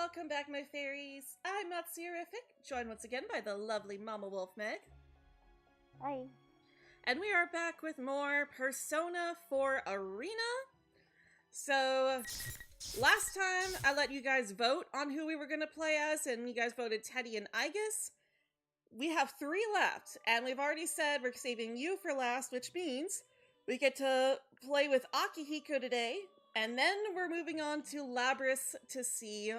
welcome back, my fairies. I'm Matsurific, joined once again by the lovely Mama Wolf Meg. Hi. And we are back with more Persona 4 Arena. So, last time I let you guys vote on who we were going to play as, and you guys voted Teddy and Aigis. We have 3 left, and we've already said we're saving you for last, which means we get to play with Akihiko today, and then we're moving on to Labris to see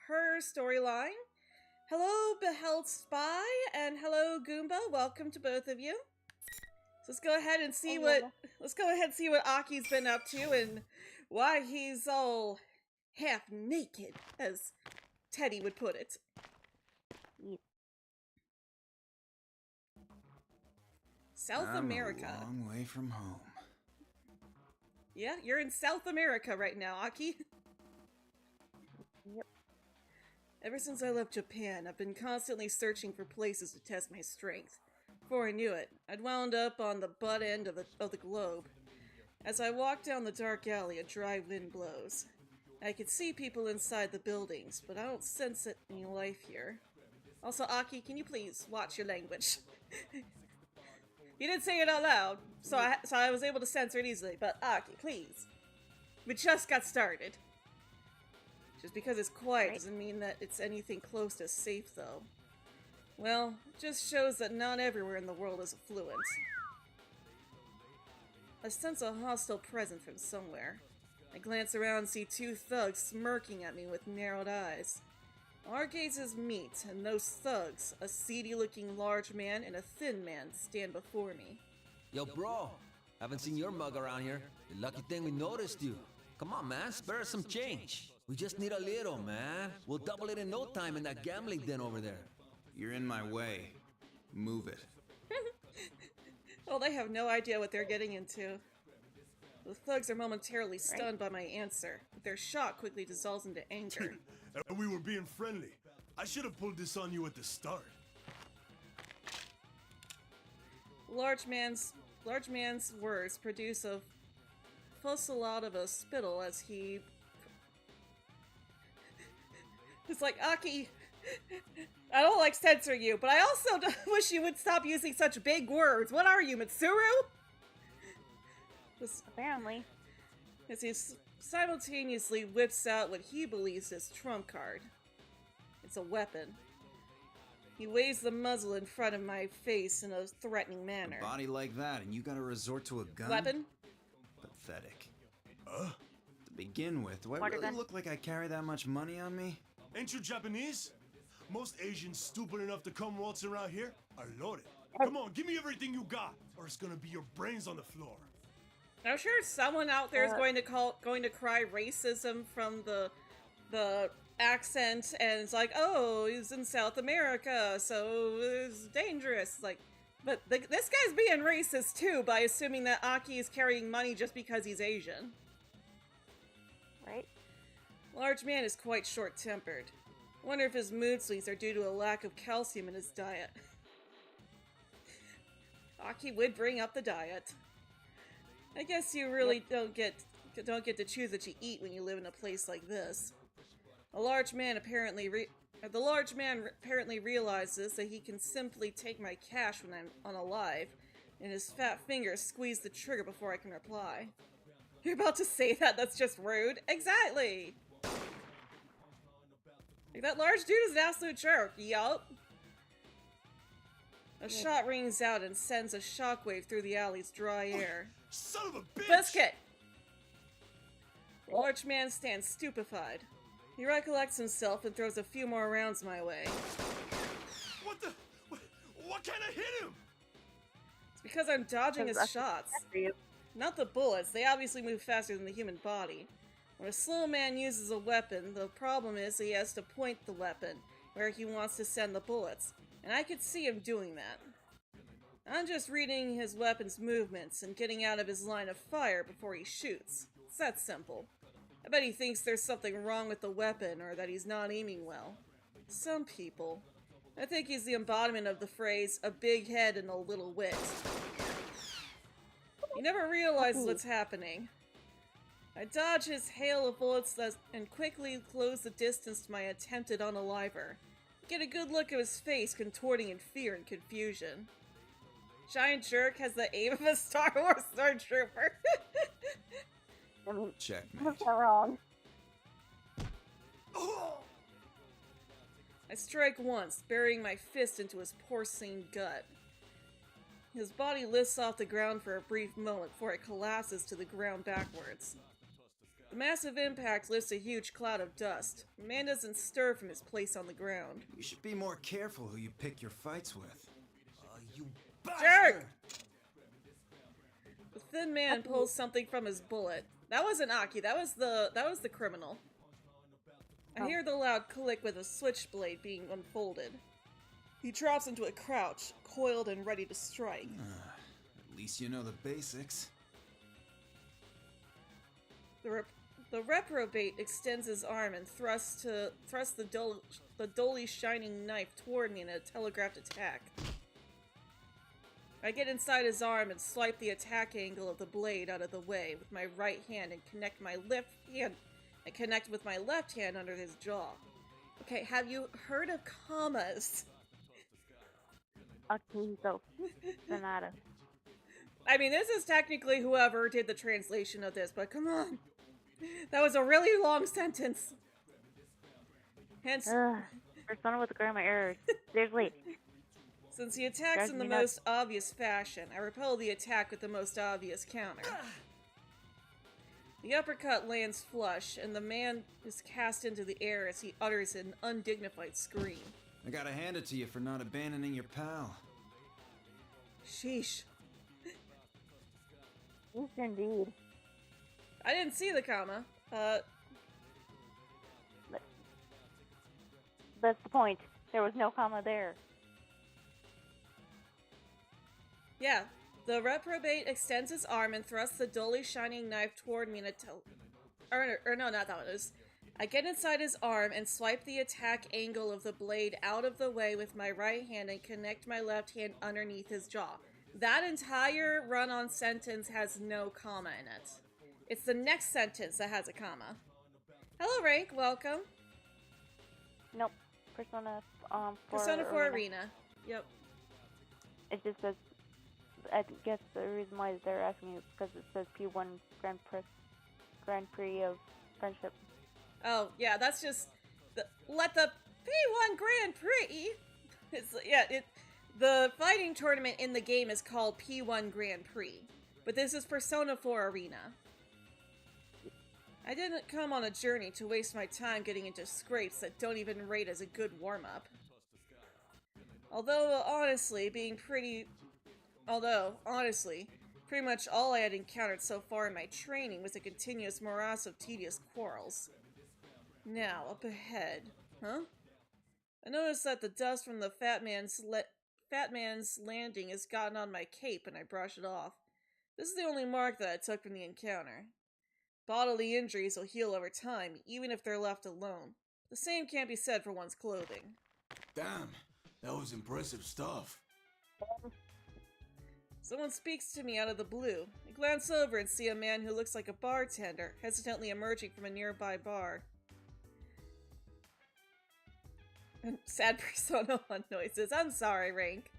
her storyline. Hello, Beheld Spy, and hello, Goomba. Welcome to both of you. So let's go ahead and see what Aki's been up to and why he's all half naked, as Teddy would put it. Yeah. South America. A long way from home. Yeah, you're in South America right now, Aki. Yep. Ever since I left Japan, I've been constantly searching for places to test my strength. Before I knew it, I'd wound up on the butt end of the globe. As I walk down the dark alley, a dry wind blows. I can see people inside the buildings, but I don't sense any life here. Also, Aki, can you please watch your language? You didn't say it out loud, so I was able to censor it easily, but Aki, please. We just got started. Just because it's quiet doesn't mean that it's anything close to safe, though. Well, it just shows that not everywhere in the world is affluent. I sense a hostile presence from somewhere. I glance around and see 2 thugs smirking at me with narrowed eyes. Our gazes meet, and those thugs, a seedy-looking large man and a thin man, stand before me. Yo, bro, haven't seen your mug around here. The lucky thing we noticed you. Come on, man, spare us some change. We just need a little, man. We'll double it in no time in that gambling den over there. You're in my way. Move it. Well, they have no idea what they're getting into. The thugs are momentarily stunned by my answer, but their shock quickly dissolves into anger. And we were being friendly. I should have pulled this on you at the start. Large man's words produce a fusillade of a spittle as he... It's like, Aki, I don't like censoring you, but I also wish you would stop using such big words. What are you, Mitsuru? Apparently. As he simultaneously whips out what he believes is trump card. It's a weapon. He waves the muzzle in front of my face in a threatening manner. A body like that, and you gotta resort to a gun? Weapon? Pathetic. To begin with, do I really look like I carry that much money on me? Ain't you Japanese? Most Asians stupid enough to come waltzing around here are loaded. Come on, give me everything you got, or it's gonna be your brains on the floor. I'm sure someone out there is going to cry racism from the accent, and it's like, oh, he's in South America, so it's dangerous. Like, but this guy's being racist too by assuming that Aki is carrying money just because he's Asian. Right? Large man is quite short-tempered. Wonder if his mood swings are due to a lack of calcium in his diet. Aki would bring up the diet. I guess you really don't get to choose what you eat when you live in a place like this. The large man apparently realizes that he can simply take my cash when I'm unalive, and his fat fingers squeeze the trigger before I can reply. You're about to say that? That's just rude. Exactly! Like, that large dude is an absolute jerk. Yup. A shot rings out and sends a shockwave through the alley's dry air. Son of a bitch! Biscuit! The large man stands stupefied. He recollects himself and throws a few more rounds my way. What the? What kind of hit him? It's because I'm dodging his shots. Not the bullets. They obviously move faster than the human body. When a slow man uses a weapon, the problem is he has to point the weapon where he wants to send the bullets. And I could see him doing that. I'm just reading his weapon's movements and getting out of his line of fire before he shoots. It's that simple. I bet he thinks there's something wrong with the weapon or that he's not aiming well. Some people. I think he's the embodiment of the phrase, a big head and a little wit. He never realizes what's happening. I dodge his hail of bullets and quickly close the distance to my attempted unaliver. Get a good look at his face contorting in fear and confusion. Giant jerk has the aim of a Star Wars stormtrooper. I mean, Checkmate. that's not wrong. I strike once, burying my fist into his porcine gut. His body lifts off the ground for a brief moment before it collapses to the ground backwards. The massive impact lifts a huge cloud of dust. The man doesn't stir from his place on the ground. You should be more careful who you pick your fights with. You Jerk! The thin man pulls something from his bullet. That wasn't Aki, that was the criminal. I hear the loud click with a switchblade being unfolded. He drops into a crouch, coiled and ready to strike. At least you know the basics. The reprobate extends his arm and thrusts the dully shining knife toward me in a telegraphed attack. I get inside his arm and swipe the attack angle of the blade out of the way with my right hand and connect with my left hand under his jaw. Okay, have you heard of commas? Akizo. Sonata. I mean, this is technically whoever did the translation of this, but come on. That was a really long sentence. Hence, Persona with grammar errors. Seriously. since he attacks in the most obvious fashion, I repel the attack with the most obvious counter. The uppercut lands flush, and the man is cast into the air as he utters an undignified scream. I gotta hand it to you for not abandoning your pal. Sheesh. Yes, indeed. I didn't see the comma. That's the point. There was no comma there. Yeah. The reprobate extends his arm and thrusts the dully shining knife toward me in a or no, not that one. I get inside his arm and swipe the attack angle of the blade out of the way with my right hand and connect my left hand underneath his jaw. That entire run-on sentence has no comma in it. It's the next sentence that has a comma. Hello, Rank. Welcome. Nope. Persona 4 Persona 4 Arena. Yep. It just says, I guess the reason why they're asking is because it says P1 Grand Prix of Friendship. Oh, yeah, that's just let the P1 Grand Prix. The fighting tournament in the game is called P1 Grand Prix, but this is Persona 4 Arena. I didn't come on a journey to waste my time getting into scrapes that don't even rate as a good warm-up. Although, honestly, pretty much all I had encountered so far in my training was a continuous morass of tedious quarrels. Now, up ahead. Huh? I noticed that the dust from the fat man's landing has gotten on my cape and I brush it off. This is the only mark that I took from the encounter. Bodily injuries will heal over time, even if they're left alone. The same can't be said for one's clothing. Damn, that was impressive stuff. Someone speaks to me out of the blue. I glance over and see a man who looks like a bartender, hesitantly emerging from a nearby bar. And sad Persona 1 noises. I'm sorry, Rank.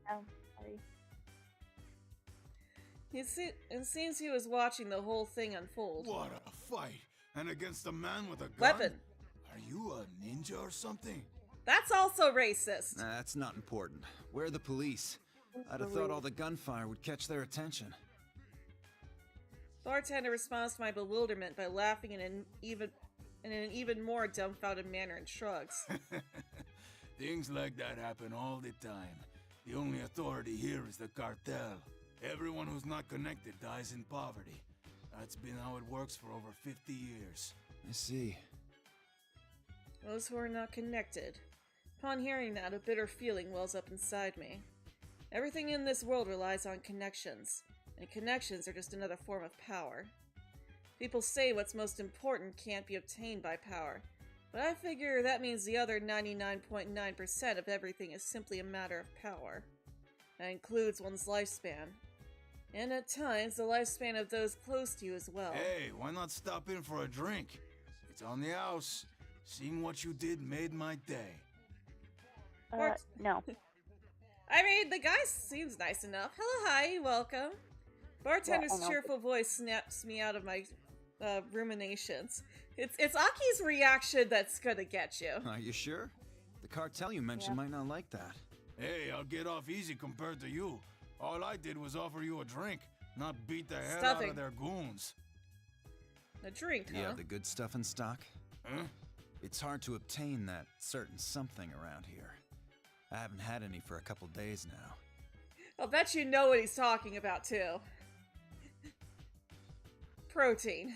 No, sorry. It seems he was watching the whole thing unfold. What a fight! And against a man with a gun? Weapon. Are you a ninja or something? That's also racist. Nah, that's not important. Where are the police? I'd have thought all the gunfire would catch their attention. Bartender responds to my bewilderment by laughing in an even more dumbfounded manner and shrugs. Things like that happen all the time. The only authority here is the cartel. Everyone who's not connected dies in poverty. That's been how it works for over 50 years. I see. Those who are not connected. Upon hearing that, a bitter feeling wells up inside me. Everything in this world relies on connections, and connections are just another form of power. People say what's most important can't be obtained by power, but I figure that means the other 99.9% of everything is simply a matter of power. That includes one's lifespan. And at times, the lifespan of those close to you as well. Hey, why not stop in for a drink? It's on the house. Seeing what you did made my day. No. I mean, the guy seems nice enough. Hello, hi, welcome. Bartender's Yeah, I know. cheerful voice snaps me out of my ruminations. It's Aki's reaction that's gonna get you. Are you sure? The cartel you mentioned might not like that. Hey, I'll get off easy compared to you. All I did was offer you a drink, not beat the hell out Stuffing. of their goons. A drink, huh? You have the good stuff in stock? Huh? It's hard to obtain that certain something around here. I haven't had any for a couple days now. I'll bet you know what he's talking about, too. Protein.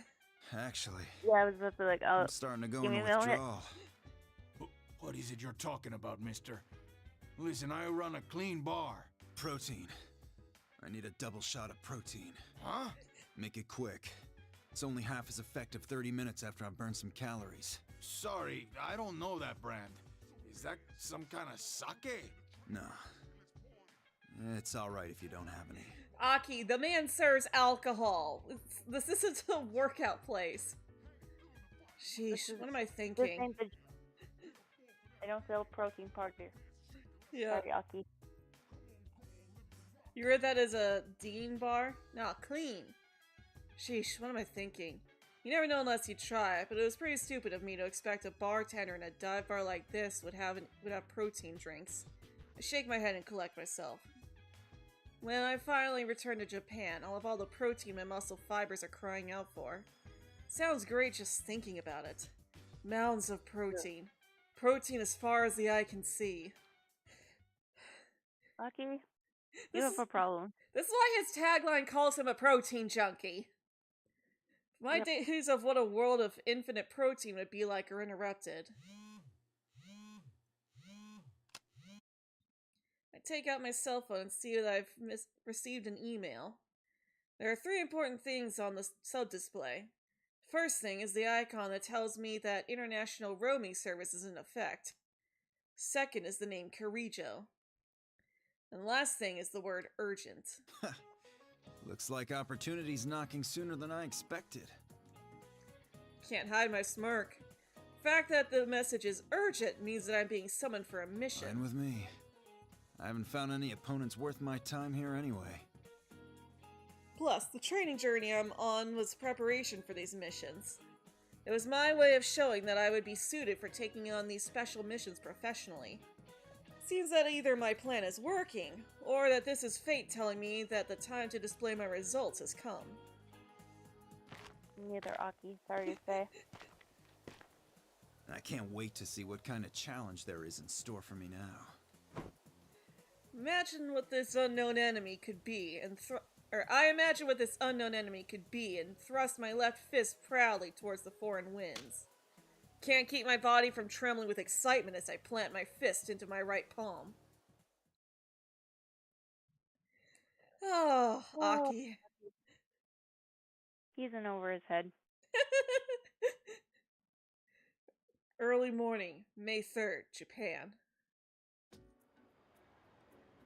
Actually, Yeah, I was about to like, oh, I'm starting to go give me into a moment. withdrawal. What is it you're talking about, mister? Listen, I run a clean bar. Protein. I need a double shot of protein. Huh? Make it quick. It's only half as effective 30 minutes after I've burned some calories. Sorry, I don't know that brand. Is that some kind of sake? No. It's alright if you don't have any. Aki, the man serves alcohol. This isn't a workout place. Sheesh, what am I this thinking? ain't the... I don't sell protein powder. Yeah. Sorry, Aki. You read that as a Dean bar? No, clean. Sheesh, what am I thinking? You never know unless you try, but it was pretty stupid of me to expect a bartender in a dive bar like this would have protein drinks. I shake my head and collect myself. When I finally return to Japan, I'll have all the protein my muscle fibers are crying out for. Sounds great just thinking about it. Mounds of protein. Protein as far as the eye can see. Aki, you This have is- a problem. This is why his tagline calls him a protein junkie. My Yep. days of what a world of infinite protein would be like are interrupted. I take out my cell phone and see that I've received an email. There are 3 important things on the sub-display. First thing is the icon that tells me that international roaming service is in effect. Second is the name Karijo. And last thing is the word urgent. Looks like opportunity's knocking sooner than I expected. Can't hide my smirk. The fact that the message is urgent means that I'm being summoned for a mission. Fine with me. I haven't found any opponents worth my time here anyway. Plus, the training journey I'm on was preparation for these missions. It was my way of showing that I would be suited for taking on these special missions professionally. Seems that either my plan is working, or that this is fate telling me that the time to display my results has come. Neither, Aki. Sorry to say. I can't wait to see what kind of challenge there is in store for me now. Imagine what this unknown enemy could be, I imagine what this unknown enemy could be, and thrust my left fist proudly towards the foreign winds. Can't keep my body from trembling with excitement as I plant my fist into my right palm. Oh, Aki. He's in over his head. Early morning, May 3rd, Japan.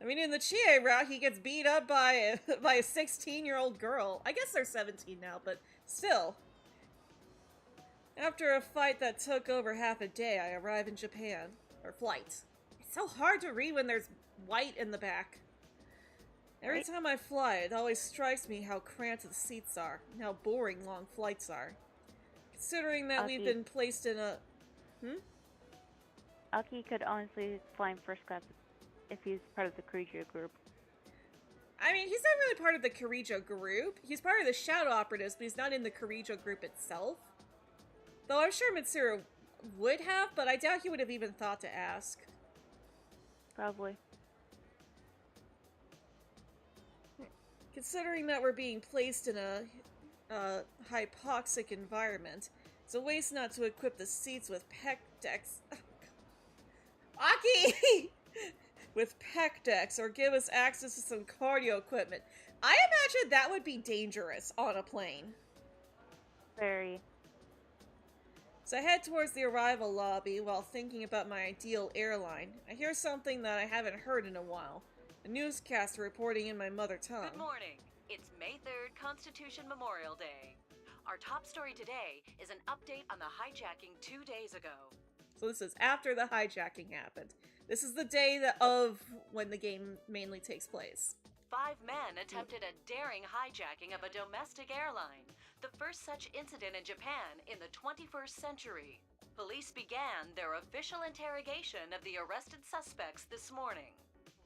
I mean, in the Chie route, he gets beat up by a 16-year-old girl. I guess they're 17 now, but still. After a fight that took over half a day, I arrive in Japan. Or flight. It's so hard to read when there's white in the back. Every time I fly, it always strikes me how cramped the seats are, and how boring long flights are. Considering that we've Aki. been placed in a... Aki could honestly fly in first class if he's part of the Karijo group. I mean, he's not really part of the Karijo group. He's part of the Shadow Operatives, but he's not in the Karijo group itself. Though I'm sure Mitsuru would have, but I doubt he would have even thought to ask. Probably. Considering that we're being placed in a hypoxic environment, it's a waste not to equip the seats with pec decks. Aki! With pec decks, or give us access to some cardio equipment. I imagine that would be dangerous on a plane. Very. So I head towards the arrival lobby while thinking about my ideal airline. I hear something that I haven't heard in a while. A newscaster reporting in my mother tongue. Good morning. It's May 3rd, Constitution Memorial Day. Our top story today is an update on the hijacking 2 days ago. So this is after the hijacking happened. This is the day of when the game mainly takes place. 5 men attempted a daring hijacking of a domestic airline, the first such incident in Japan in the 21st century. Police began their official interrogation of the arrested suspects this morning.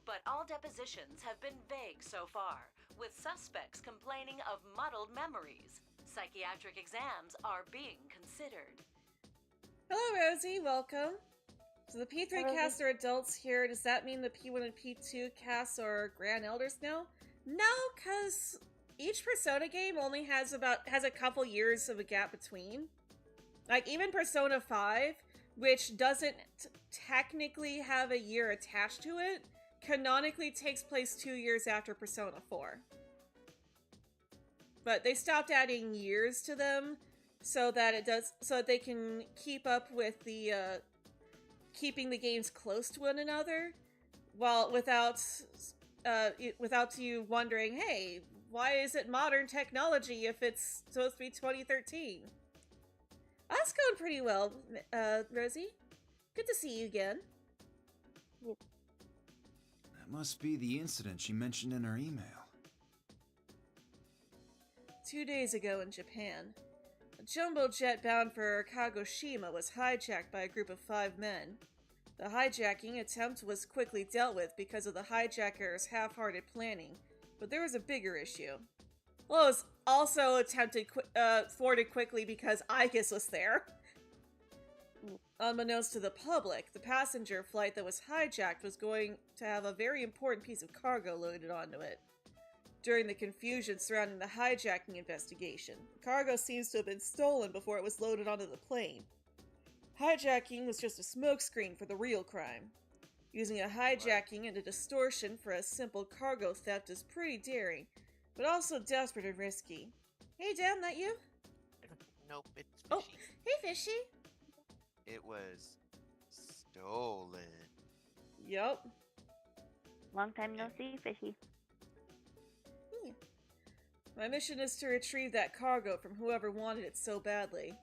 But all depositions have been vague so far, with suspects complaining of muddled memories. Psychiatric exams are being considered. Hello, Rosie. Welcome. So the P3 Hello, casts are adults here. Does that mean the P1 and P2 casts are grand elders now? No, because each Persona game only has a couple years of a gap between. Like, even Persona 5, which doesn't technically have a year attached to it, canonically takes place 2 years after Persona 4. But they stopped adding years to them so that they can keep up with the keeping the games close to one another, while without you wondering, hey, why is it modern technology if it's supposed to be 2013? That's going pretty well, Rosie. Good to see you again. That must be the incident she mentioned in her email. 2 days ago in Japan, a jumbo jet bound for Kagoshima was hijacked by a group of 5 men. The hijacking attempt was quickly dealt with because of the hijackers' half-hearted planning, but there was a bigger issue. Well, it was also thwarted quickly because Aegis was there. Unbeknownst to the public, the passenger flight that was hijacked was going to have a very important piece of cargo loaded onto it. During the confusion surrounding the hijacking investigation, the cargo seems to have been stolen before it was loaded onto the plane. Hijacking was just a smokescreen for the real crime. Using a hijacking and a distortion for a simple cargo theft is pretty daring, but also desperate and risky. Hey, Dan, that you? Nope, it's fishy. Oh, hey, Fishy. It was stolen. Yup. Long time no see, Fishy. My mission is to retrieve that cargo from whoever wanted it so badly.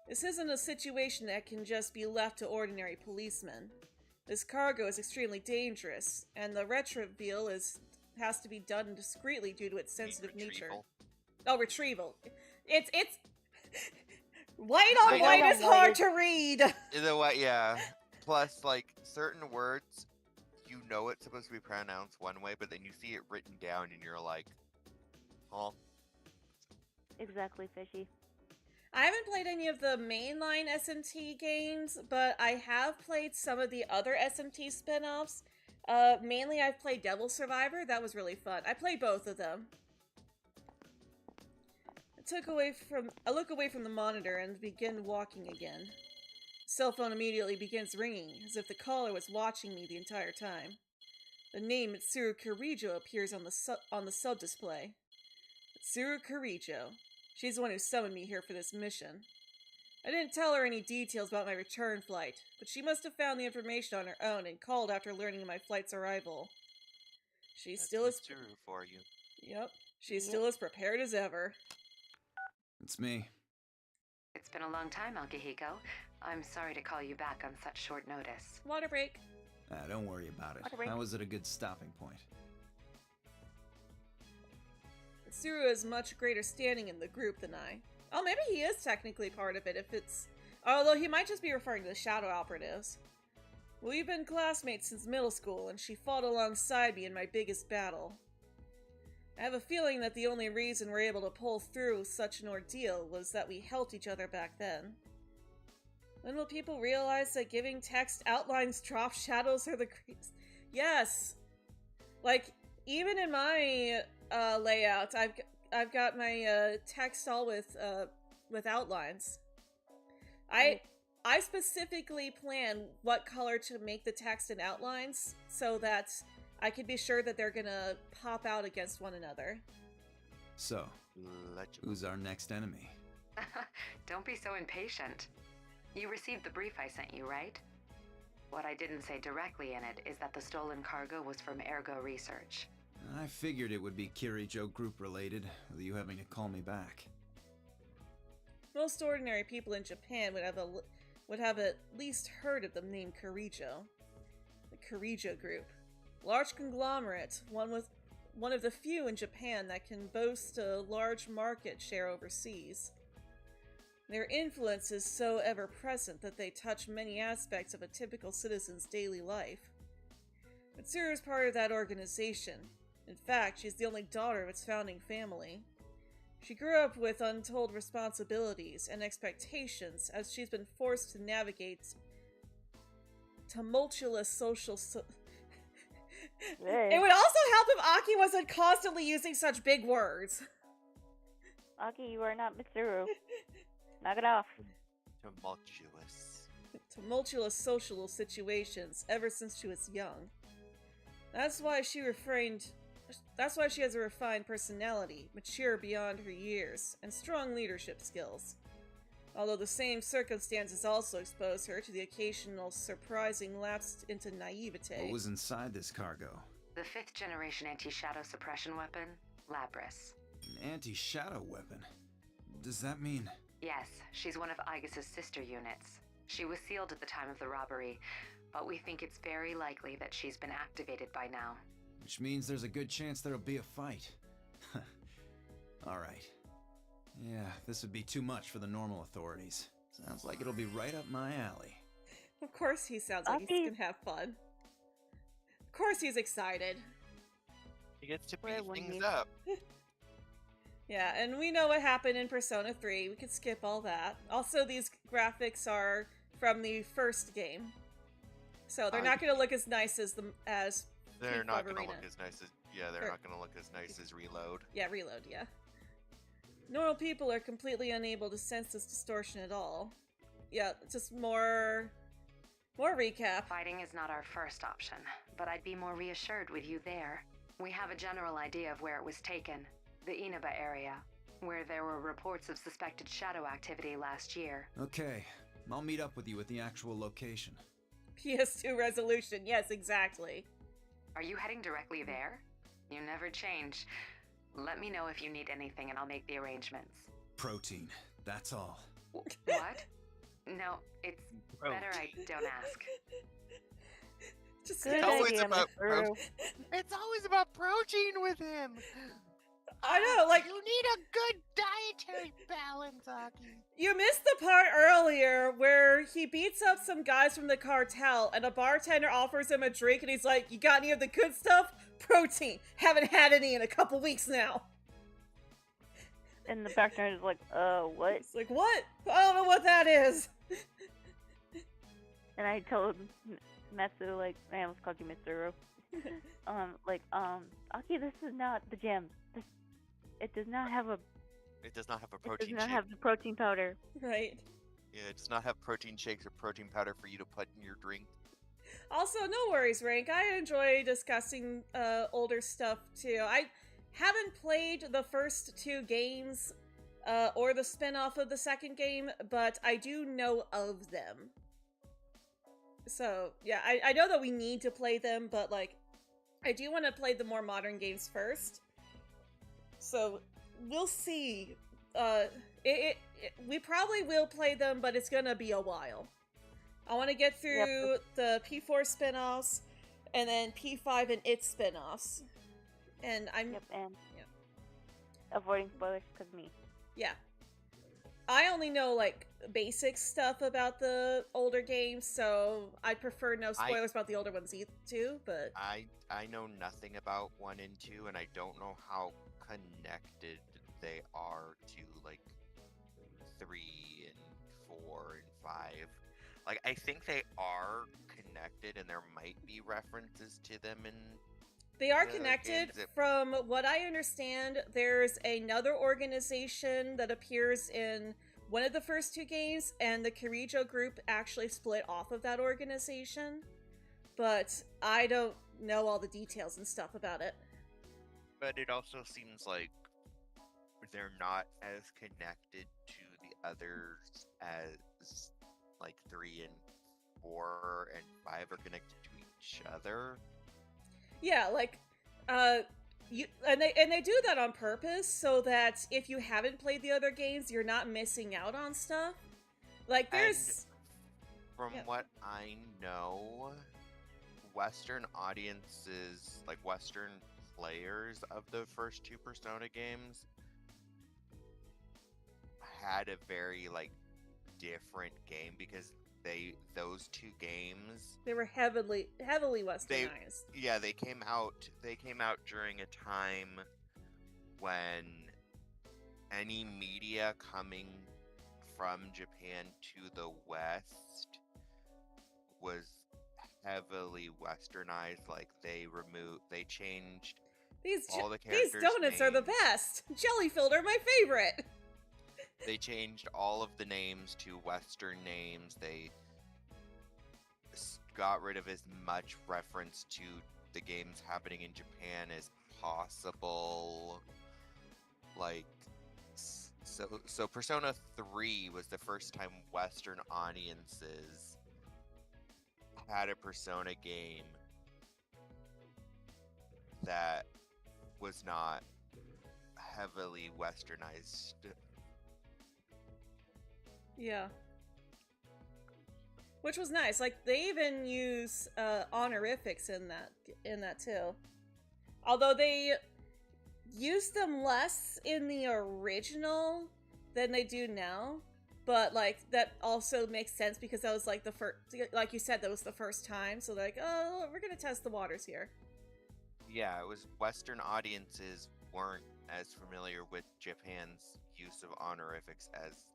This isn't a situation that can just be left to ordinary policemen. This cargo is extremely dangerous, and the retrieval has to be done discreetly due to its sensitive nature. Retrieval? Oh, retrieval. It's white on white is hard to read. Either way, yeah. Plus, like, certain words, you know it's supposed to be pronounced one way, but then you see it written down and you're like, huh? Exactly, Fishy. I haven't played any of the mainline SMT games, but I have played some of the other SMT spin-offs. Mainly I've played Devil Survivor. That was really fun. I played both of them. I look away from the monitor and begin walking again. Cell phone immediately begins ringing, as if the caller was watching me the entire time. The name Mitsuru Kirijo appears on the sub-display. Mitsuru Kirijo. She's the one who summoned me here for this mission. I didn't tell her any details about my return flight, but she must have found the information on her own and called after learning of my flight's arrival. She's still as Mitsuru for you. Yep, she's still as prepared as ever. It's me. It's been a long time, Akihiko. I'm sorry to call you back on such short notice. Water break. Don't worry about it. Water break. How was it a good stopping point? Mitsuru has much greater standing in the group than I. Oh, maybe he is technically part of it although he might just be referring to the Shadow Operatives. We've been classmates since middle school, and she fought alongside me in my biggest battle. I have a feeling that the only reason we're able to pull through such an ordeal was that we helped each other back then. When will people realize that giving text outlines drop shadows are the greatest? Yes! Like, even in my layout, I've got my text all with outlines. I specifically plan what color to make the text and outlines so that I can be sure that they're gonna pop out against one another. So, who's our next enemy? Don't be so impatient. You received the brief I sent you, right? What I didn't say directly in it is that the stolen cargo was from Ergo Research. I figured it would be Kirijo group related, with you having to call me back. Most ordinary people in Japan would have at least heard of the name Kirijo. The Kirijo Group. Large conglomerate, one of the few in Japan that can boast a large market share overseas. Their influence is so ever-present that they touch many aspects of a typical citizen's daily life. Mitsuru is part of that organization. In fact, she's the only daughter of its founding family. She grew up with untold responsibilities and expectations as she's been forced to navigate tumultuous social Hey. It would also help if Aki wasn't constantly using such big words. Aki, you are not Mitsuru. Knock it off. Tumultuous social situations ever since she was young. That's why she has a refined personality, mature beyond her years, and strong leadership skills. Although the same circumstances also expose her to the occasional surprising lapse into naivete. What was inside this cargo? The 5th generation anti-shadow suppression weapon, Labris. An anti-shadow weapon? Does that mean... Yes, she's one of Aegis' sister units. She was sealed at the time of the robbery, but we think it's very likely that she's been activated by now. Which means there's a good chance there'll be a fight. Alright. Yeah, this would be too much for the normal authorities. Sounds like it'll be right up my alley. Of course he sounds like he's gonna have fun. Of course he's excited. He gets to Wait, beat when things you- up. Yeah, and we know what happened in Persona 3. We could skip all that. Also, these graphics are from the first game. So they're not gonna look as nice as They're P5 not gonna Arena. look as nice as they're not gonna look as nice as Reload. Yeah, Reload, yeah. Normal people are completely unable to sense this distortion at all. Yeah, just more recap. Fighting is not our first option, but I'd be more reassured with you there. We have a general idea of where it was taken, the Inaba area, where there were reports of suspected shadow activity last year. Okay, I'll meet up with you at the actual location. PS2 resolution, yes, exactly. Are you heading directly there? You never change. Let me know if you need anything and I'll make the arrangements. Protein, that's all. What? No, it's better I don't ask. Just Good It's always idea, about Mitsuru. It's always about protein with him. I know, like, You need a good dietary balance, Aki. you missed the part earlier where he beats up some guys from the cartel and a bartender offers him a drink and he's like, you got any of the good stuff? Protein. Haven't had any in a couple weeks now. And the bartender is like, what? It's like, what? I don't know what that is. And I told Matsu, like, I almost called you Mitsuru. Aki, this is not the gym. It does not have a It does not have a It protein does not shake. have the protein powder. Right. Yeah, it does not have protein shakes or protein powder for you to put in your drink. Also, no worries, Rank. I enjoy discussing older stuff too. I haven't played the first 2 games or the spin-off of the second game, but I do know of them. So, yeah, I know that we need to play them, but, like, I do want to play the more modern games first. So, we'll see. We probably will play them, but it's gonna be a while. I want to get through the P4 spin-offs, and then P5 and its spin-offs. And I'm... Yep, and Yeah. avoiding spoilers because me. Yeah. I only know, like, basic stuff about the older games, so I'd prefer no spoilers about the older ones too, but... I know nothing about 1 and 2, and I don't know how connected they are to, like, 3 and 4 and 5. Like, I think they are connected, and there might be references to them in... They are the connected. games. From what I understand, there's another organization that appears in one of the first 2 games, and the Kirijo group actually split off of that organization. But I don't know all the details and stuff about it. But it also seems like they're not as connected to the others as, like, 3 and 4 and 5 are connected to each other. Yeah, like, they do that on purpose so that if you haven't played the other games, you're not missing out on stuff. Like there's From yeah. what I know, Western audiences, like Western players of the first two Persona games, had a very like different game because those two games They were heavily westernized. they came out during a time when any media coming from Japan to the West was heavily westernized. Like they changed These all the these characters' donuts are the names. best. Jelly filled are my favorite. They changed all of the names to Western names. They got rid of as much reference to the games happening in Japan as possible. Like, so Persona 3 was the first time Western audiences had a Persona game that was not heavily westernized. Yeah. Which was nice. Like they even use honorifics in that too. Although they use them less in the original than they do now. But like that also makes sense because that was like the first, like you said, that was the first time. So like, oh, we're gonna test the waters here. Yeah, it was Western audiences weren't as familiar with Japan's use of honorifics as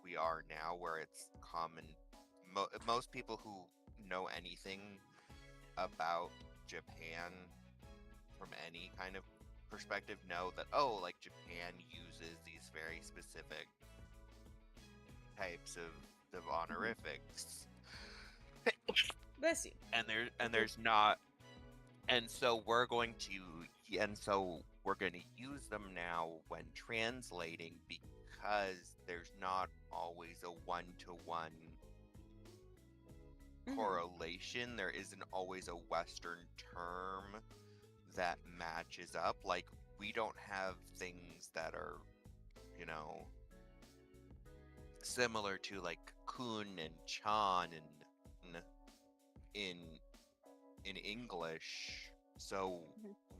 we are now, where it's common. Most people who know anything about Japan from any kind of perspective know that like Japan uses these very specific types of honorifics. Bless you. And there's not, and so we're going to use them now when translating because there's not always a one-to-one correlation. There isn't always a Western term that matches up. Like we don't have things that are, similar to like kun and chan and in English. So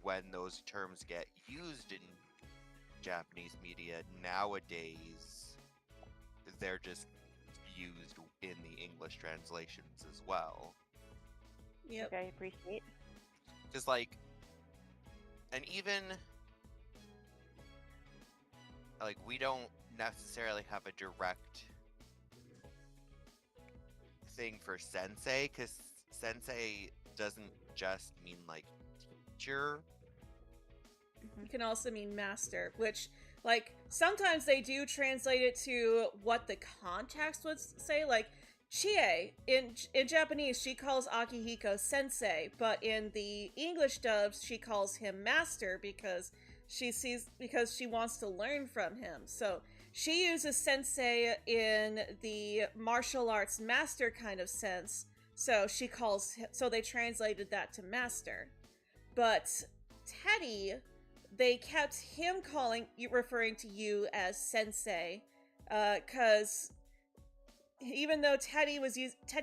when those terms get used in Japanese media nowadays, they're just used in the English translations as well. Yep. Which I appreciate. Just like, and even like we don't necessarily have a direct thing for sensei, because sensei doesn't just mean like teacher. It can also mean master, which, like, sometimes they do translate it to what the context would say. Like, Chie, in Japanese, she calls Akihiko sensei, but in the English dubs, she calls him master because she wants to learn from him. So she uses sensei in the martial arts master kind of sense. So they translated that to master. But Teddy, they kept him referring to you as sensei, because even though Teddy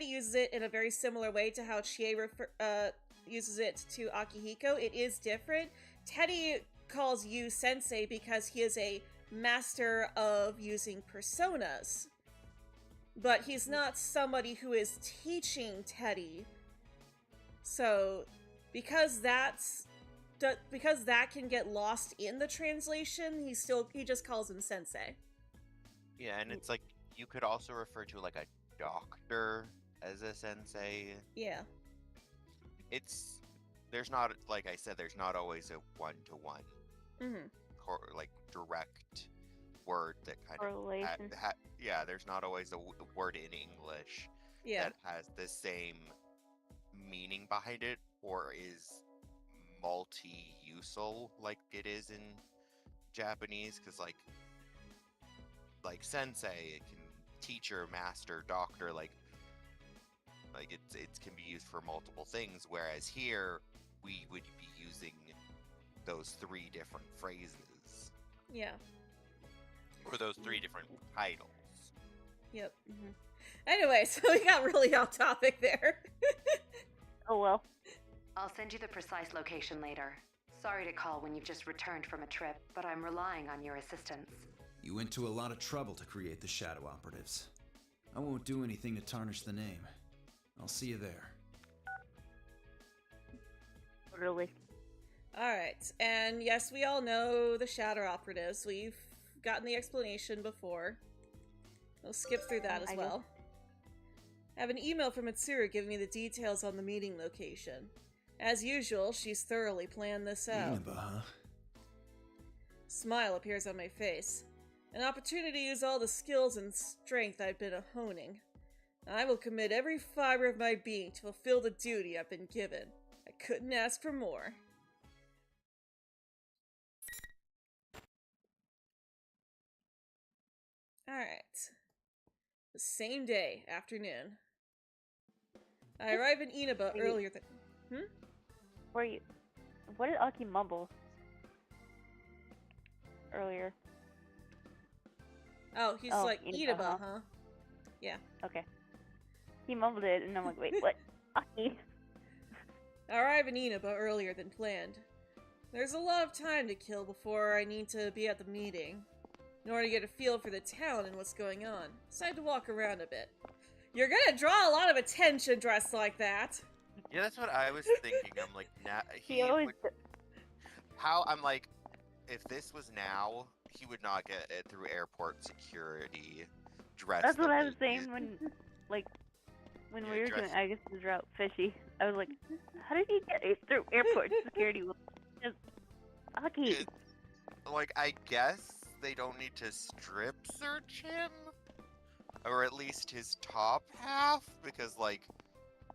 uses it in a very similar way to how Chie uses it to Akihiko, it is different. Teddy calls you sensei because he is a master of using personas, but he's not somebody who is teaching Teddy. So because that can get lost in the translation, he just calls him sensei. Yeah, and it's like you could also refer to like a doctor as a sensei. Yeah. There's not, like I said, there's not always a one-to-one like direct word that kind Correlation. of yeah, there's not always a word in English that has the same meaning behind it or is multi-usal like it is in Japanese, because like sensei, it can teacher, master, doctor, like it can be used for multiple things, whereas here we would be using those 3 different phrases Yeah. or those 3 different titles. Yep. Anyway, so we got really off topic there. Oh well. I'll send you the precise location later. Sorry to call when you've just returned from a trip, but I'm relying on your assistance. You went to a lot of trouble to create the Shadow Operatives. I won't do anything to tarnish the name. I'll see you there. Really. Alright, and yes, we all know the Shadow Operatives. We've gotten the explanation before. We'll skip through that as well. I have an email from Mitsuru giving me the details on the meeting location. As usual, she's thoroughly planned this out. Inaba, huh? Smile appears on my face. An opportunity to use all the skills and strength I've been honing. I will commit every fiber of my being to fulfill the duty I've been given. I couldn't ask for more. Alright. The same day, afternoon. I arrive in Inaba earlier than... Where you? What did Aki mumble earlier? Oh, he's Oh, like, Inaba, Inaba, huh? huh? Yeah. Okay. He mumbled it, and I'm like, wait, what? Aki. I arrive in Inaba earlier than planned. There's a lot of time to kill before I need to be at the meeting. In order to get a feel for the town and what's going on, decide to walk around a bit. You're gonna draw a lot of attention dressed like that. Yeah, that's what I was thinking. I'm like, He always. I'm like, if this was now, he would not get it through airport security. Dressed. That's what the I was way he saying when, like, when Yeah, we were dress- doing Agus's route fishy. I was like, how did he get it through airport security? Just Aki. It- like, I guess they don't need to strip search him, or at least his top half, because like,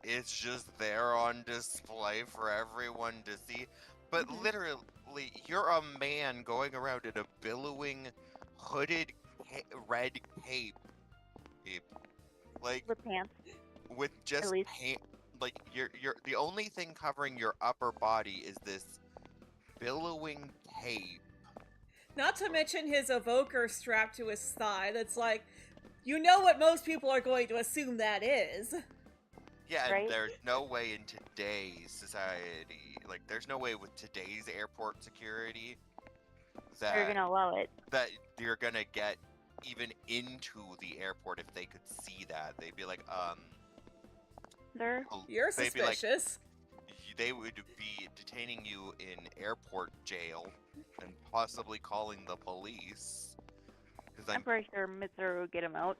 it's just there on display for everyone to see. But literally, you're a man going around in a billowing, hooded, red cape, like With pants. with just least. paint. Like you're the only thing covering your upper body is this billowing cape. Not to mention his evoker strapped to his thigh that's like, you know what most people are going to assume that is. Yeah, Right? and there's no way in today's society, like there's no way with today's airport security They're gonna allow it. that you're gonna get even into the airport if they could see that. They'd be like, Sir? You're they'd be like, suspicious. they would be detaining you in airport jail and possibly calling the police. Because I'm pretty sure Mitsuru will get him out.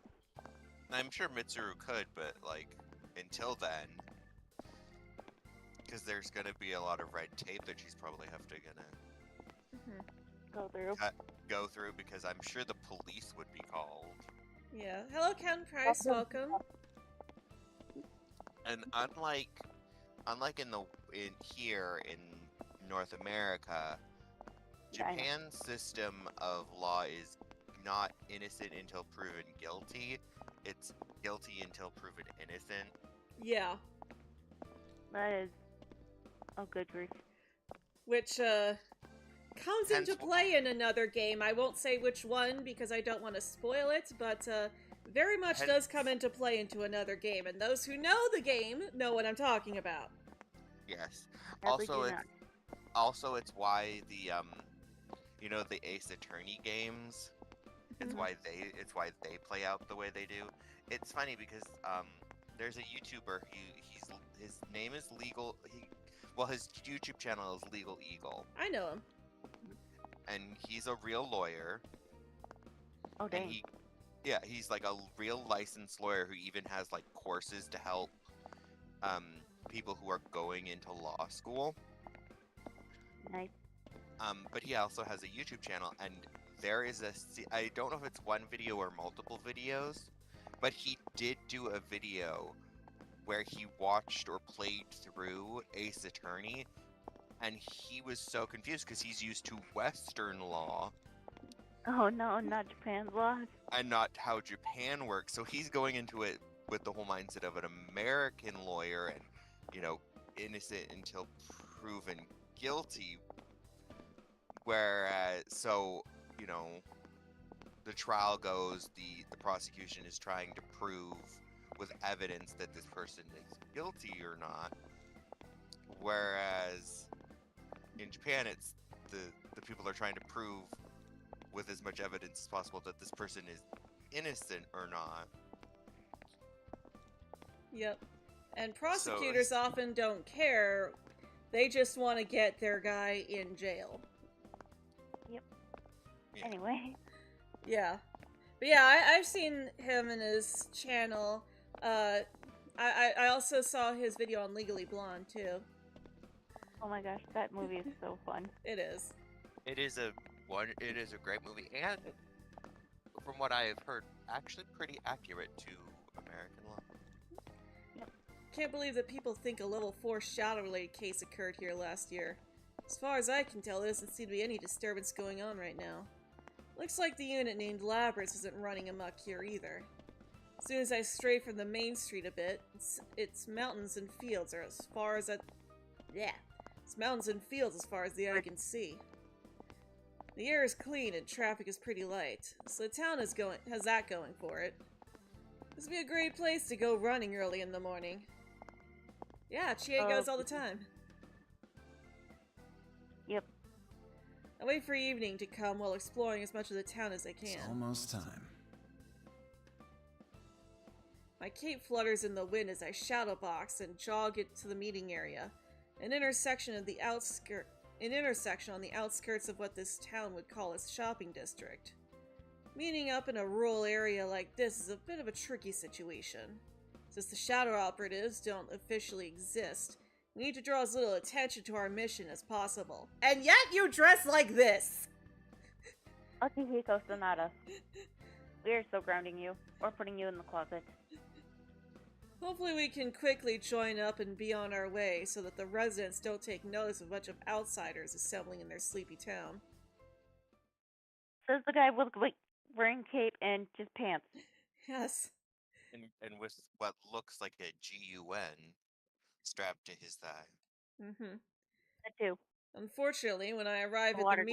I'm sure Mitsuru could, but like until then, because there's gonna be a lot of red tape that she's probably gonna Go through. go through. Because I'm sure the police would be called. Yeah. Hello, Ken Price. Welcome. And unlike in here in North America, China. Japan's system of law is not innocent until proven guilty. It's guilty until proven innocent. Yeah. That is. Oh, good grief. Which, comes Hence into wh- play in another game. I won't say which one because I don't want to spoil it, but, very much Hence- does come into play into another game, and those who know the game know what I'm talking about. Yes. Sadly Also, do it's not. it's why the you know, the Ace Attorney games. It's why they play out the way they do. It's funny because there's a YouTuber. His name is Legal. His YouTube channel is Legal Eagle, I know him. and he's a real lawyer. Oh, dang. And he's like a real licensed lawyer who even has like courses to help people who are going into law school. Nice. But he also has a YouTube channel, and there is I don't know if it's one video or multiple videos, but he did do a video where he watched or played through Ace Attorney, and he was so confused because he's used to Western law Oh, no, not Japan's law. and not how Japan works. So he's going into it with the whole mindset of an American lawyer and, innocent until proven guilty. Whereas, so, you know, the trial goes, the prosecution is trying to prove with evidence that this person is guilty or not. Whereas in Japan, it's the people are trying to prove with as much evidence as possible that this person is innocent or not. Yep. And So prosecutors often don't care. They just want to get their guy in jail. yeah. Anyway. Yeah. But yeah, I've seen him in his channel. I also saw his video on Legally Blonde, too. Oh my gosh, that movie is so fun. It is. It is a great movie, and from what I have heard, actually pretty accurate to American law. Can't believe that people think a level 4 shadow-related case occurred here last year. As far as I can tell, there doesn't seem to be any disturbance going on right now. Looks like the unit named Labyrinth isn't running amok here either. As soon as I stray from the main street a bit, it's mountains and fields are as far as it's mountains and fields as far as the eye can see. The air is clean and traffic is pretty light, so the town has that going for it. This would be a great place to go running early in the morning. Yeah, Chie goes all the time. Yep. I wait for evening to come while exploring as much of the town as I can. It's almost time. My cape flutters in the wind as I shadow box and jog it to the meeting area, an intersection on the outskirts of what this town would call its shopping district. Meeting up in a rural area like this is a bit of a tricky situation. Since the shadow operatives don't officially exist, we need to draw as little attention to our mission as possible. And yet you dress like this! Akihiko Sonata. We are so grounding you, or putting you in the closet. Hopefully we can quickly join up and be on our way so that the residents don't take notice of a bunch of outsiders assembling in their sleepy town. Says the guy with wearing cape and just pants. Yes. And with what looks like a GUN strapped to his thigh. Mm-hmm. That too. Unfortunately, when I arrive at the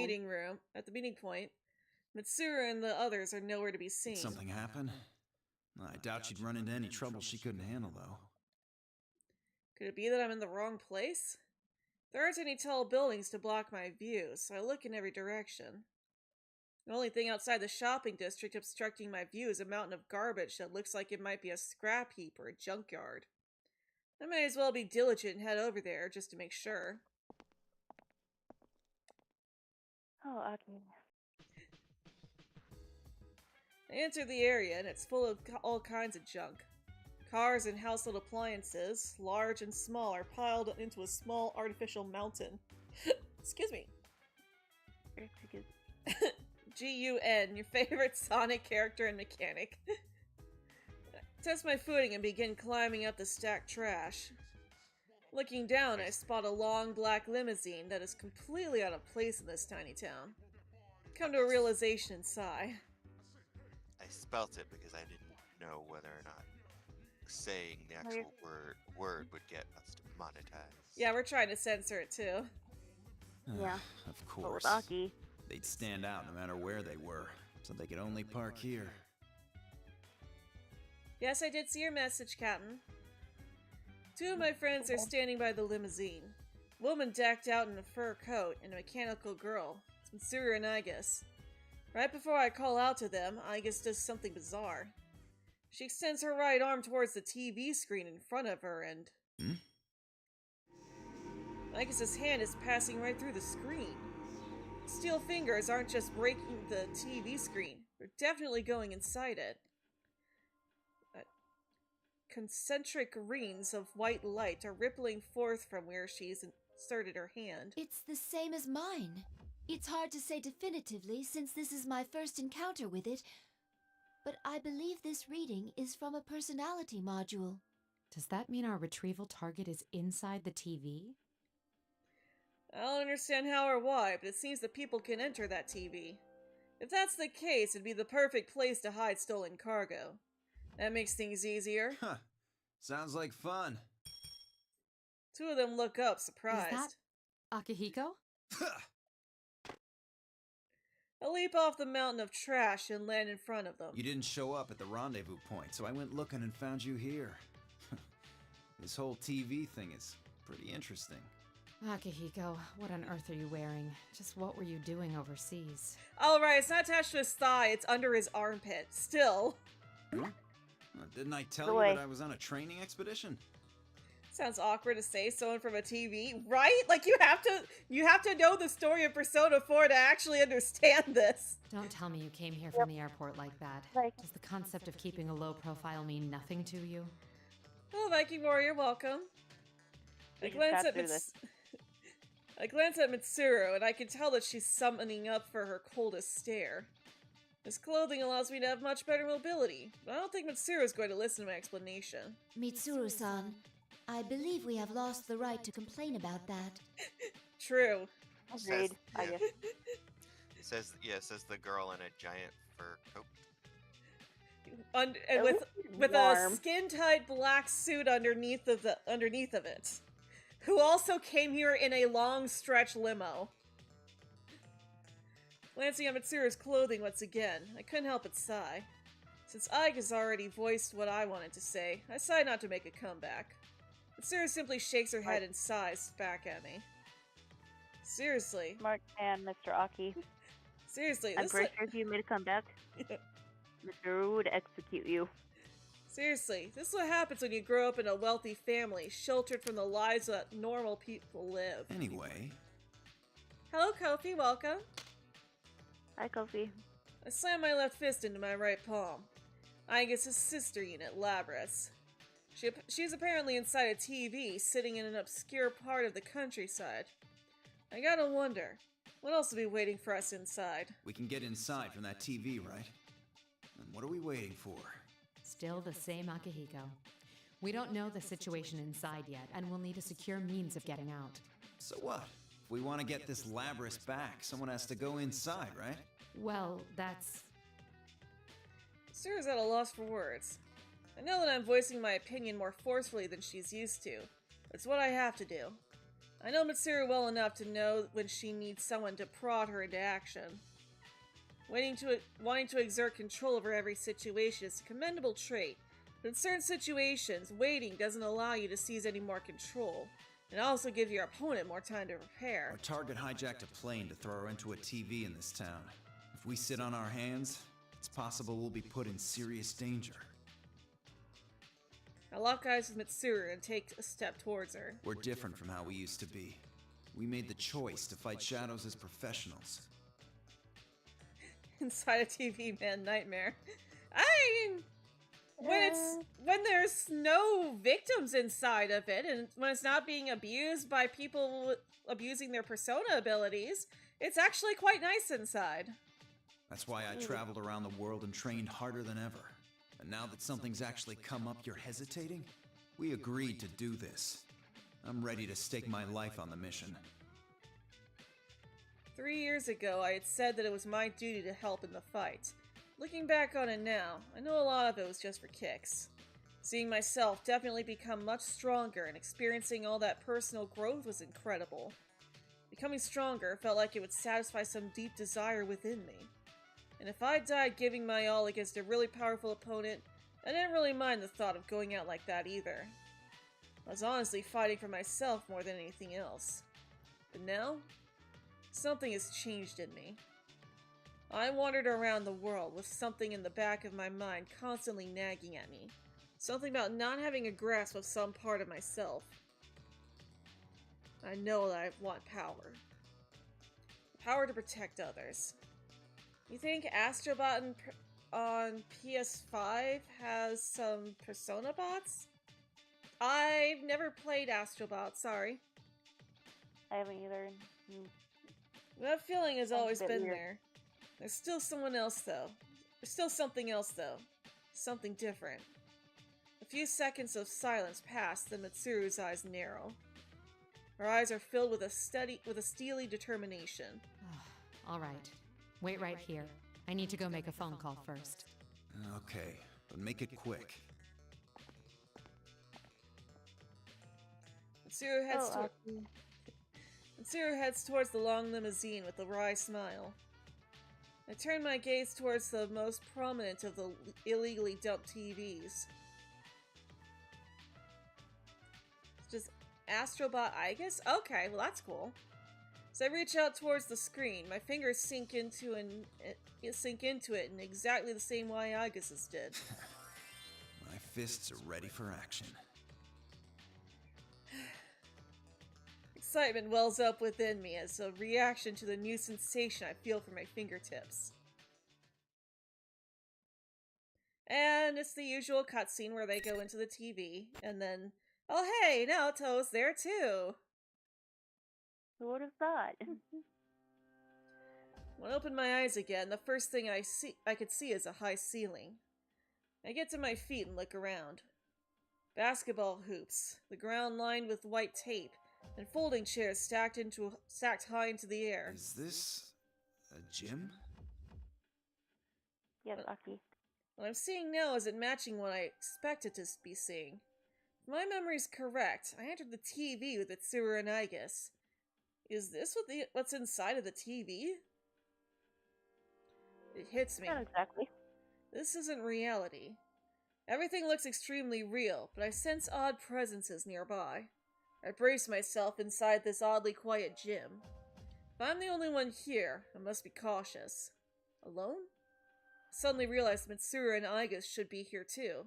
meeting point, Mitsuru and the others are nowhere to be seen. Did something happen? I doubt she'd run into any trouble she couldn't handle, though. Could it be that I'm in the wrong place? There aren't any tall buildings to block my view, so I look in every direction. The only thing outside the shopping district obstructing my view is a mountain of garbage that looks like it might be a scrap heap or a junkyard. I may as well be diligent and head over there just to make sure. Oh, okay. I enter the area and it's full of all kinds of junk. Cars and household appliances, large and small, are piled into a small artificial mountain. Excuse me. G-U-N, your favorite Sonic character and mechanic. Test my footing and begin climbing up the stacked trash. Looking down, I spot a long black limousine that is completely out of place in this tiny town. Come to a realization and sigh. I spelt it because I didn't know whether or not saying the actual word would get us demonetized. Yeah, we're trying to censor it too. Yeah. Of course. Aki. They'd stand out no matter where they were, so they could only park here. Yes, I did see your message, Captain. Two of my friends are standing by the limousine. A woman decked out in a fur coat and a mechanical girl. It's Mitsuru and Igus. Right before I call out to them, Igus does something bizarre. She extends her right arm towards the TV screen in front of her and... Igus's hand is passing right through the screen. Steel fingers aren't just breaking the TV screen. They're definitely going inside it. Concentric rings of white light are rippling forth from where she's inserted her hand. It's the same as mine. It's hard to say definitively since this is my first encounter with it, but I believe this reading is from a personality module. Does that mean our retrieval target is inside the TV? I don't understand how or why, but it seems that people can enter that TV. If that's the case, it'd be the perfect place to hide stolen cargo. That makes things easier. Huh. Sounds like fun. Two of them look up, surprised. Is that Akihiko? I leap off the mountain of trash and land in front of them. You didn't show up at the rendezvous point, so I went looking and found you here. This whole TV thing is pretty interesting. Akihiko, what on earth are you wearing? Just what were you doing overseas? Alright, it's not attached to his thigh, it's under his armpit. Still. Didn't I tell Boy. you that I was on a training expedition? Sounds awkward to say someone from a TV, right? Like you have to know the story of Persona 4 to actually understand this. Don't tell me you came here from the airport like that. Like- Does the concept of keeping a low profile mean nothing to you? Oh, Viking Warrior, welcome. I We just glance got at through this. I glance at Mitsuru, and I can tell that she's summoning up for her coldest stare. This clothing allows me to have much better mobility, but I don't think Mitsuru is going to listen to my explanation. Mitsuru-san, I believe we have lost the right to complain about that. True. Agreed, I yeah. guess. It says the girl in a giant fur coat. And At with least a warm. skin-tight black suit underneath of it, who also came here in a long stretch limo. Glancing at Mitsuru's clothing once again, I couldn't help but sigh. Since Ike has already voiced what I wanted to say, I decided not to make a comeback. Mitsuru simply shakes her head and sighs back at me. Seriously, Smart man, Mr. Aki. seriously, I'm this pretty sure if you made a comeback, Mr. would execute you. Seriously, this is what happens when you grow up in a wealthy family, sheltered from the lives that normal people live. Anyway, Hello, Kofi, welcome. Hi, Kofi. I slam my left fist into my right palm. Aigis' sister unit, Labras. She's apparently inside a TV, sitting in an obscure part of the countryside. I gotta wonder, what else will be waiting for us inside? we can get inside from that TV, right? And what are we waiting for? Still the same Akihiko. We don't know the situation inside yet, and we'll need a secure means of getting out. So what? If we want to get this Labras back, someone has to go inside, right? Well, that's... Sarah's at a loss for words. I know that I'm voicing my opinion more forcefully than she's used to. It's what I have to do. I know Mitsuru well enough to know when she needs someone to prod her into action. Wanting to exert control over every situation is a commendable trait, but in certain situations, waiting doesn't allow you to seize any more control, and also give your opponent more time to prepare. Our target hijacked a plane to throw her into a TV in this town. If we sit on our hands, it's possible we'll be put in serious danger. I lock eyes with Mitsuru and take a step towards her. We're different from how we used to be. We made the choice to fight shadows as professionals. Inside a TV man nightmare. I mean, when there's no victims inside of it, and when it's not being abused by people abusing their persona abilities, it's actually quite nice inside. That's why I traveled around the world and trained harder than ever. And now that something's actually come up, you're hesitating? We agreed to do this. I'm ready to stake my life on the mission. 3 years ago, I had said that it was my duty to help in the fight. Looking back on it now, I know a lot of it was just for kicks. Seeing myself definitely become much stronger and experiencing all that personal growth was incredible. Becoming stronger felt like it would satisfy some deep desire within me. And if I died giving my all against a really powerful opponent, I didn't really mind the thought of going out like that either. I was honestly fighting for myself more than anything else. But now, something has changed in me. I wandered around the world with something in the back of my mind constantly nagging at me. Something about not having a grasp of some part of myself. I know that I want power. Power to protect others. You think Astrobot on PS5 has some Persona bots? I've never played Astrobot, sorry. I haven't either. That feeling has Sounds a always bit been weird. there. There's still someone else, though. There's still something else, though. Something different. A few seconds of silence pass, then Mitsuru's eyes narrow. Her eyes are filled with a steely determination. All right. Wait right here. I need to go make a phone call first. Okay, but make it quick. Mitsuru heads, Oh, Mitsuru heads towards the long limousine with a wry smile. I turned my gaze towards the most prominent of the illegally dumped TVs. It's just Astrobot Igus? Okay, well that's cool. So I reach out towards the screen. My fingers sink into it in exactly the same way Igus's did. My fists are ready for action. Excitement wells up within me as a reaction to the new sensation I feel from my fingertips. And it's the usual cutscene where they go into the TV, and then, oh hey, Naoto's there too! What is that? When I open my eyes again, the first thing I could see is a high ceiling. I get to my feet and look around. Basketball hoops, the ground lined with white tape, and folding chairs stacked high into the air. Is this a gym? Yes, Aki. What I'm seeing now isn't matching what I expected to be seeing. If my memory's correct, I entered the TV with Mitsuru and Igus. Is this what's inside of the TV? It hits me. Not exactly. This isn't reality. Everything looks extremely real, but I sense odd presences nearby. I brace myself inside this oddly quiet gym. If I'm the only one here, I must be cautious. Alone? I suddenly realized Mitsuru and Igus should be here too.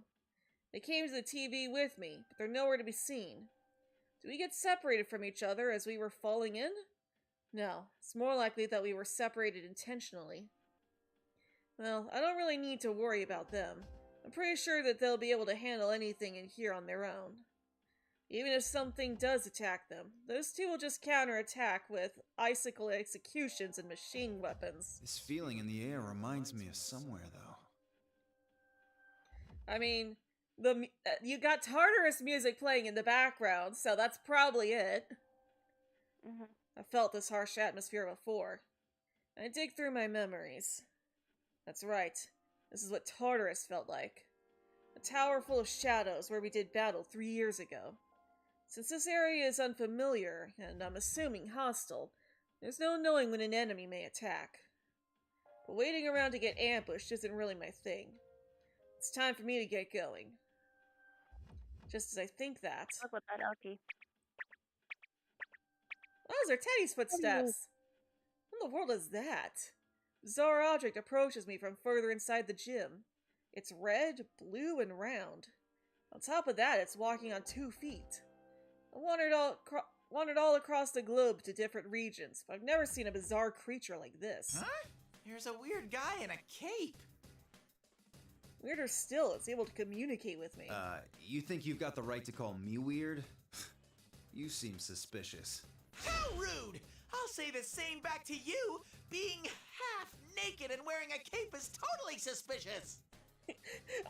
They came to the TV with me, but they're nowhere to be seen. Did we get separated from each other as we were falling in? No, it's more likely that we were separated intentionally. Well, I don't really need to worry about them. I'm pretty sure that they'll be able to handle anything in here on their own. Even if something does attack them, those two will just counterattack with icicle executions and machine weapons. This feeling in the air reminds me of somewhere, though. I mean, you got Tartarus music playing in the background, so that's probably it. Mm-hmm. I felt this harsh atmosphere before. I dig through my memories. That's right. This is what Tartarus felt like. A tower full of shadows where we did battle 3 years ago. Since this area is unfamiliar, and I'm assuming hostile, there's no knowing when an enemy may attack. But waiting around to get ambushed isn't really my thing. It's time for me to get going. Just as I think that... Talk about that, Aki. Those are Teddy's footsteps! What in the world is that? A bizarre object approaches me from further inside the gym. It's red, blue, and round. On top of that, it's walking on 2 feet. I wandered all across the globe to different regions, but I've never seen a bizarre creature like this. Huh? There's a weird guy in a cape. Weirder still, it's able to communicate with me. You think you've got the right to call me weird? You seem suspicious. How rude! I'll say the same back to you. Being half naked and wearing a cape is totally suspicious.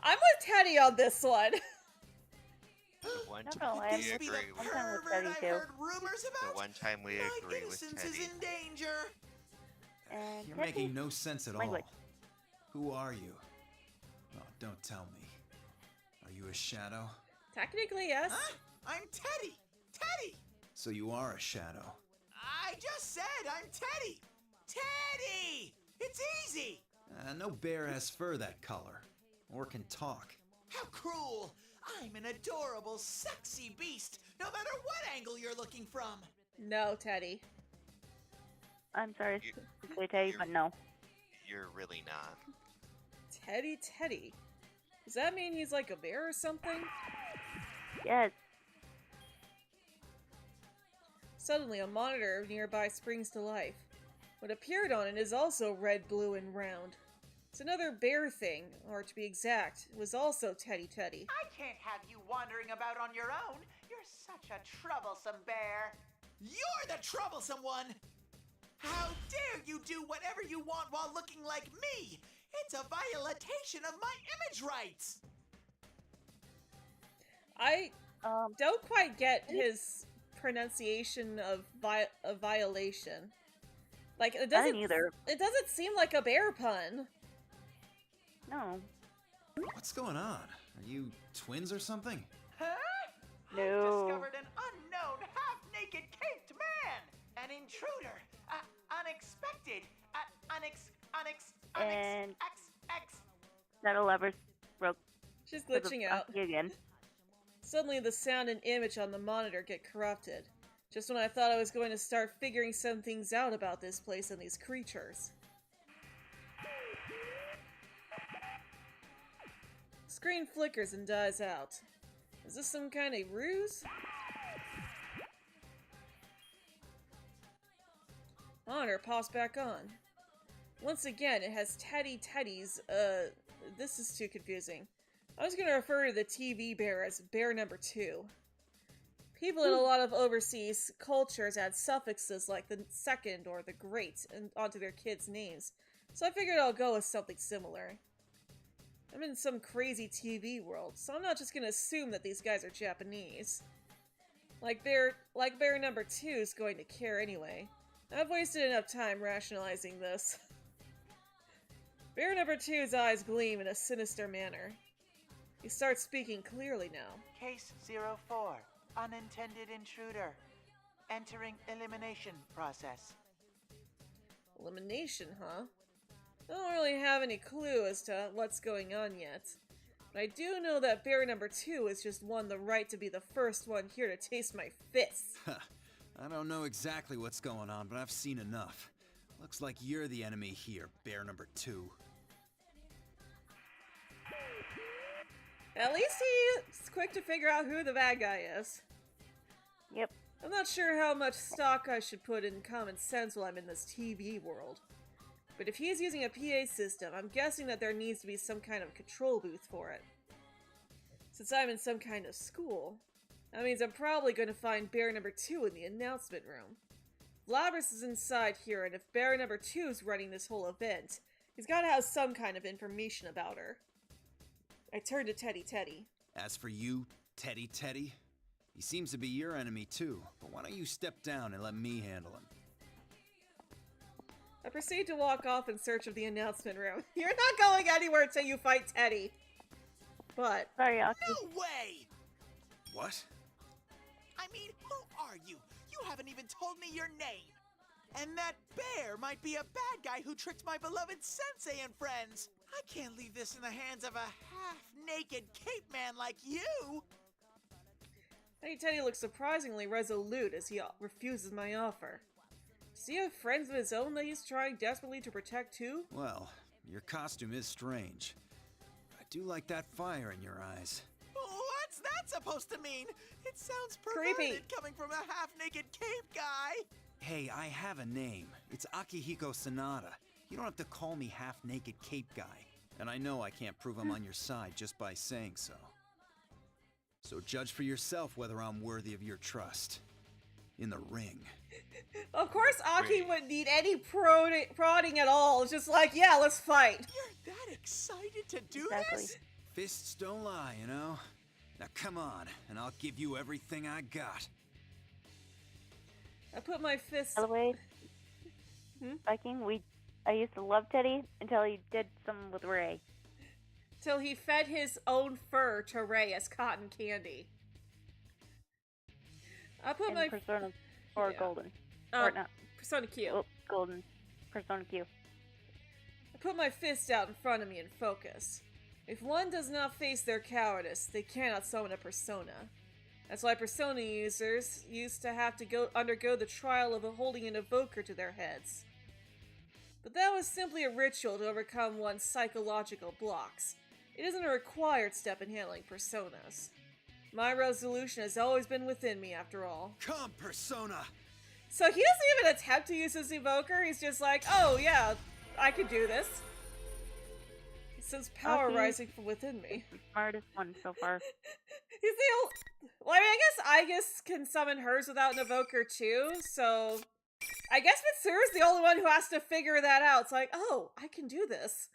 I'm with Teddy on this one. The one No, time I'm- we This be the agree with I'm with pervert Teddy I've too. heard rumors about. the one time we My agree with innocence Teddy. is in danger. And You're Teddy. making no sense at all. Language. Who are you? Oh, don't tell me. Are you a shadow? Technically, yes. Huh? I'm Teddy. Teddy. So you are a shadow. I just said I'm Teddy. Teddy. It's easy. No bear has fur that color. Or can talk. How cruel. I'm an adorable, sexy beast, no matter what angle you're looking from. No, Teddy. I'm sorry You- to say Teddy, but no. You're really not. Teddy. Does that mean he's like a bear or something? Yes. Suddenly, a monitor nearby springs to life. What appeared on it is also red, blue, and round. It's another bear thing, or to be exact, it was also Teddy. I can't have you wandering about on your own. You're such a troublesome bear. You're the troublesome one! How dare you do whatever you want while looking like me? It's a violation of my image rights! I Um, don't quite get his pronunciation of violation. Like, it I doesn't didn't either. It doesn't seem like a bear pun. No. What's going on? Are you twins or something? Huh? No. I've discovered an unknown, half-naked caped man! An intruder! Unexpected! And X. Shadow Lovers broke She's for the glitching out. Aki again. Suddenly the sound and image on the monitor get corrupted. Just when I thought I was going to start figuring some things out about this place and these creatures. Screen flickers and dies out. Is this some kind of ruse? Monitor pops back on. Once again, it has Teddy's, this is too confusing. I was gonna refer to the TV bear as bear number 2. People in a lot of overseas cultures add suffixes like the second or the great onto their kids' names, so I figured I'll go with something similar. I'm in some crazy TV world, so I'm not just gonna assume that these guys are Japanese. Like bear number 2 is going to care anyway. I've wasted enough time rationalizing this. Bear number 2's eyes gleam in a sinister manner. He starts speaking clearly now. Case 04. Unintended intruder. Entering elimination process. Elimination, huh? I don't really have any clue as to what's going on yet. But I do know that bear number 2 has just won the right to be the first one here to taste my fists. I don't know exactly what's going on, but I've seen enough. Looks like you're the enemy here, bear number 2. At least he's quick to figure out who the bad guy is. Yep. I'm not sure how much stock I should put in common sense while I'm in this TV world. But if he's using a PA system, I'm guessing that there needs to be some kind of control booth for it. Since I'm in some kind of school, that means I'm probably going to find bear number 2 in the announcement room. Labrys is inside here, and if bear number 2 is running this whole event, he's got to have some kind of information about her. I turn to Teddy. As for you, Teddy, he seems to be your enemy too, but why don't you step down and let me handle him? I proceed to walk off in search of the announcement room. You're not going anywhere until you fight Teddy. But... Sorry, Aki. No way! What? I mean, who are you? You haven't even told me your name. And that bear might be a bad guy who tricked my beloved sensei and friends. I can't leave this in the hands of a half-naked cape man like you. Teddy looks surprisingly resolute as he refuses my offer. Does he have friends of his own that he's trying desperately to protect too? Well, your costume is strange. I do like that fire in your eyes. What's that supposed to mean? It sounds perverted Creepy. coming from a half-naked cape guy. Hey, I have a name. It's Akihiko Sanada. You don't have to call me half-naked cape guy. And I know I can't prove I'm on your side just by saying so. So judge for yourself whether I'm worthy of your trust. In the ring. Of course Aki wouldn't need any prodding at all. It's just like, yeah, let's fight. You're that excited to do Exactly. this? Fists don't lie, you know? Now come on, and I'll give you everything I got. I put my fist... By the way, Viking, I used to love Teddy until he did something with Ray. till he fed his own fur to Ray as cotton candy. I put In my... Persona 4 Yeah. Golden. Or not. Persona Q. Oh, Golden. Persona Q. I put my fist out in front of me and focus. If one does not face their cowardice, they cannot summon a persona. That's why persona users used to have to undergo the trial of holding an evoker to their heads. But that was simply a ritual to overcome one's psychological blocks. It isn't a required step in handling personas. My resolution has always been within me, after all. Come, Persona! So he doesn't even attempt to use his evoker, he's just like, oh yeah, I can do this. He senses power Okay. rising from within me. The smartest one so far. He's the only... Well, I mean, I guess can summon hers without an evoker too, so... I guess Mitsuru's the only one who has to figure that out. It's like, oh, I can do this.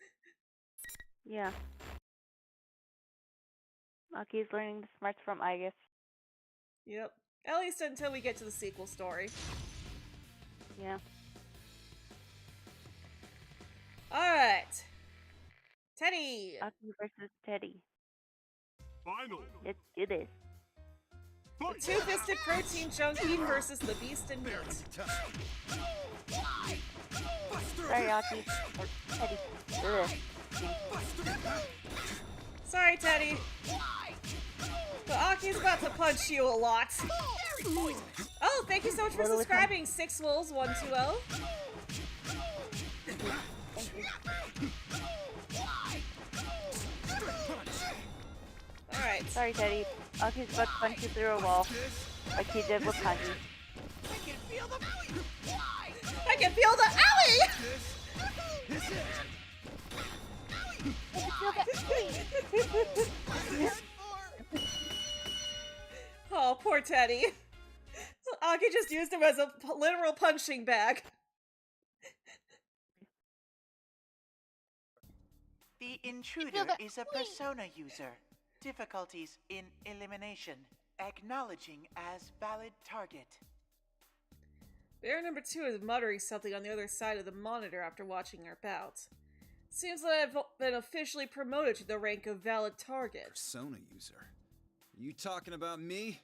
Yeah. Aki's learning the smarts from Aegis. Yep. At least until we get to the sequel story. Yeah. Alright. Teddy! Aki versus Teddy. Final. Let's do this. The two-fisted protein junkie versus the beast in meat. Sorry, Aki. Or Teddy. Ugh. Sorry, Teddy. But Aki's about to punch you a lot. Oh, thank you so much for subscribing, 6wolves120. Alright. Sorry, Teddy. Aki's about to punch you through a wall. Like he did with Kanji. I can feel the I can feel the owie! Oh, poor Teddy. Aki just used him as a literal punching bag. The intruder is a persona user. Difficulties in elimination. Acknowledging as valid target. Bear number 2 is muttering something on the other side of the monitor after watching our bout. Seems that I've been officially promoted to the rank of valid target. Persona user? Are you talking about me?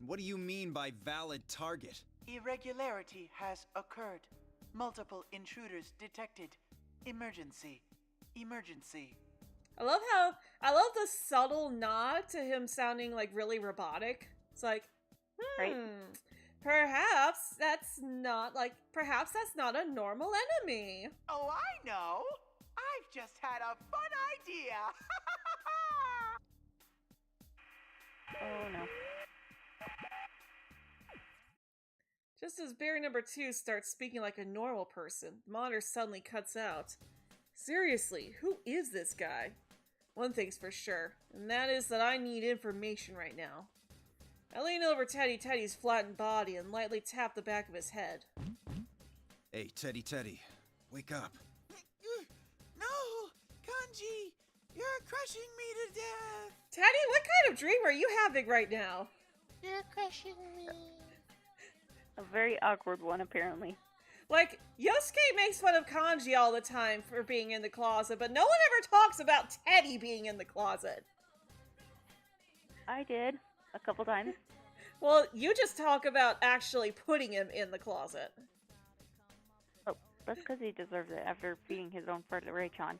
What do you mean by valid target? Irregularity has occurred. Multiple intruders detected. Emergency. Emergency. I love the subtle nod to him sounding like really robotic. It's like, Right. perhaps that's not a normal enemy. Oh, I know. I've just had a fun idea. Oh no. Just as bear number 2 starts speaking like a normal person, the monitor suddenly cuts out. Seriously, who is this guy? One thing's for sure, and that is that I need information right now. I lean over Teddy's flattened body and lightly tap the back of his head. Hey, Teddy, wake up. No, Kanji, you're crushing me to death. Teddy, what kind of dream are you having right now? You're crushing me. A very awkward one, apparently. Like, Yosuke makes fun of Kanji all the time for being in the closet, but no one ever talks about Teddy being in the closet. I did. A couple times. Well, you just talk about actually putting him in the closet. Oh, that's because he deserves it after feeding his own fur to Ray-chan.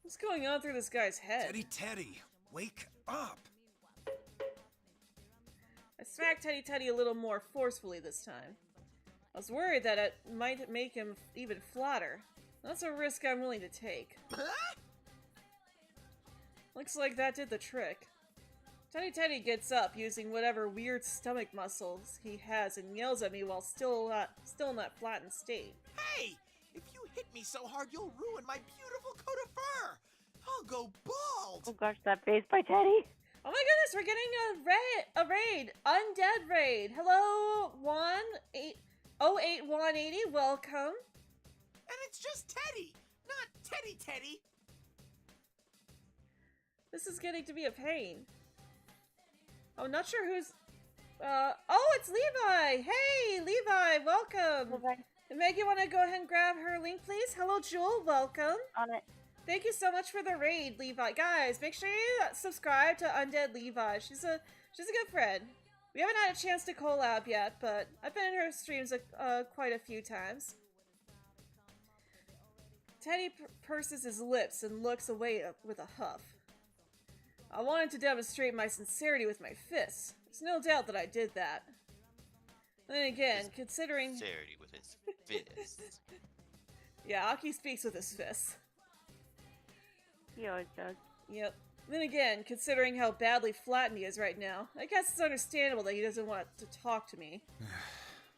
What's going on through this guy's head? Teddy, wake up! I smacked Teddy a little more forcefully this time. I was worried that it might make him even flatter. That's a risk I'm willing to take. Looks like that did the trick. Teddy gets up using whatever weird stomach muscles he has and yells at me while still in that flattened state. Hey! If you hit me so hard, you'll ruin my beautiful coat of fur! I'll go bald! Oh gosh, that face by Teddy! Oh my goodness, we're getting a raid! Undead raid! Hello, 08180, welcome! And it's just Teddy, not Teddy! This is getting to be a pain. I'm not sure who's... oh, it's Levi! Hey, Levi, welcome! Levi. Meg, you want to go ahead and grab her link, please? Hello, Jewel, welcome! On it. Thank you so much for the raid, Levi. Guys, make sure you subscribe to Undead Levi. She's a good friend. We haven't had a chance to collab yet, but I've been in her streams quite a few times. Teddy purses his lips and looks away with a huff. I wanted to demonstrate my sincerity with my fists. There's no doubt that I did that. Then again, considering... Sincerity with his fists. Yeah, Aki speaks with his fists. He always does. Yep. Then again, considering how badly flattened he is right now, I guess it's understandable that he doesn't want to talk to me.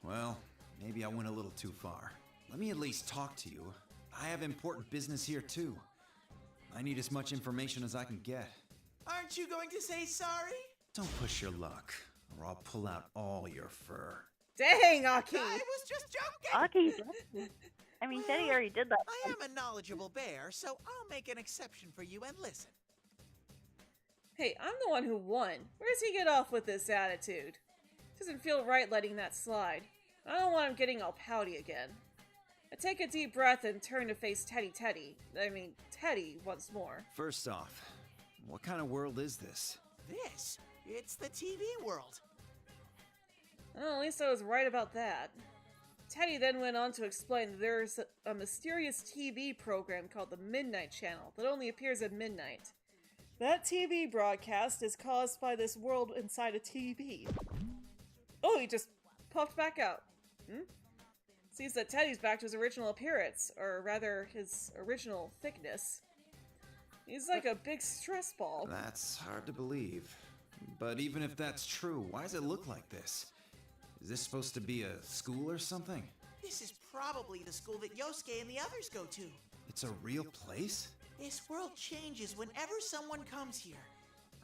Well, maybe I went a little too far. Let me at least talk to you. I have important business here too. I need as much information as I can get. Aren't you going to say sorry? Don't push your luck, or I'll pull out all your fur. Dang, Aki! I was just joking! Aki, I mean, Teddy already did that. I am a knowledgeable bear, so I'll make an exception for you and listen. Hey, I'm the one who won. Where does he get off with this attitude? Doesn't feel right letting that slide. I don't want him getting all pouty again. I take a deep breath and turn to face Teddy once more. First off, what kind of world is this? This It's the TV world. Well, at least I was right about that. Teddy then went on to explain that there's a mysterious TV program called the Midnight Channel that only appears at midnight. That TV broadcast is caused by this world inside a TV. Oh, he just popped back out. Seems that Teddy's back to his original appearance, or rather, his original thickness. He's like a big stress ball. That's hard to believe. But even if that's true, why does it look like this? Is this supposed to be a school or something? This is probably the school that Yosuke and the others go to. It's a real place? This world changes whenever someone comes here.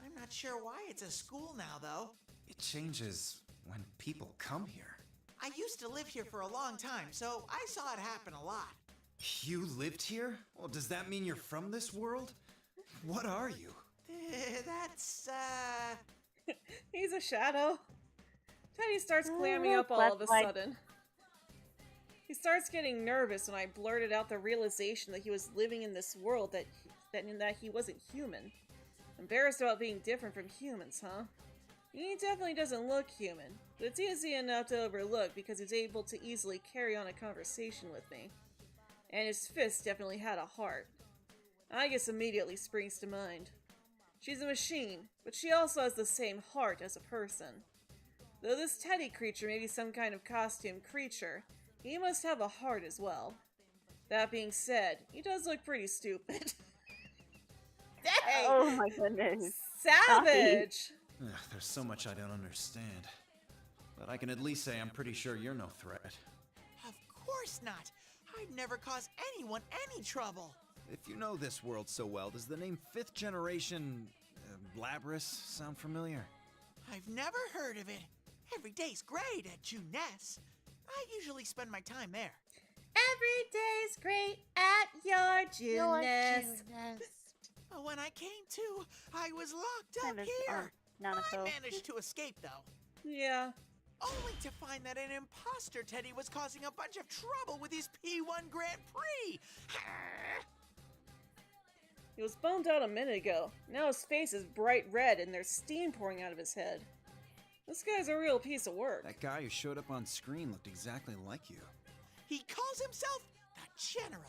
I'm not sure why it's a school now, though. It changes when people come here. I used to live here for a long time, so I saw it happen a lot. You lived here? Well, does that mean you're from this world? What are you? That's, He's a shadow. Teddy starts clamming up all of a sudden. He starts getting nervous when I blurted out the realization that he was living in this world that he wasn't human. Embarrassed about being different from humans, huh? He definitely doesn't look human, but it's easy enough to overlook because he's able to easily carry on a conversation with me. And his fist definitely had a heart. I guess immediately springs to mind. She's a machine, but she also has the same heart as a person. Though this Teddy creature may be some kind of costume creature, he must have a heart as well. That being said, he does look pretty stupid. Dang! Oh my goodness. Savage! Ugh, there's so much I don't understand. But I can at least say I'm pretty sure you're no threat. Of course not. I'd never cause anyone any trouble. If you know this world so well, does the name 5th Generation Labrys sound familiar? I've never heard of it. Every day's great at Juness. I usually spend my time there. Every day's great at your Juness. But when I came to, I was locked up here. I managed to escape, though. Yeah. Only to find that an imposter Teddy was causing a bunch of trouble with his P1 Grand Prix. He was bummed out a minute ago. Now his face is bright red and there's steam pouring out of his head. This guy's a real piece of work. That guy who showed up on screen looked exactly like you. He calls himself the General.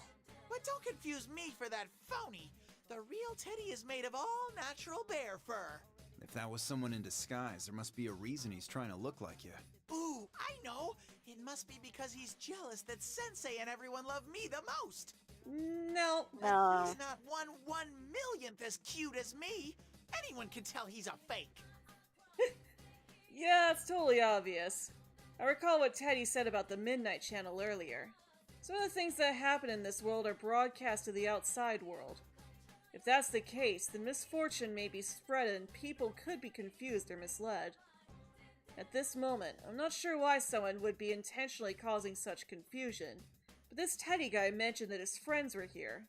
But don't confuse me for that phony. The real Teddy is made of all natural bear fur. If that was someone in disguise, there must be a reason he's trying to look like you. Ooh, I know! It must be because he's jealous that Sensei and everyone love me the most! No. He's not 1/1,000,000th as cute as me! Anyone can tell he's a fake! Yeah, it's totally obvious. I recall what Teddy said about the Midnight Channel earlier. Some of the things that happen in this world are broadcast to the outside world. If that's the case, then misfortune may be spread and people could be confused or misled. At this moment, I'm not sure why someone would be intentionally causing such confusion, but this Teddy guy mentioned that his friends were here.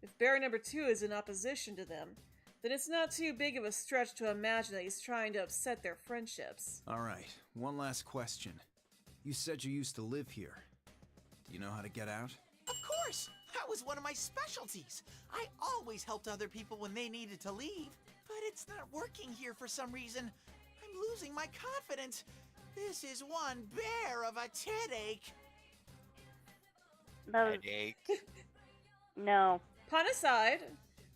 If Bear number 2 is in opposition to them, then it's not too big of a stretch to imagine that he's trying to upset their friendships. Alright, one last question. You said you used to live here. Do you know how to get out? Of course! That was one of my specialties. I always helped other people when they needed to leave. But it's not working here for some reason. I'm losing my confidence. This is one bear of a Ted-ache. Headache. No. Pun aside,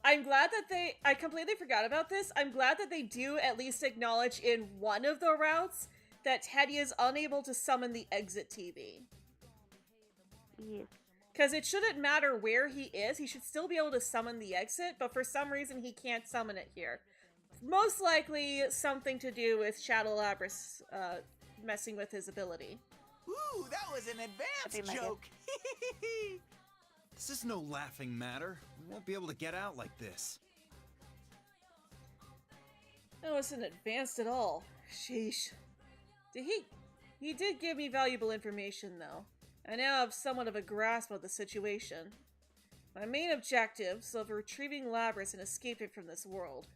I'm glad that I completely forgot about this. I'm glad that they do at least acknowledge in one of the routes that Teddy is unable to summon the exit TV. Yes. Because it shouldn't matter where he is, he should still be able to summon the exit, but for some reason he can't summon it here. Most likely something to do with Shadow Labrys messing with his ability. Ooh, that was an advanced joke! This is no laughing matter. We won't be able to get out like this. That wasn't advanced at all. Sheesh. He did give me valuable information, though. I now have somewhat of a grasp of the situation. My main objectives of retrieving Labrys and escaping from this world.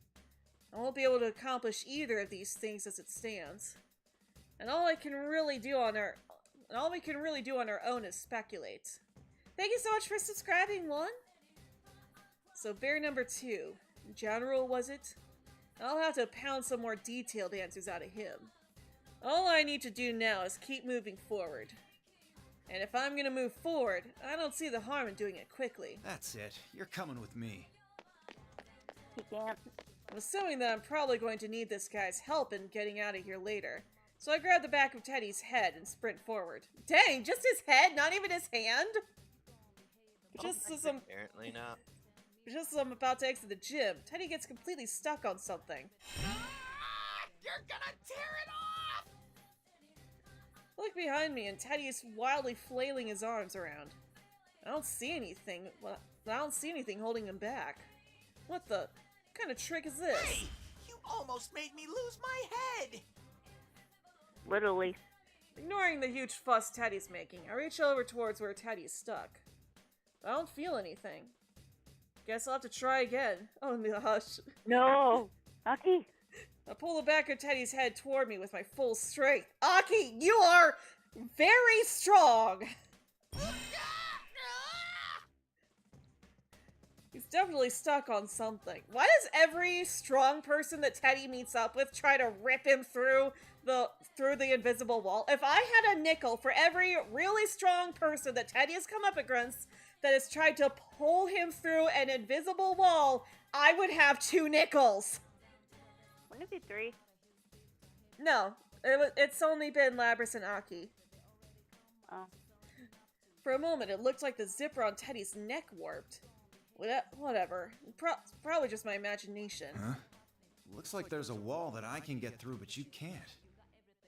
I won't be able to accomplish either of these things as it stands. And all we can really do on our own is speculate. Thank you so much for subscribing, one. So Bear number 2. General, was it? I'll have to pound some more detailed answers out of him. All I need to do now is keep moving forward. And if I'm gonna move forward, I don't see the harm in doing it quickly. That's it. You're coming with me. He can't. I'm assuming that I'm probably going to need this guy's help in getting out of here later. So I grab the back of Teddy's head and sprint forward. Dang, just his head, not even his hand? Just as Apparently not. Just as I'm about to exit the gym, Teddy gets completely stuck on something. You're gonna tear it off! I look behind me and Teddy is wildly flailing his arms around. I don't see anything. Well, I don't see anything holding him back. What kind of trick is this? Hey! You almost made me lose my head! Literally. Ignoring the huge fuss Teddy's making, I reach over towards where Teddy's stuck. I don't feel anything. Guess I'll have to try again. Oh no, hush. No! Aki! I pull the back of Teddy's head toward me with my full strength. Aki, you are very strong! He's definitely stuck on something. Why does every strong person that Teddy meets up with try to rip him through the invisible wall? If I had a nickel for every really strong person that Teddy has come up against that has tried to pull him through an invisible wall, I would have 2 nickels. Wouldn't it be 3? No, it's only been Labrys and Aki. Oh. For a moment, it looked like the zipper on Teddy's neck warped. Whatever. Probably just my imagination. Huh? Looks like there's a wall that I can get through, but you can't.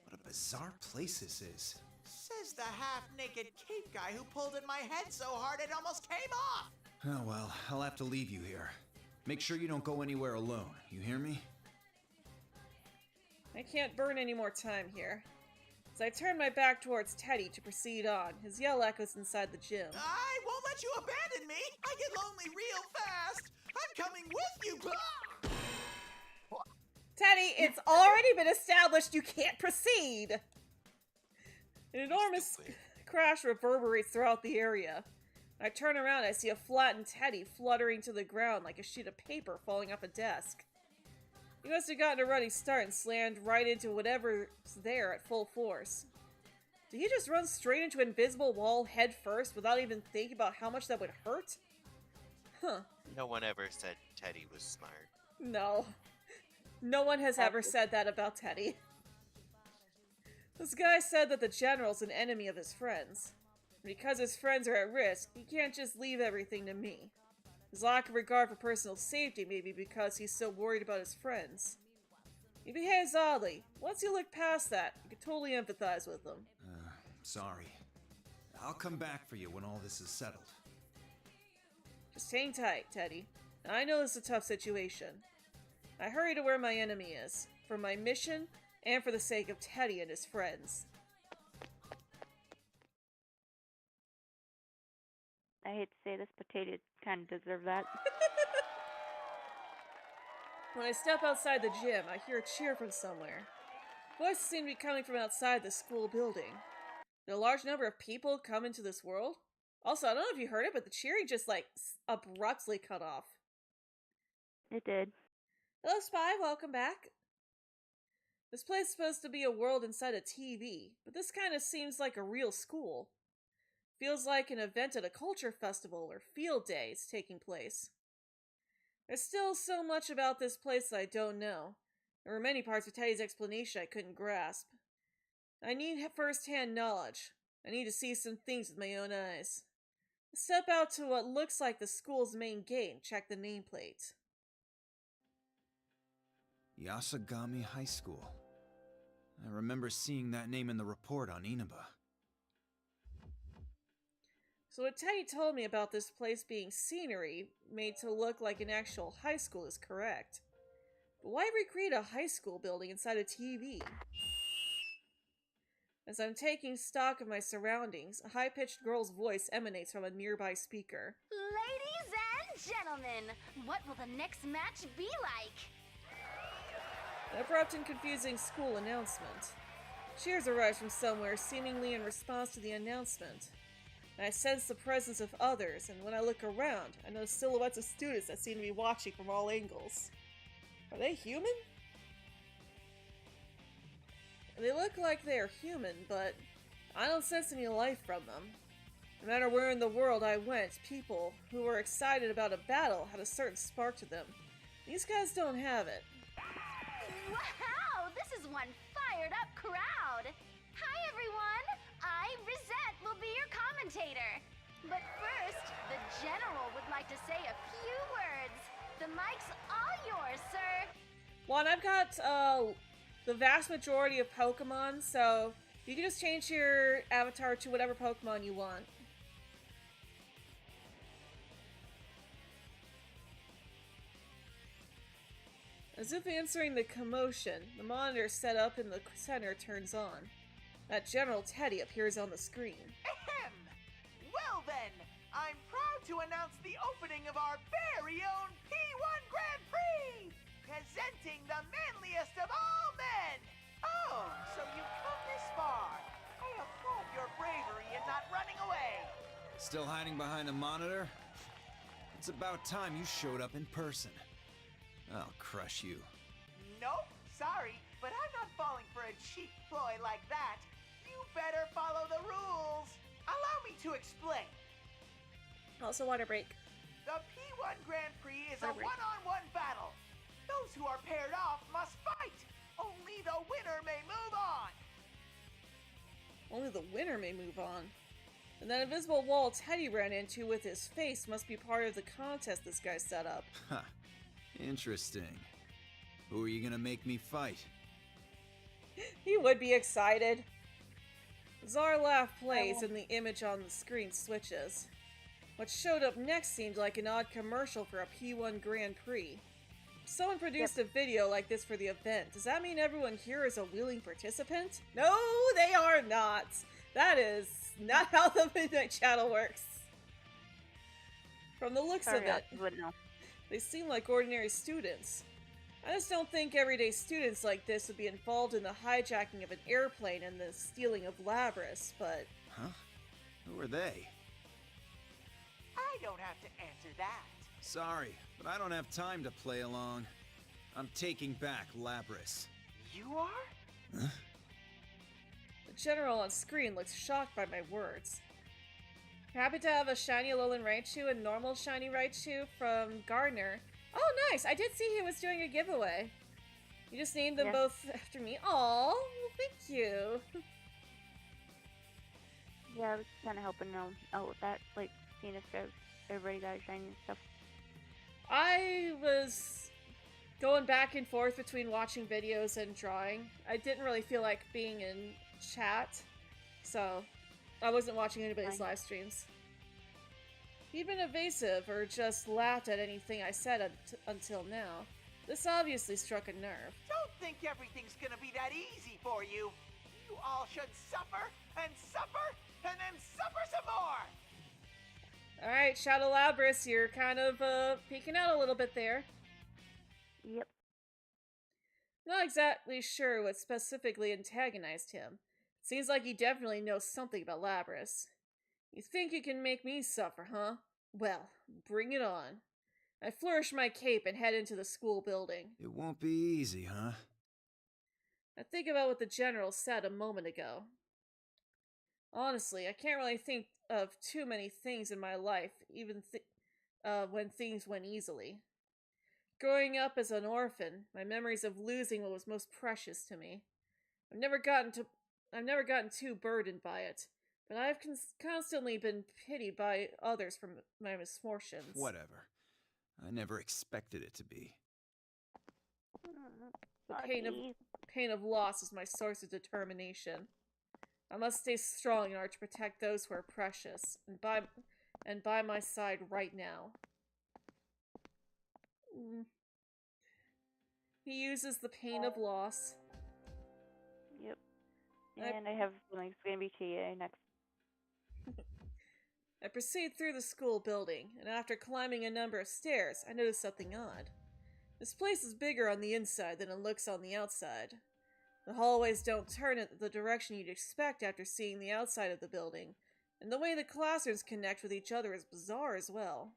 What a bizarre place this is. Says the half-naked cape guy who pulled at my head so hard it almost came off! Oh well, I'll have to leave you here. Make sure you don't go anywhere alone, you hear me? I can't burn any more time here. As I turn my back towards Teddy to proceed on, his yell echoes inside the gym. I won't let you abandon me! I get lonely real fast! I'm coming with you! Teddy, it's already been established you can't proceed! An enormous crash reverberates throughout the area. I turn around, I see a flattened Teddy fluttering to the ground like a sheet of paper falling off a desk. He must have gotten a running start and slammed right into whatever's there at full force. Did he just run straight into an invisible wall head first without even thinking about how much that would hurt? Huh. No one ever said Teddy was smart. No. No one has ever said that about Teddy. This guy said that the general's an enemy of his friends. Because his friends are at risk, he can't just leave everything to me. His lack of regard for personal safety may be because he's so worried about his friends. He behaves oddly. Once you look past that, you can totally empathize with him. Sorry. I'll come back for you when all this is settled. Just hang tight, Teddy. I know this is a tough situation. I hurry to where my enemy is, for my mission and for the sake of Teddy and his friends. I hate to say this, potato kind of deserve that. When I step outside the gym, I hear a cheer from somewhere. Voices seem to be coming from outside the school building. Did a large number of people come into this world? Also, I don't know if you heard it, but the cheering just, abruptly cut off. It did. Hello, Spy. Welcome back. This place is supposed to be a world inside a TV, but this kind of seems like a real school. Feels like an event at a culture festival or field day is taking place. There's still so much about this place that I don't know. There were many parts of Teddy's explanation I couldn't grasp. I need first-hand knowledge. I need to see some things with my own eyes. I step out to what looks like the school's main gate and check the nameplate. Yasagami High School. I remember seeing that name in the report on Inaba. So what Teddy told me about this place being scenery made to look like an actual high school is correct. But why recreate a high school building inside a TV? As I'm taking stock of my surroundings, a high-pitched girl's voice emanates from a nearby speaker. Ladies and gentlemen, what will the next match be like? An abrupt and confusing school announcement. Cheers arise from somewhere, seemingly in response to the announcement. And I sense the presence of others, and when I look around, I notice silhouettes of students that seem to be watching from all angles. Are they human? They look like they're human, but I don't sense any life from them. No matter where in the world I went, people who were excited about a battle had a certain spark to them. These guys don't have it. Wow, this is one fired up crowd. Hi everyone, I, Risette, will be your commentator. But first, the General would like to say a few words. The mic's all yours, sir. One, I've got the vast majority of Pokemon, so you can just change your avatar to whatever Pokemon you want. As if answering the commotion, the monitor set up in the center turns on. That General Teddy appears on the screen. Ahem! Well then, I'm proud to announce the opening of our very own P1 Grand Prix! Presenting the manliest of all men! Oh, so you've come this far. I applaud your bravery in not running away. Still hiding behind a monitor? It's about time you showed up in person. I'll crush you. Nope, sorry, but I'm not falling for a cheap ploy like that. You better follow the rules. Allow me to explain. Also, water break. The P1 Grand Prix is a one-on-one battle. Those who are paired off must fight. Only the winner may move on. Only the winner may move on. And that invisible wall Teddy ran into with his face must be part of the contest this guy set up. Huh. Interesting. Who are you gonna make me fight? He would be excited. Bizarre laugh plays and the image on the screen switches. What showed up next seemed like an odd commercial for a P1 Grand Prix. Someone produced a video like this for the event. Does that mean everyone here is a willing participant? No, they are not. That is not how the Midnight Channel works. From the looks of it, they seem like ordinary students. I just don't think everyday students like this would be involved in the hijacking of an airplane and the stealing of Labris, but... Huh? Who are they? I don't have to answer that. Sorry, but I don't have time to play along. I'm taking back Labris. You are? Huh? The general on screen looks shocked by my words. Happy to have a shiny Alolan Raichu and normal shiny Raichu from Gardner. Oh, nice! I did see he was doing a giveaway. You just named them both after me. Aw, well, thank you. Yeah, I was kind of helping them out with that, like seeing if everybody got shiny and stuff. I was going back and forth between watching videos and drawing. I didn't really feel like being in chat, so I wasn't watching anybody's live streams. He'd been evasive or just laughed at anything I said until now. This obviously struck a nerve. Don't think everything's gonna be that easy for you. You all should suffer, and then suffer some more! Alright, Shadow Labris, you're kind of peeking out a little bit there. Yep. Not exactly sure what specifically antagonized him. Seems like he definitely knows something about Labris. You think you can make me suffer, huh? Well, bring it on. I flourish my cape and head into the school building. It won't be easy, huh? I think about what the general said a moment ago. Honestly, I can't really think of too many things in my life, even when things went easily. Growing up as an orphan, my memories of losing what was most precious to me. I've never gotten too burdened by it, but I've constantly been pitied by others for my misfortunes. Whatever. I never expected it to be. The pain of loss is my source of determination. I must stay strong in order to protect those who are precious, and by my side right now. He uses the pain of loss. Yep. And I have like it's gonna be TA next. I proceed through the school building, and after climbing a number of stairs, I notice something odd. This place is bigger on the inside than it looks on the outside. The hallways don't turn in the direction you'd expect after seeing the outside of the building, and the way the classrooms connect with each other is bizarre as well.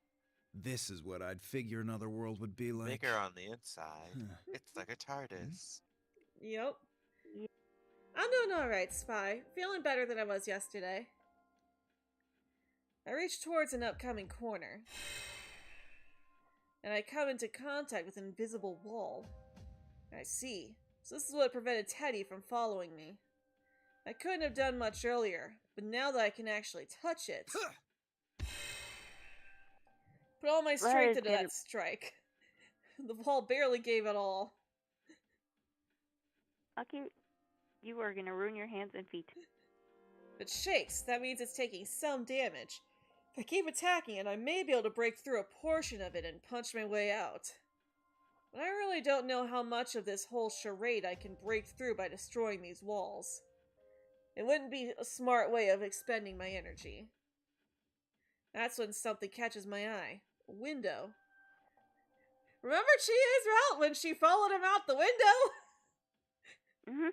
This is what I'd figure another world would be like. Bigger on the inside. It's like a TARDIS. Yep. I'm doing alright, Spy. Feeling better than I was yesterday. I reach towards an upcoming corner, and I come into contact with an invisible wall. I see. So this is what prevented Teddy from following me. I couldn't have done much earlier, but now that I can actually touch it... Put all my strength into that strike. The wall barely gave it all. Aki, you are gonna ruin your hands and feet. If it shakes, that means it's taking some damage. If I keep attacking it, I may be able to break through a portion of it and punch my way out. But I really don't know how much of this whole charade I can break through by destroying these walls. It wouldn't be a smart way of expending my energy. That's when something catches my eye. A window. Remember Chie's route when she followed him out the window? Mm-hmm.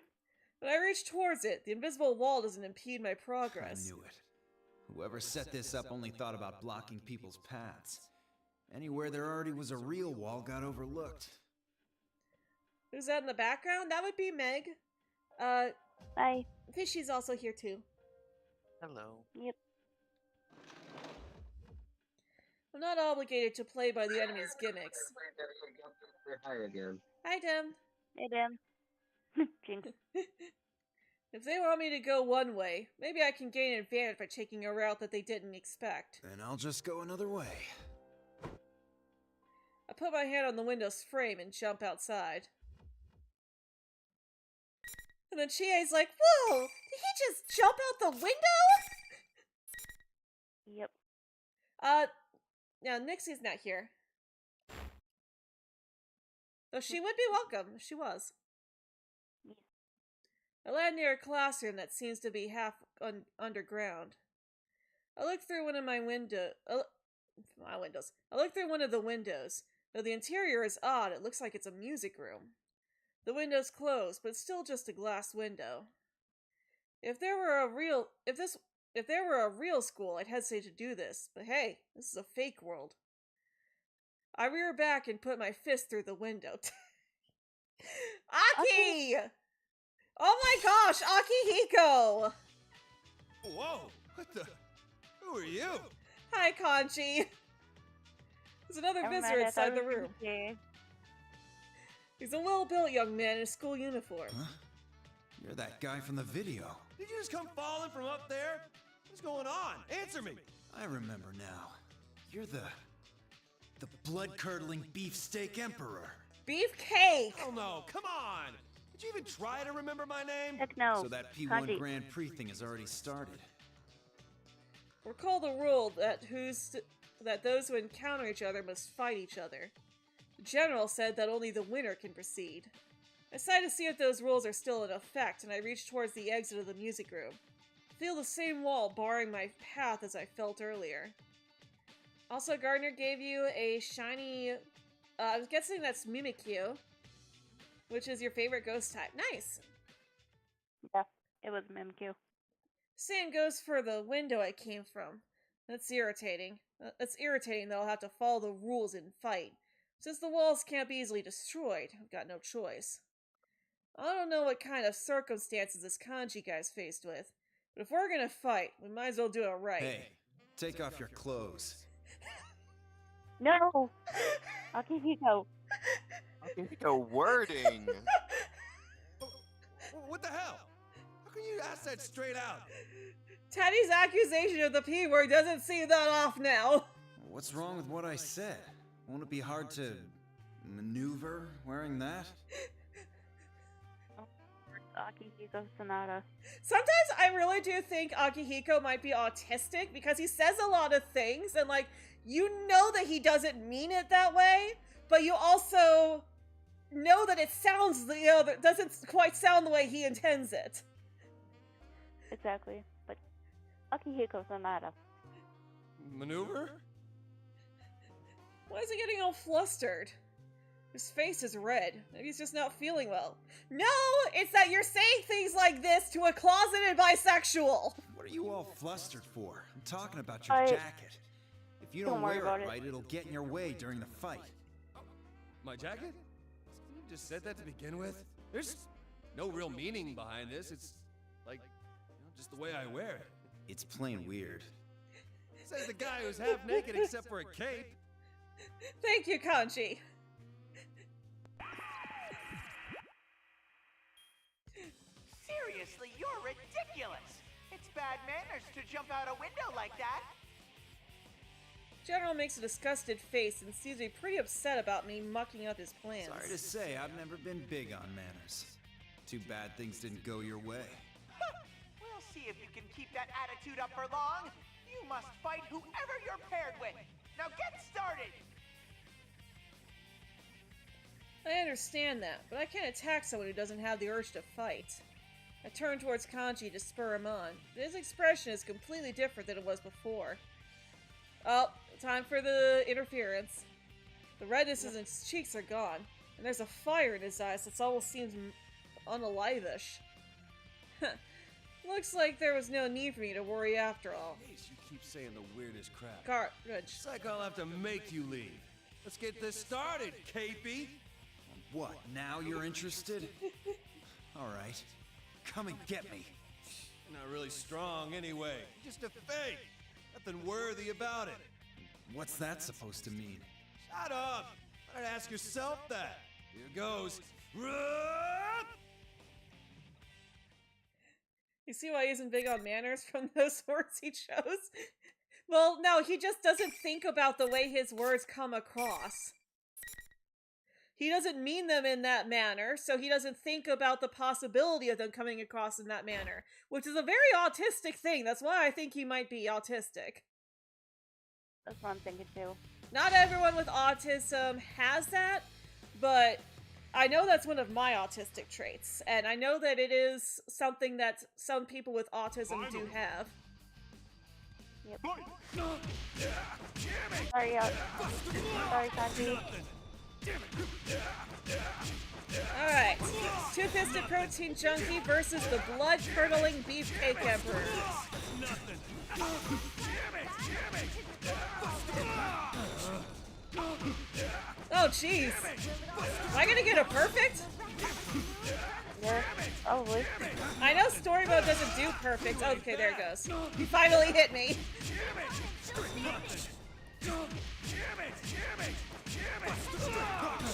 When I reach towards it, the invisible wall doesn't impede my progress. I knew it. Whoever set this up only thought about blocking people's paths. Anywhere there already was a real wall got overlooked. Who's that in the background? That would be Meg. Bye. Fishy's also here too. Hello. Yep. I'm not obligated to play by the enemy's gimmicks. Hi again. Hi, Dem. Hey, Dem. Jinx. If they want me to go one way, maybe I can gain an advantage by taking a route that they didn't expect. Then I'll just go another way. I put my hand on the window's frame and jump outside. And then Chie's like, whoa! Did he just jump out the window? Yep. Now Nixie's not here. Though she would be welcome if she was. Yes. I land near a classroom that seems to be half underground. I look through one of my windows. I look through one of the windows. Though the interior is odd, it looks like it's a music room. The window's closed, but it's still just a glass window. If there were a real school, I'd hesitate to do this. But hey, this is a fake world. I rear back and put my fist through the window. Aki! Oh my gosh, Akihiko! Whoa! What the? Who are you? Hi, Kanji. There's another visitor inside the room. He's a well-built young man in a school uniform. Huh? You're that guy from the video. Did you just come falling from up there? What's going on? Answer me! I remember now. You're the blood-curdling beefsteak emperor. Beefcake! Oh no, come on! Did you even try to remember my name? Heck no. So that P1 Kanji. Grand Prix thing has already started. Recall the rule that those who encounter each other must fight each other. The general said that only the winner can proceed. I decided to see if those rules are still in effect, and I reached towards the exit of the music room. I feel the same wall barring my path as I felt earlier. Also, Gardner gave you a shiny... I'm guessing that's Mimikyu, which is your favorite ghost type. Nice! Yeah, it was Mimikyu. Same goes for the window I came from. That's irritating. It's irritating that I'll have to follow the rules and fight. Since the walls can't be easily destroyed, I've got no choice. I don't know what kind of circumstances this Kanji guy's faced with, but if we're gonna fight, we might as well do it right. Hey, take off your clothes. No! Akihiko. Akihiko wording! What the hell? How can you ask that straight out? Teddy's accusation of the P word doesn't seem that off now. What's wrong with what I said? Won't it be hard to maneuver wearing that? Akihiko Sonata. Sometimes I really do think Akihiko might be autistic because he says a lot of things and like, you know that he doesn't mean it that way, but you also know that it sounds, that doesn't quite sound the way he intends it. Exactly, but Akihiko Sonata. Maneuver? Why is he getting all flustered? His face is red. Maybe he's just not feeling well. No! It's that you're saying things like this to a closeted bisexual! What are you all flustered for? I'm talking about your jacket. If If you Don't don't worry wear about it it. right, it'll get in your way during the fight. My jacket? You just said that to begin with? There's no real meaning behind this. It's like, just the way I wear it. It's plain weird. Says the guy who's half naked except for a cape. Thank you, Kanji. Seriously, you're ridiculous. It's bad manners to jump out a window like that. General makes a disgusted face and seems to be pretty upset about me mucking up his plans. Sorry to say, I've never been big on manners. Too bad things didn't go your way. We'll see if you can keep that attitude up for long. You must fight whoever you're paired with. Now get started! I understand that, but I can't attack someone who doesn't have the urge to fight. I turn towards Kanji to spur him on, but his expression is completely different than it was before. Oh, time for the interference. The redness in his cheeks are gone, and there's a fire in his eyes that almost seems unalive-ish. Looks like there was no need for me to worry after all. Jeez, you keep saying the weirdest crap. Garbage. It's like I'll have to make you leave. Let's get this started, Capey. What, now you're interested? Alright. Come and get me. You're not really strong anyway. Just a fake. Nothing worthy about it. What's that supposed to mean? Shut up! Why don't ask yourself that? Here goes. Rup! You see why he isn't big on manners from those words he chose? Well, no, he just doesn't think about the way his words come across. He doesn't mean them in that manner, so he doesn't think about the possibility of them coming across in that manner, which is a very autistic thing. That's why I think he might be autistic. That's what I'm thinking too. Not everyone with autism has that, but I know that's one of my autistic traits, and I know that it is something that some people with autism do have. Yep. Sorry, sorry, Kanji. Alright, two-fisted protein junkie versus the blood-curdling beefcake emperor. Oh, jeez. Am I gonna get a perfect? Yeah, probably. I know story mode doesn't do perfect. Oh, okay, there it goes. He finally hit me.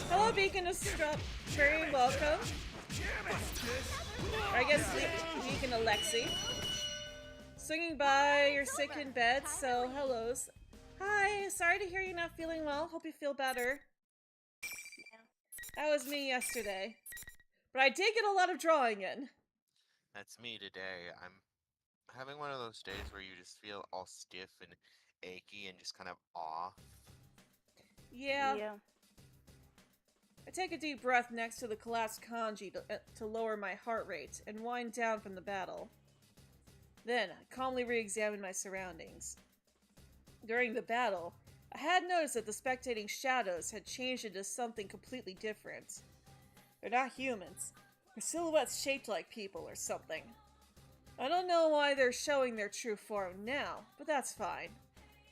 Hello, Beacon of Very welcome. Or I guess Beacon Alexi. Swinging by, you're sick in bed, so hellos. Hi, sorry to hear you're not feeling well. Hope you feel better. That was me yesterday. But I did get a lot of drawing in. That's me today. I'm having one of those days where you just feel all stiff and achy and just kind of off. Yeah. I take a deep breath next to the collapsed kanji to lower my heart rate and wind down from the battle. Then, I calmly re-examine my surroundings. During the battle, I had noticed that the spectating shadows had changed into something completely different. They're not humans. They're silhouettes shaped like people or something. I don't know why they're showing their true form now, but that's fine.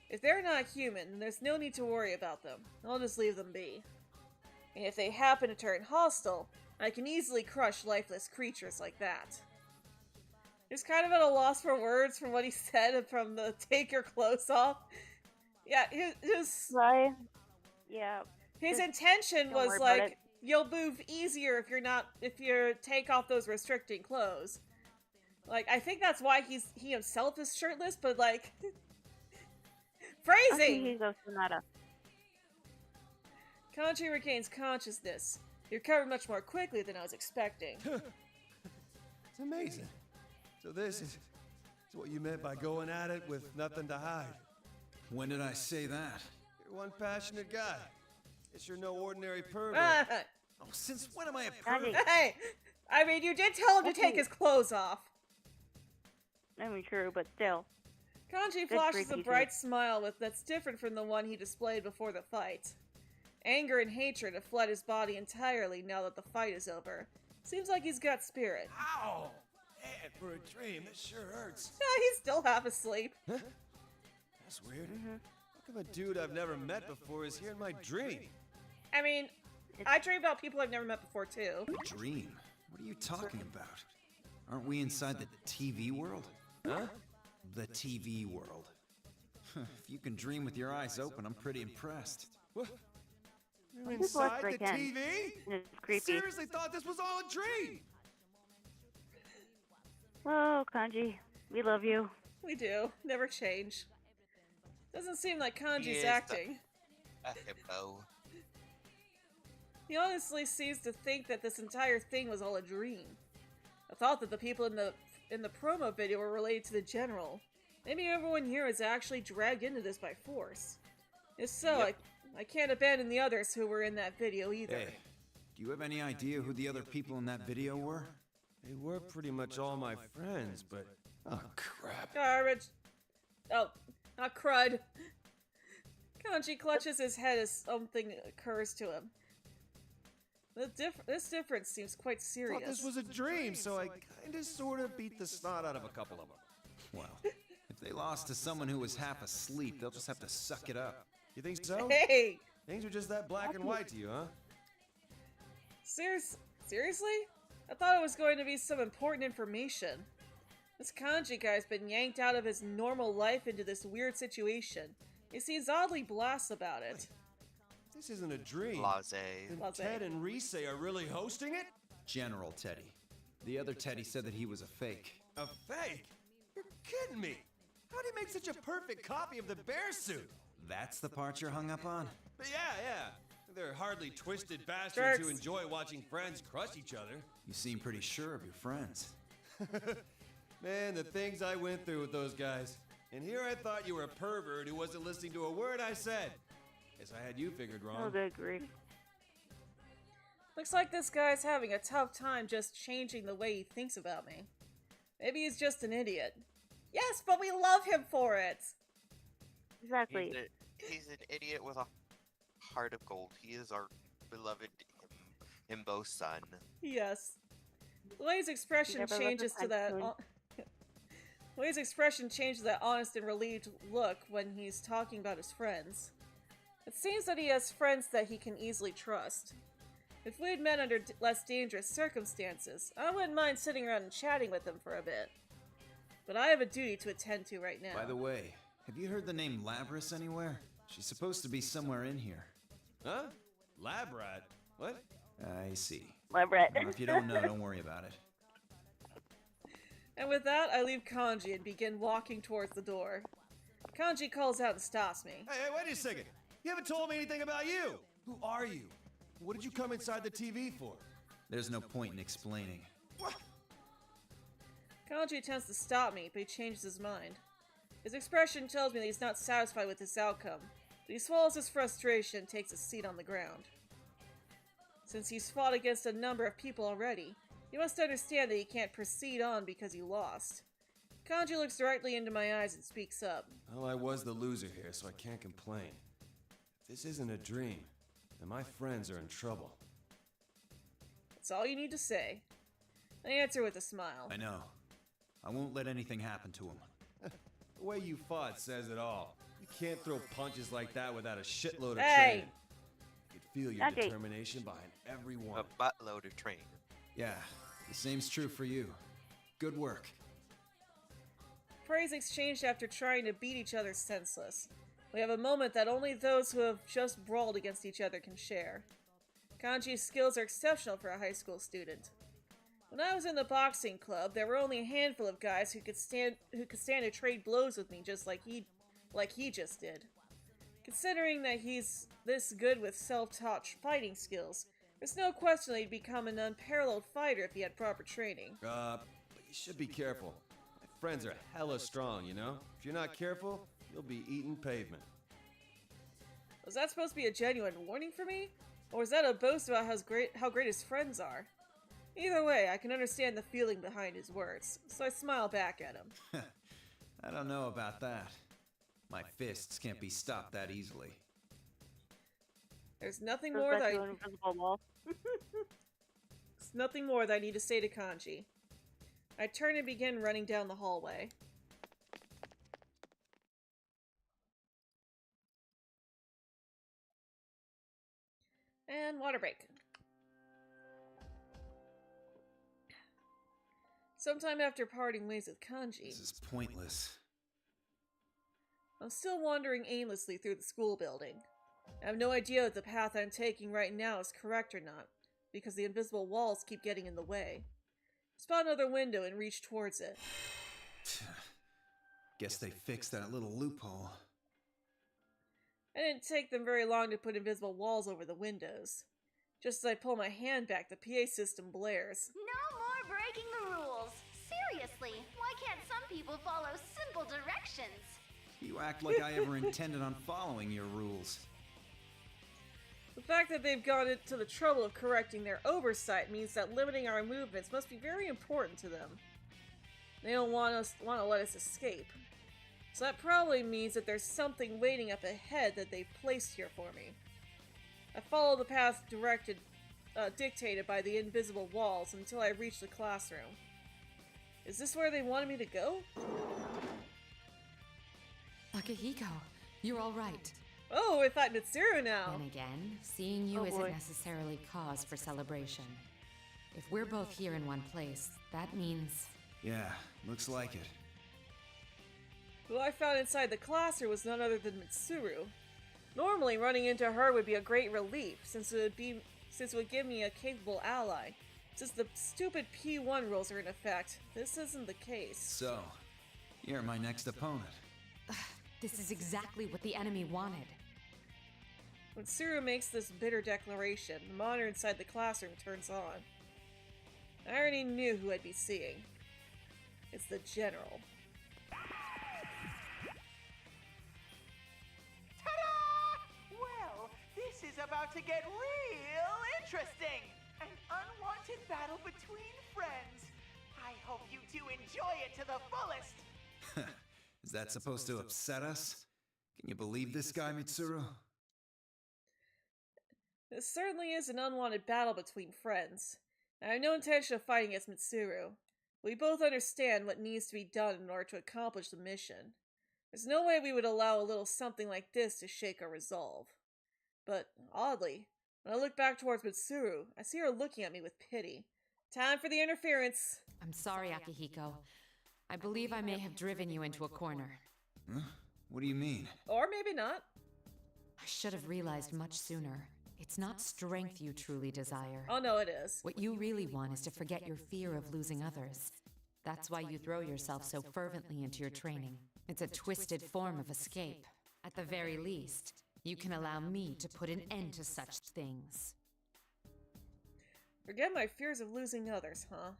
If they're not human, then there's no need to worry about them. I'll just leave them be. And if they happen to turn hostile, I can easily crush lifeless creatures like that. Just kind of at a loss for words from what he said and from the take your clothes off. Yeah, his Right. Yeah. his Just intention don't was worry about like, it. you'll move easier if you take off those restricting clothes. Like, I think that's why he himself is shirtless, but like phrasing. Akihiko Sonata. Kanji regains consciousness. He recovered much more quickly than I was expecting. It's amazing. So this is what you meant by going at it with nothing to hide. When did I say that? You're one passionate guy. Guess you're no ordinary pervert. Oh, since when am I a pervert? Hey! I mean, you did tell him to take his clothes off. I mean, true, but still. Kanji Good flashes a freaky bright smile that's different from the one he displayed before the fight. Anger and hatred have fled his body entirely now that the fight is over. Seems like he's got spirit. Ow! Man, for a dream, this sure hurts. He's still half asleep. That's weird. How come a dude I've never met before is here in my dream? I mean, I dream about people I've never met before, too. Dream? What are you talking about? Aren't we inside the TV world? Huh? The TV world. If you can dream with your eyes open, I'm pretty impressed. What? You're Just watch inside the Rick in. TV? It's creepy. Seriously thought this was all a dream! Oh, Kanji, we love you. We do. Never change. Doesn't seem like Kanji's He is acting. A hippo. He honestly seems to think that this entire thing was all a dream. I thought that the people in the promo video were related to the general. Maybe everyone here is actually dragged into this by force. If so, Yep. I can't abandon the others who were in that video either. Hey, do you have any idea who the other people in that video were? They were pretty much all my friends, but... Oh, crap. Garbage. Oh, not crud. Kanji clutches his head as something occurs to him. This difference seems quite serious. Thought this was a dream, so I kinda sorta beat the snot out of a couple of them. Well, if they lost to someone who was half asleep, they'll just have to suck it up. You think so? Hey! Things are just that black and white to you, huh? Seriously? I thought it was going to be some important information. This Kanji guy's been yanked out of his normal life into this weird situation. He seems oddly blasé about it. This isn't a dream. Blase. Then Blasé. Ted and Rise are really hosting it? General Teddy. The other Teddy said that he was a fake. A fake? You're kidding me! How'd he make such a perfect copy of the bear suit? That's the part you're hung up on? But yeah. They're hardly twisted bastards who Jerks. enjoy watching friends crush each other. You seem pretty sure of your friends. Man, the things I went through with those guys. And here I thought you were a pervert who wasn't listening to a word I said. Guess I had you figured I wrong. would agree. Looks like this guy's having a tough time just changing the way he thinks about me. Maybe he's just an idiot. Yes, but we love him for it! Exactly. He's an idiot with a heart of gold. He is our beloved himbo son. Yes. The way his expression Never let changes the to that... typhoon. The way his expression changes to that honest and relieved look when he's talking about his friends. It seems that he has friends that he can easily trust. If we had met under less dangerous circumstances, I wouldn't mind sitting around and chatting with him for a bit. But I have a duty to attend to right now. By the way, have you heard the name Labris anywhere? She's supposed to be somewhere in here. Huh? Lab rat? What? I see. Lab rat. Well, if you don't know, don't worry about it. And with that, I leave Kanji and begin walking towards the door. Kanji calls out and stops me. Hey, wait a second. You haven't told me anything about you. Who are you? What did you come inside the TV for? There's no point in explaining. What? Kanji attempts to stop me, but he changes his mind. His expression tells me that he's not satisfied with this outcome, but he swallows his frustration and takes a seat on the ground. Since he's fought against a number of people already, he must understand that he can't proceed on because he lost. Kanji looks directly into my eyes and speaks up. Well, I was the loser here, so I can't complain. If this isn't a dream, then my friends are in trouble. That's all you need to say. I answer with a smile. I know. I won't let anything happen to him. The way you fought says it all. You can't throw punches like that without a shitload of Hey! training. I could feel your Okay. determination behind every one. A buttload of training. Yeah, the same's true for you. Good work. Praise exchanged after trying to beat each other senseless. We have a moment that only those who have just brawled against each other can share. Kanji's skills are exceptional for a high school student. When I was in the boxing club, there were only a handful of guys who could stand to trade blows with me just like he just did. Considering that he's this good with self-taught fighting skills, there's no question that he'd become an unparalleled fighter if he had proper training. But you should be careful. My friends are hella strong, you know? If you're not careful, you'll be eating pavement. Was that supposed to be a genuine warning for me? Or was that a boast about how great his friends are? Either way, I can understand the feeling behind his words, so I smile back at him. I don't know about that. My fists can't be stopped that easily. There's nothing Goes more back that to an invisible wall. There's nothing more that I need to say to Kanji. I turn and begin running down the hallway. And water break. Sometime after parting ways with Kanji, This is pointless. I'm still wandering aimlessly through the school building. I have no idea if the path I'm taking right now is correct or not, because the invisible walls keep getting in the way. Spot another window and reach towards it. Guess they fixed that little loophole. It didn't take them very long to put invisible walls over the windows. Just as I pull my hand back, the PA system blares. No more breaking the rules. Seriously, why can't some people follow simple directions? You act like I ever intended on following your rules. The fact that they've gone to the trouble of correcting their oversight means that limiting our movements must be very important to them. They don't want to let us escape. So that probably means that there's something waiting up ahead that they've placed here for me. I follow the path dictated by the invisible walls until I reach the classroom. Is this where they wanted me to go? Akihiko, you're all right. Oh, we're fighting Mitsuru now. Then again, seeing you Oh, isn't boy. necessarily cause for celebration. If we're both here in one place, that means... Yeah, looks like it. Who I found inside the classroom was none other than Mitsuru. Normally, running into her would be a great relief, since it would give me a capable ally. Since the stupid P1 rules are in effect, this isn't the case. So, you're my next opponent. This is exactly what the enemy wanted. When Mitsuru makes this bitter declaration, the monitor inside the classroom turns on. I already knew who I'd be seeing. It's the General. Ta-da! Well, this is about to get real interesting. An unwanted battle between friends. I hope you two enjoy it to the fullest. Is that supposed to upset us? Can you believe this guy, Mitsuru? This certainly is an unwanted battle between friends. I have no intention of fighting against Mitsuru. We both understand what needs to be done in order to accomplish the mission. There's no way we would allow a little something like this to shake our resolve. But, oddly, when I look back towards Mitsuru, I see her looking at me with pity. Time for the interference! I'm sorry, Akihiko. I believe I may have driven you into a corner. Huh? What do you mean? Or maybe not. I should have realized much sooner. It's not strength you truly desire. Oh no, it is. What you really want is to forget your fear of losing others. That's why you throw yourself so fervently into your training. It's a twisted form of escape. At the very least, you can allow me to put an end to such things. Forget my fears of losing others, huh?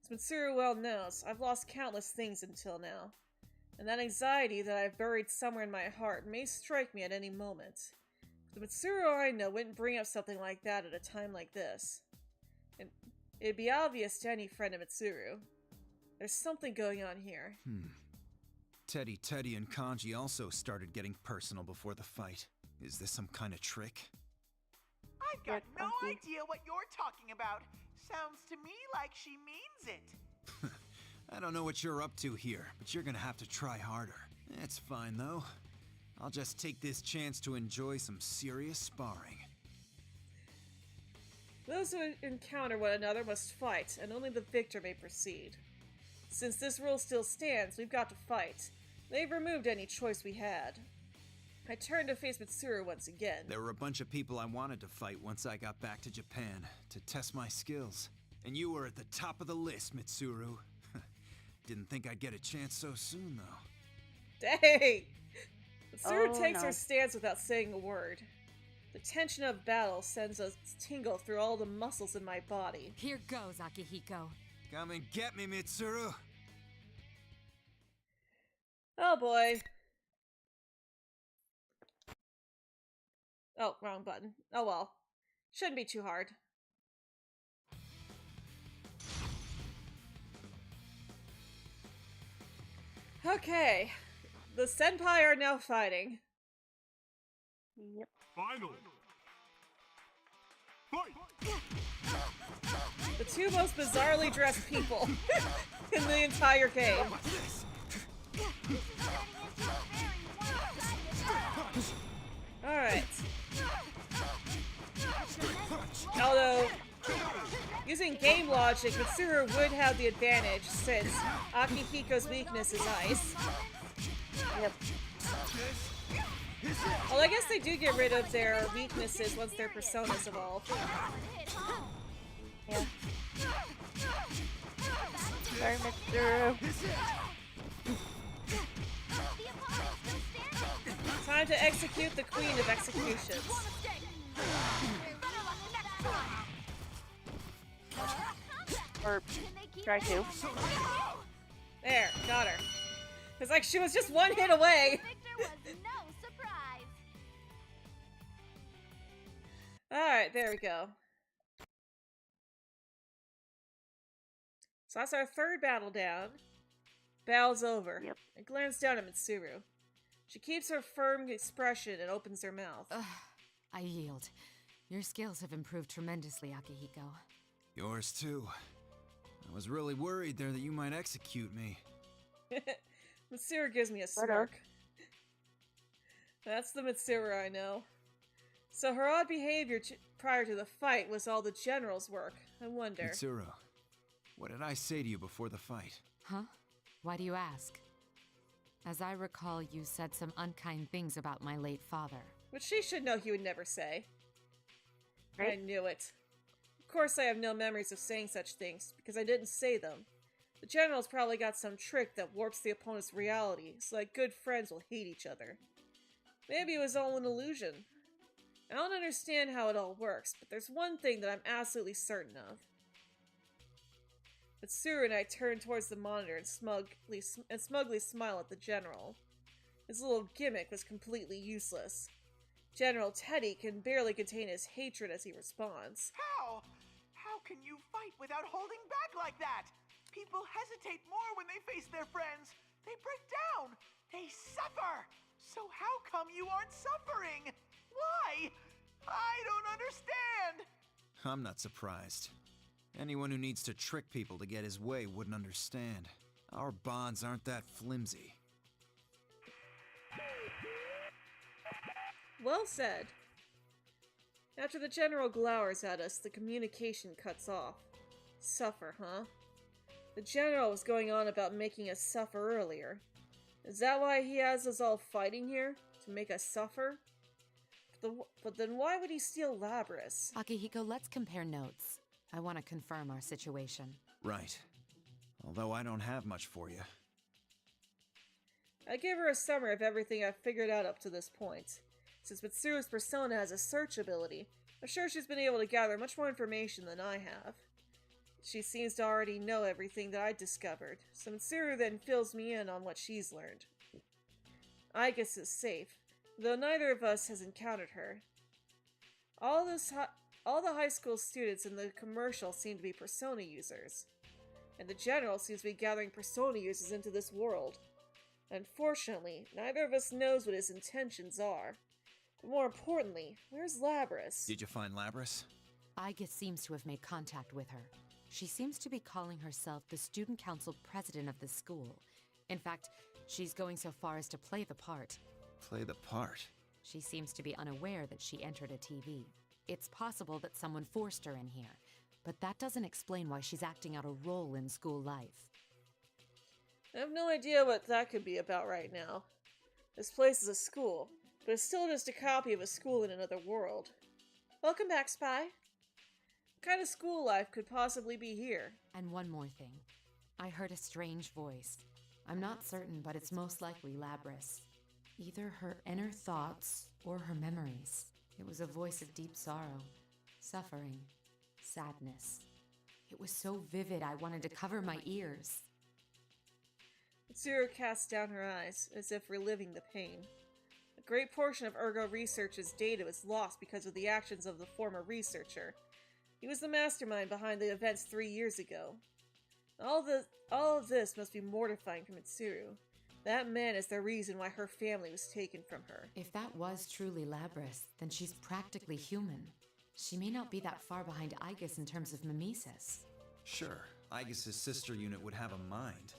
As Mitsuru well knows, I've lost countless things until now. And that anxiety that I've buried somewhere in my heart may strike me at any moment. The Mitsuru I know wouldn't bring up something like that at a time like this. And it'd be obvious to any friend of Mitsuru. There's something going on here. Teddy and Kanji also started getting personal before the fight. Is this some kind of trick? I've got no idea what you're talking about. Sounds to me like she means it. I don't know what you're up to here, but you're gonna have to try harder. It's fine, though. I'll just take this chance to enjoy some serious sparring. Those who encounter one another must fight, and only the victor may proceed. Since this rule still stands, we've got to fight. They've removed any choice we had. I turned to face Mitsuru once again. There were a bunch of people I wanted to fight once I got back to Japan, to test my skills. And you were at the top of the list, Mitsuru. Didn't think I'd get a chance so soon, though. Dang! Mitsuru Oh, takes no. her stance without saying a word. The tension of battle sends a tingle through all the muscles in my body. Here goes, Akihiko. Come and get me, Mitsuru! Oh boy. Oh, wrong button. Oh well. Shouldn't be too hard. Okay. The Senpai are now fighting. Yep. Finally. The two most bizarrely dressed people in the entire game. Alright. Using game logic, Mitsuru would have the advantage since Akihiko's weakness is ice. Yep. Well, I guess they do get rid of their weaknesses once their personas evolve. Yeah. Sorry, Mr. Time to execute the Queen of Executions. Or try to. There, got her. It's like she was just one hit away. Alright, there we go. So that's our third battle down. Battle's over. Yep. I glance down at Mitsuru. She keeps her firm expression and opens her mouth. I yield. Your skills have improved tremendously, Akihiko. Yours too. I was really worried there that you might execute me. Mitsuru gives me a smirk. That's the Mitsuru I know. So her odd behavior prior to the fight was all the general's work. I wonder. Mitsuru, what did I say to you before the fight? Huh? Why do you ask? As I recall, you said some unkind things about my late father. Which she should know he would never say. Right? I knew it. Of course I have no memories of saying such things, because I didn't say them. The general's probably got some trick that warps the opponent's reality, so that good friends will hate each other. Maybe it was all an illusion. I don't understand how it all works, but there's one thing that I'm absolutely certain of. Mitsuru and I turn towards the monitor and smugly smile at the general. His little gimmick was completely useless. General Teddy can barely contain his hatred as he responds. How? How can you fight without holding back like that? People hesitate more when they face their friends. They break down. They suffer. So how come you aren't suffering? Why? I don't understand. I'm not surprised. Anyone who needs to trick people to get his way wouldn't understand. Our bonds aren't that flimsy. Well said. After the general glowers at us, the communication cuts off. Suffer, huh? The general was going on about making us suffer earlier. Is that why he has us all fighting here? To make us suffer? But then why would he steal Labris? Akihiko, let's compare notes. I want to confirm our situation. Right. Although I don't have much for you. I give her a summary of everything I've figured out up to this point. Since Mitsuru's persona has a search ability, I'm sure she's been able to gather much more information than I have. She seems to already know everything that I discovered, so Mitsuru then fills me in on what she's learned. I guess is safe, though neither of us has encountered her. All the high school students in the commercial seem to be persona users, and the general seems to be gathering persona users into this world. Unfortunately, neither of us knows what his intentions are. But more importantly, where's Labris? Did you find Labris? Igus seems to have made contact with her. She seems to be calling herself the student council president of the school. In fact, she's going so far as to play the part. Play the part? She seems to be unaware that she entered a TV. It's possible that someone forced her in here, but that doesn't explain why she's acting out a role in school life. I have no idea what that could be about right now. This place is a school, but it's still just a copy of a school in another world. Welcome back, Spy. What kind of school life could possibly be here? And one more thing. I heard a strange voice. I'm not certain, but it's most likely Labris. Either her inner thoughts or her memories. It was a voice of deep sorrow, suffering, sadness. It was so vivid I wanted to cover my ears. Mitsuru casts down her eyes, as if reliving the pain. A great portion of Ergo Research's data was lost because of the actions of the former researcher. He was the mastermind behind the events 3 years ago. All of this must be mortifying for Mitsuru. That man is the reason why her family was taken from her. If that was truly Labris, then she's practically human. She may not be that far behind Igus in terms of mimesis. Sure, Igus' sister unit would have a mind.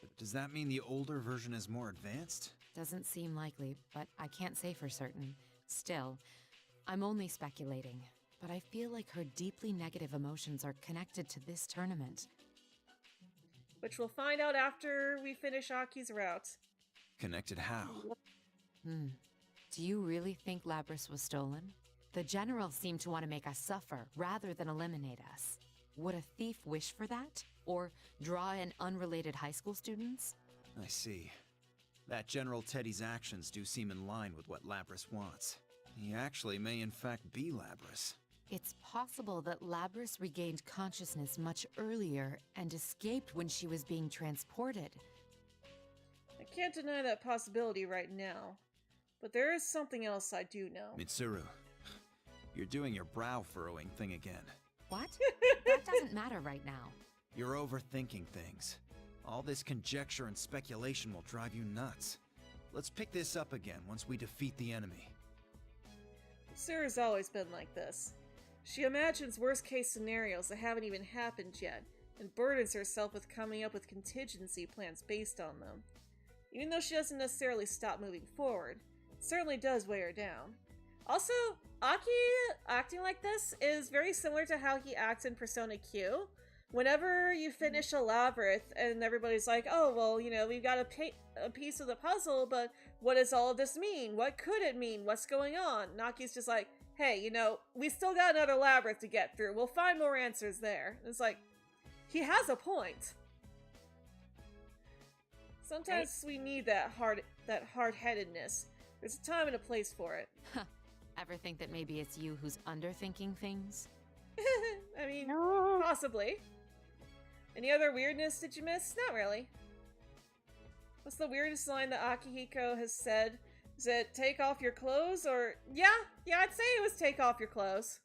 But does that mean the older version is more advanced? Doesn't seem likely, but I can't say for certain. Still, I'm only speculating. but I feel like her deeply negative emotions are connected to this tournament. Which we'll find out after we finish Aki's route. Connected how? Do you really think Labrys was stolen? The general seemed to want to make us suffer rather than eliminate us. Would a thief wish for that? Or draw in unrelated high school students? I see. That General Teddy's actions do seem in line with what Labrys wants. He actually may in fact be Labrys. It's possible that Labrys regained consciousness much earlier and escaped when she was being transported. I can't deny that possibility right now. But there is something else I do know. Mitsuru, you're doing your brow furrowing thing again. What? That doesn't matter right now. You're overthinking things. All this conjecture and speculation will drive you nuts. Let's pick this up again once we defeat the enemy. Sarah's always been like this. She imagines worst-case scenarios that haven't even happened yet, and burdens herself with coming up with contingency plans based on them. Even though she doesn't necessarily stop moving forward, it certainly does weigh her down. Also, Aki acting like this is very similar to how he acts in Persona Q. Whenever you finish a labyrinth and everybody's like, oh, well, you know, we've got a piece of the puzzle, but what does all of this mean? What could it mean? What's going on? Naki's just like, hey, you know, we still got another labyrinth to get through. We'll find more answers there. It's like, he has a point. Sometimes we need that hard-headedness. There's a time and a place for it. Ever think that maybe it's you who's underthinking things? I mean, possibly. Any other weirdness did you miss? Not really. What's the weirdest line that Akihiko has said? Is it take off your clothes or... Yeah, I'd say it was take off your clothes.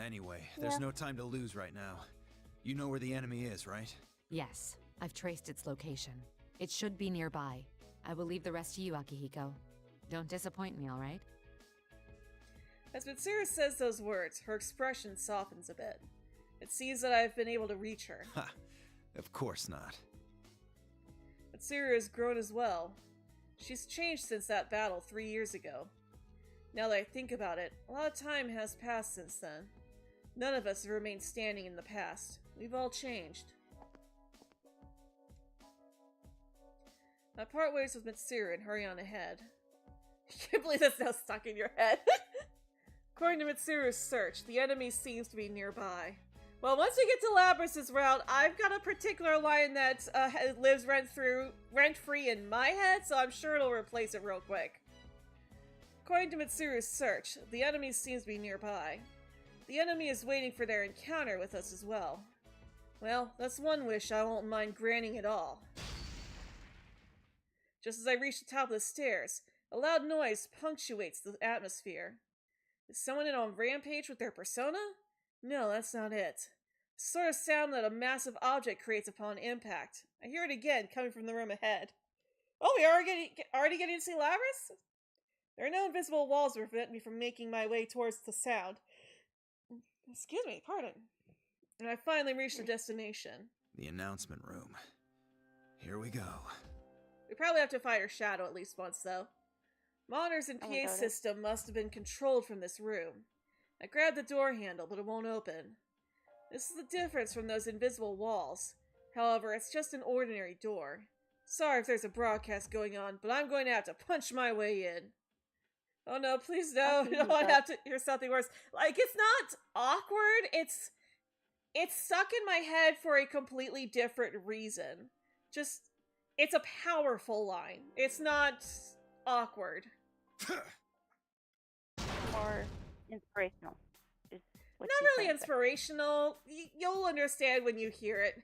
Anyway, there's no time to lose right now. You know where the enemy is, right? Yes, I've traced its location. It should be nearby. I will leave the rest to you, Akihiko. Don't disappoint me, alright? As Mitsuru says those words, her expression softens a bit. It seems that I've been able to reach her. Ha! Of course not. Mitsuru has grown as well. She's changed since that battle 3 years ago. Now that I think about it, a lot of time has passed since then. None of us have remained standing in the past. We've all changed. I part ways with Mitsuru and hurry on ahead. I can't believe that's now stuck in your head. According to Mitsuru's search, the enemy seems to be nearby. Well, once we get to Labrys' route, I've got a particular line that lives rent-free in my head, so I'm sure it'll replace it real quick. According to Mitsuru's search, the enemy seems to be nearby. The enemy is waiting for their encounter with us as well. Well, that's one wish I won't mind granting at all. Just as I reach the top of the stairs, a loud noise punctuates the atmosphere. Is someone in on rampage with their persona? No, that's not it. The sort of sound that a massive object creates upon impact. I hear it again, coming from the room ahead. Oh, we are already getting to see Labrys? There are no invisible walls to prevent me from making my way towards the sound. Excuse me, pardon. And I finally reached the destination. The announcement room. Here we go. We probably have to fight her shadow at least once, though. Monitors and PA system must have been controlled from this room. I grabbed the door handle, but it won't open. This is the difference from those invisible walls. However, it's just an ordinary door. Sorry if there's a broadcast going on, but I'm going to have to punch my way in. Oh no, please no, I don't want to have to hear something worse. Like, it's not awkward, it's stuck in my head for a completely different reason. Just, it's a powerful line. It's not awkward. More inspirational. Not really inspirational. You'll understand when you hear it.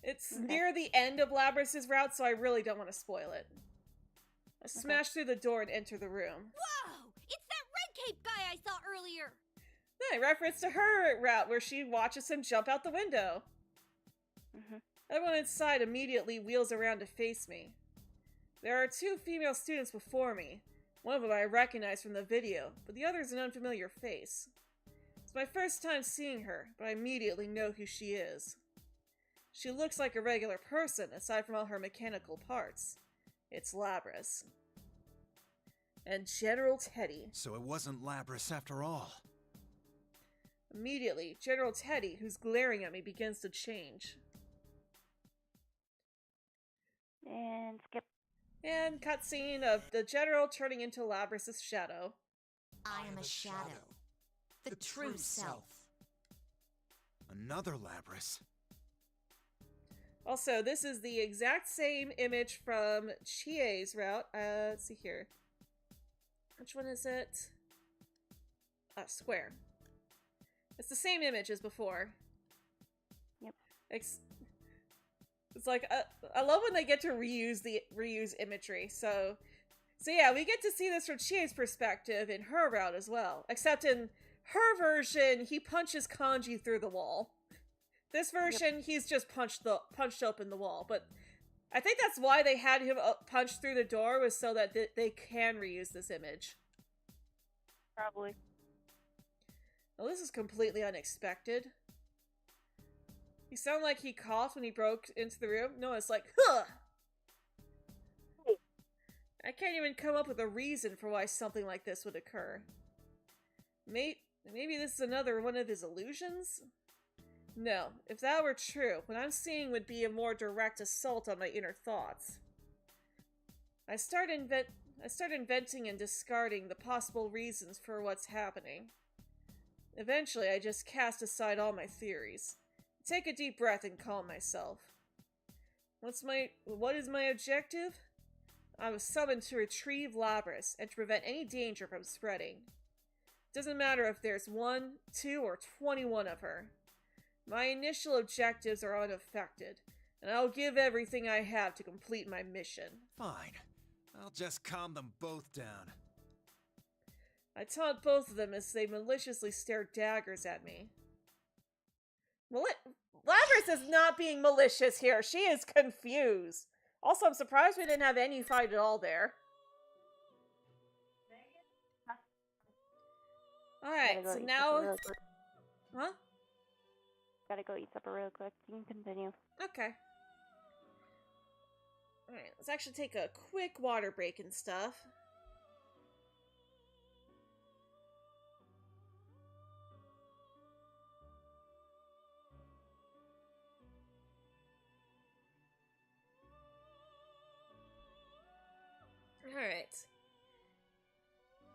It's near the end of Labrys' route, so I really don't want to spoil it. I smash through the door and enter the room. Whoa! It's that red cape guy I saw earlier! I reference to her route where she watches him jump out the window. Everyone inside immediately wheels around to face me. There are 2 female students before me. One of them I recognize from the video, but the other is an unfamiliar face. It's my first time seeing her, but I immediately know who she is. She looks like a regular person, aside from all her mechanical parts. It's Labrys. And General Teddy. So it wasn't Labrys after all. Immediately, General Teddy, who's glaring at me, begins to change. And skip. And cutscene of the General turning into Labrys's shadow. I am a shadow. The true self. Another Labrys. Also, this is the exact same image from Chie's route. Let's see here. Which one is it? Square. It's the same image as before. Yep. It's like I love when they get to reuse imagery. So yeah, we get to see this from Chie's perspective in her route as well. Except in her version, he punches Kanji through the wall. This version, he's just punched open the wall. But I think that's why they had him punch through the door, was so that they can reuse this image. Probably. Well, this is completely unexpected. He sounded like he coughed when he broke into the room. No, it's like, huh! I can't even come up with a reason for why something like this would occur. Maybe this is another one of his illusions? No, if that were true, what I'm seeing would be a more direct assault on my inner thoughts. I start inventing and discarding the possible reasons for what's happening. Eventually, I just cast aside all my theories. Take a deep breath and calm myself. What is my objective? I was summoned to retrieve Labrys and to prevent any danger from spreading. Doesn't matter if there's 1, 2, or 21 of her. My initial objectives are unaffected, and I'll give everything I have to complete my mission. Fine. I'll just calm them both down. I taunt both of them as they maliciously stare daggers at me. Labrys is not being malicious here. She is confused. Also, I'm surprised we didn't have any fight at all there. Alright, so now... Huh? Gotta go eat supper real quick. You can continue. Okay. Alright, let's actually take a quick water break and stuff. Alright.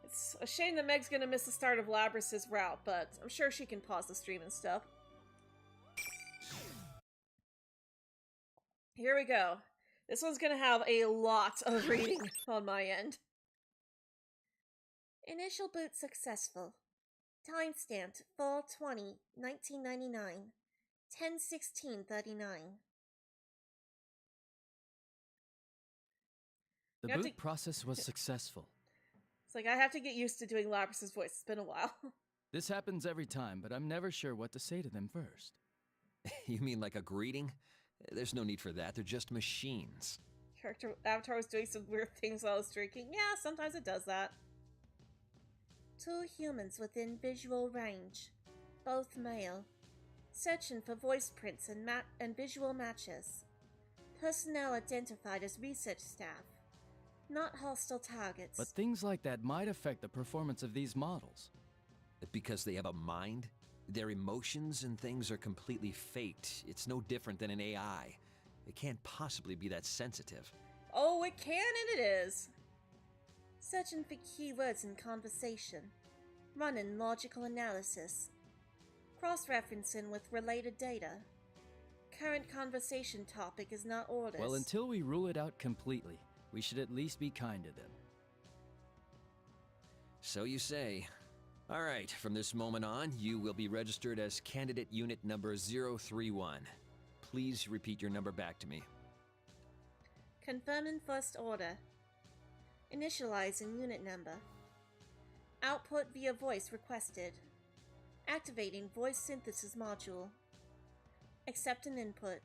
It's a shame that Meg's gonna miss the start of Labrys's route, but I'm sure she can pause the stream and stuff. Here we go. This one's gonna have a lot of reading on my end. Initial boot successful. Time stamped 4/20/1999. 10/16/39. The boot process was successful. It's like I have to get used to doing Labrys's voice. It's been a while. This happens every time, but I'm never sure what to say to them first. You mean like a greeting? There's no need for that. They're just machines. Character Avatar was doing some weird things while I was drinking. Yeah, sometimes it does that. 2 humans within visual range. Both male. Searching for voice prints and visual matches. Personnel identified as research staff. Not hostile targets. But things like that might affect the performance of these models. Because they have a mind? Their emotions and things are completely faked. It's no different than an AI. It can't possibly be that sensitive. Oh, it can and it is. Searching for keywords in conversation. Running logical analysis. Cross-referencing with related data. Current conversation topic is not orders. Well, until we rule it out completely, we should at least be kind to them. So you say. All right, from this moment on, you will be registered as candidate unit number 031. Please repeat your number back to me. Confirming first order. Initializing unit number. Output via voice requested. Activating voice synthesis module. Accepting input.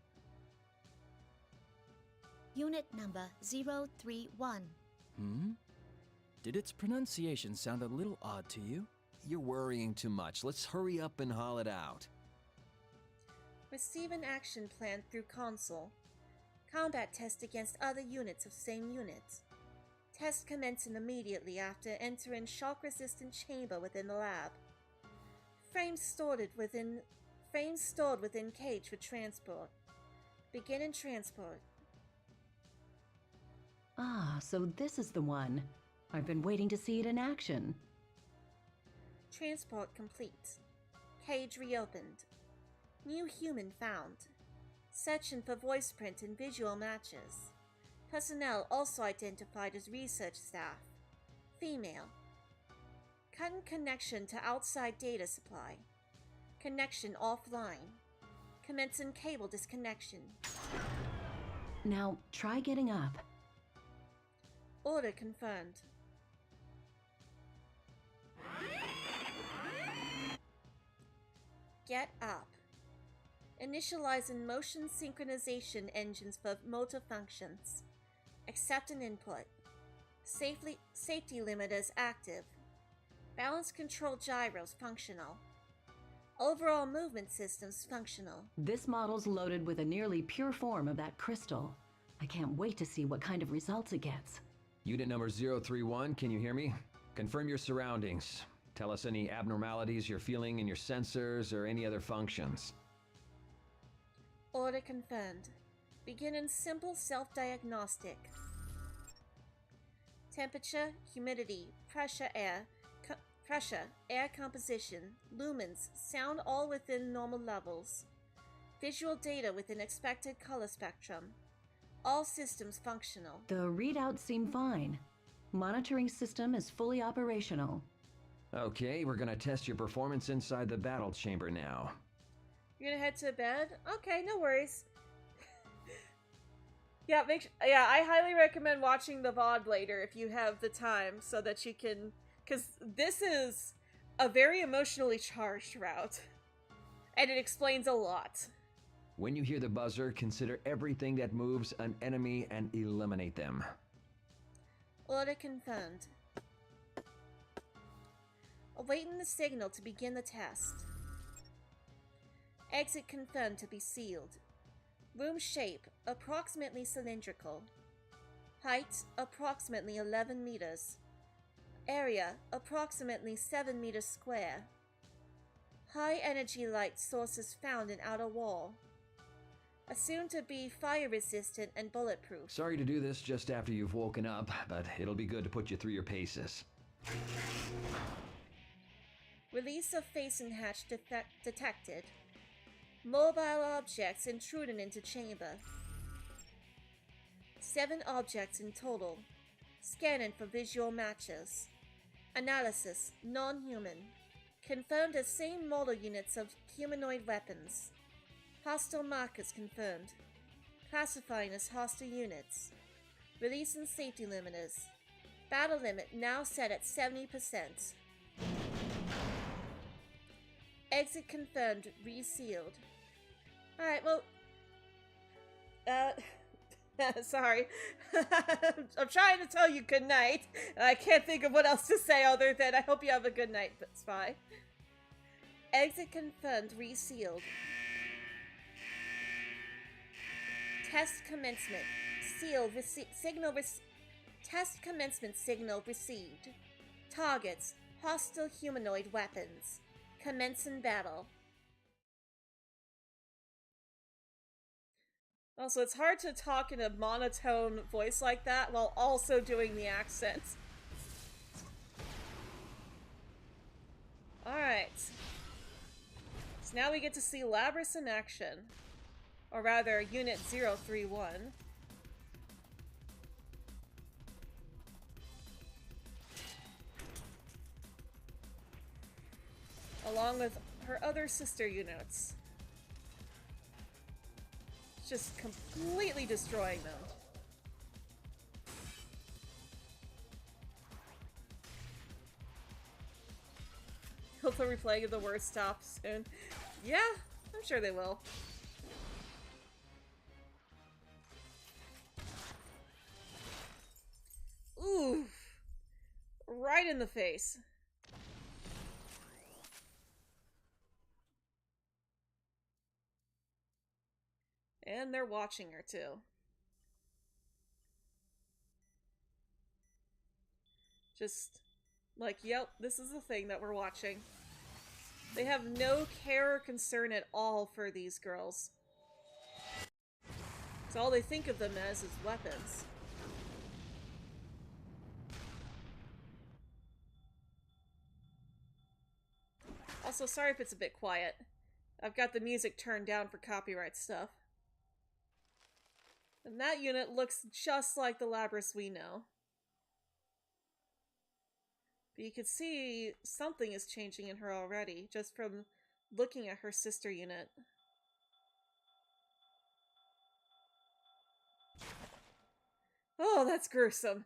Unit number 031. Did its pronunciation sound a little odd to you? You're worrying too much. Let's hurry up and haul it out. Receive an action plan through console. Combat test against other units of same unit. Test commencing immediately after entering shock-resistant chamber within the lab. Frames stored within cage for transport. Begin in transport. Ah, so this is the one. I've been waiting to see it in action. Transport complete. Cage reopened. New human found. Searching for voice print and visual matches. Personnel also identified as research staff. Female. Cutting connection to outside data supply. Connection offline. Commencing cable disconnection. Now, try getting up. Order confirmed. Get up. Initializing motion synchronization engines for motor functions. Accept an input. Safety limiters active. Balance control gyros functional. Overall movement systems functional. This model's loaded with a nearly pure form of that crystal. I can't wait to see what kind of results it gets. Unit number 031, can you hear me? Confirm your surroundings. Tell us any abnormalities you're feeling in your sensors or any other functions. Order confirmed. Begin in simple self-diagnostic. Temperature, humidity, pressure, air composition, lumens, sound all within normal levels. Visual data within expected color spectrum. All systems functional. The readouts seem fine. Monitoring system is fully operational. Okay, we're gonna test your performance inside the battle chamber now. You're gonna head to bed? Okay, no worries. Yeah, I highly recommend watching the VOD later if you have the time so that you can, because this is a very emotionally charged route. And it explains a lot. When you hear the buzzer, consider everything that moves an enemy and eliminate them. Order confirmed. Awaiting the signal to begin the test. Exit confirmed to be sealed. Room shape, approximately cylindrical. Height, approximately 11 meters. Area, approximately 7 meters square. High energy light sources found in outer wall. Assumed to be fire resistant and bulletproof. Sorry to do this just after you've woken up, but it'll be good to put you through your paces. Release of facing hatch detected. Mobile objects intruding into chamber. 7 objects in total. Scanning for visual matches. Analysis, non-human. Confirmed as same model units of humanoid weapons. Hostile markers confirmed. Classifying as hostile units. Releasing safety limiters. Battle limit now set at 70%. Exit confirmed, resealed. Alright, well... sorry. I'm trying to tell you good night, and I can't think of what else to say other than I hope you have a good night, but Spy. Exit confirmed, resealed. Test commencement. Test commencement signal received. Targets, hostile humanoid weapons. Commencing battle. Also, it's hard to talk in a monotone voice like that while also doing the accent. Alright. So now we get to see Labris in action. Or rather, Unit 031. Along with her other sister units. Just completely destroying them. Hope the replaying of the worst stop soon. Yeah, I'm sure they will. Ooh, right in the face. And they're watching her too. Just like, yep, this is the thing that we're watching. They have no care or concern at all for these girls. So all they think of them as is weapons. Also, sorry if it's a bit quiet. I've got the music turned down for copyright stuff. And that unit looks just like the Labrys we know. But you can see something is changing in her already, just from looking at her sister unit. Oh, that's gruesome.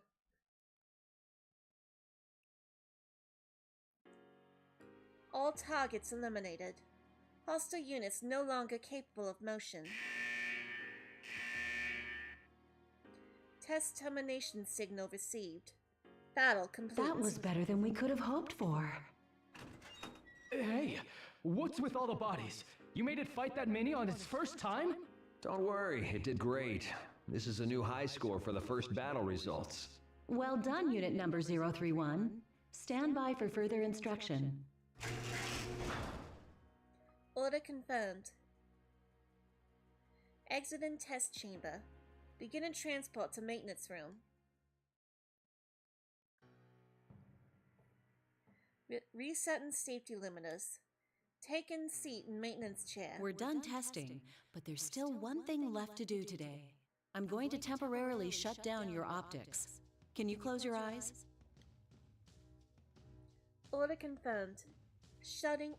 All targets eliminated. Hostile units no longer capable of motion. Test termination signal received. Battle complete. That was better than we could have hoped for. Hey, what's with all the bodies? You made it fight that many on its first time? Don't worry, it did great. This is a new high score for the first battle results. Well done, Unit Number 031. Stand by for further instruction. Order confirmed. Exit in test chamber. Begin in transport to maintenance room. Reset in safety limiters. Take in seat in maintenance chair. We're done testing, but there's still one thing left to do today. I'm going to temporarily shut down your optics. Can you close your eyes? Order confirmed. Shuttering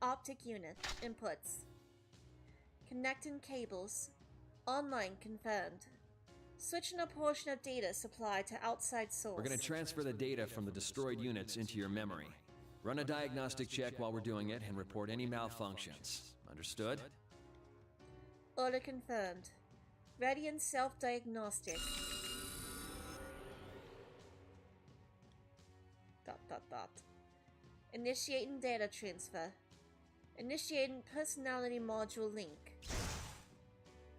optic unit. Inputs. Connecting cables. Online confirmed. Switching a portion of data supply to outside source. We're going to transfer the data from the destroyed units into your memory. Run a diagnostic check while we're doing it and report any malfunctions. Understood? Order confirmed. Ready and self-diagnostic. ... Initiating data transfer. Initiating personality module link.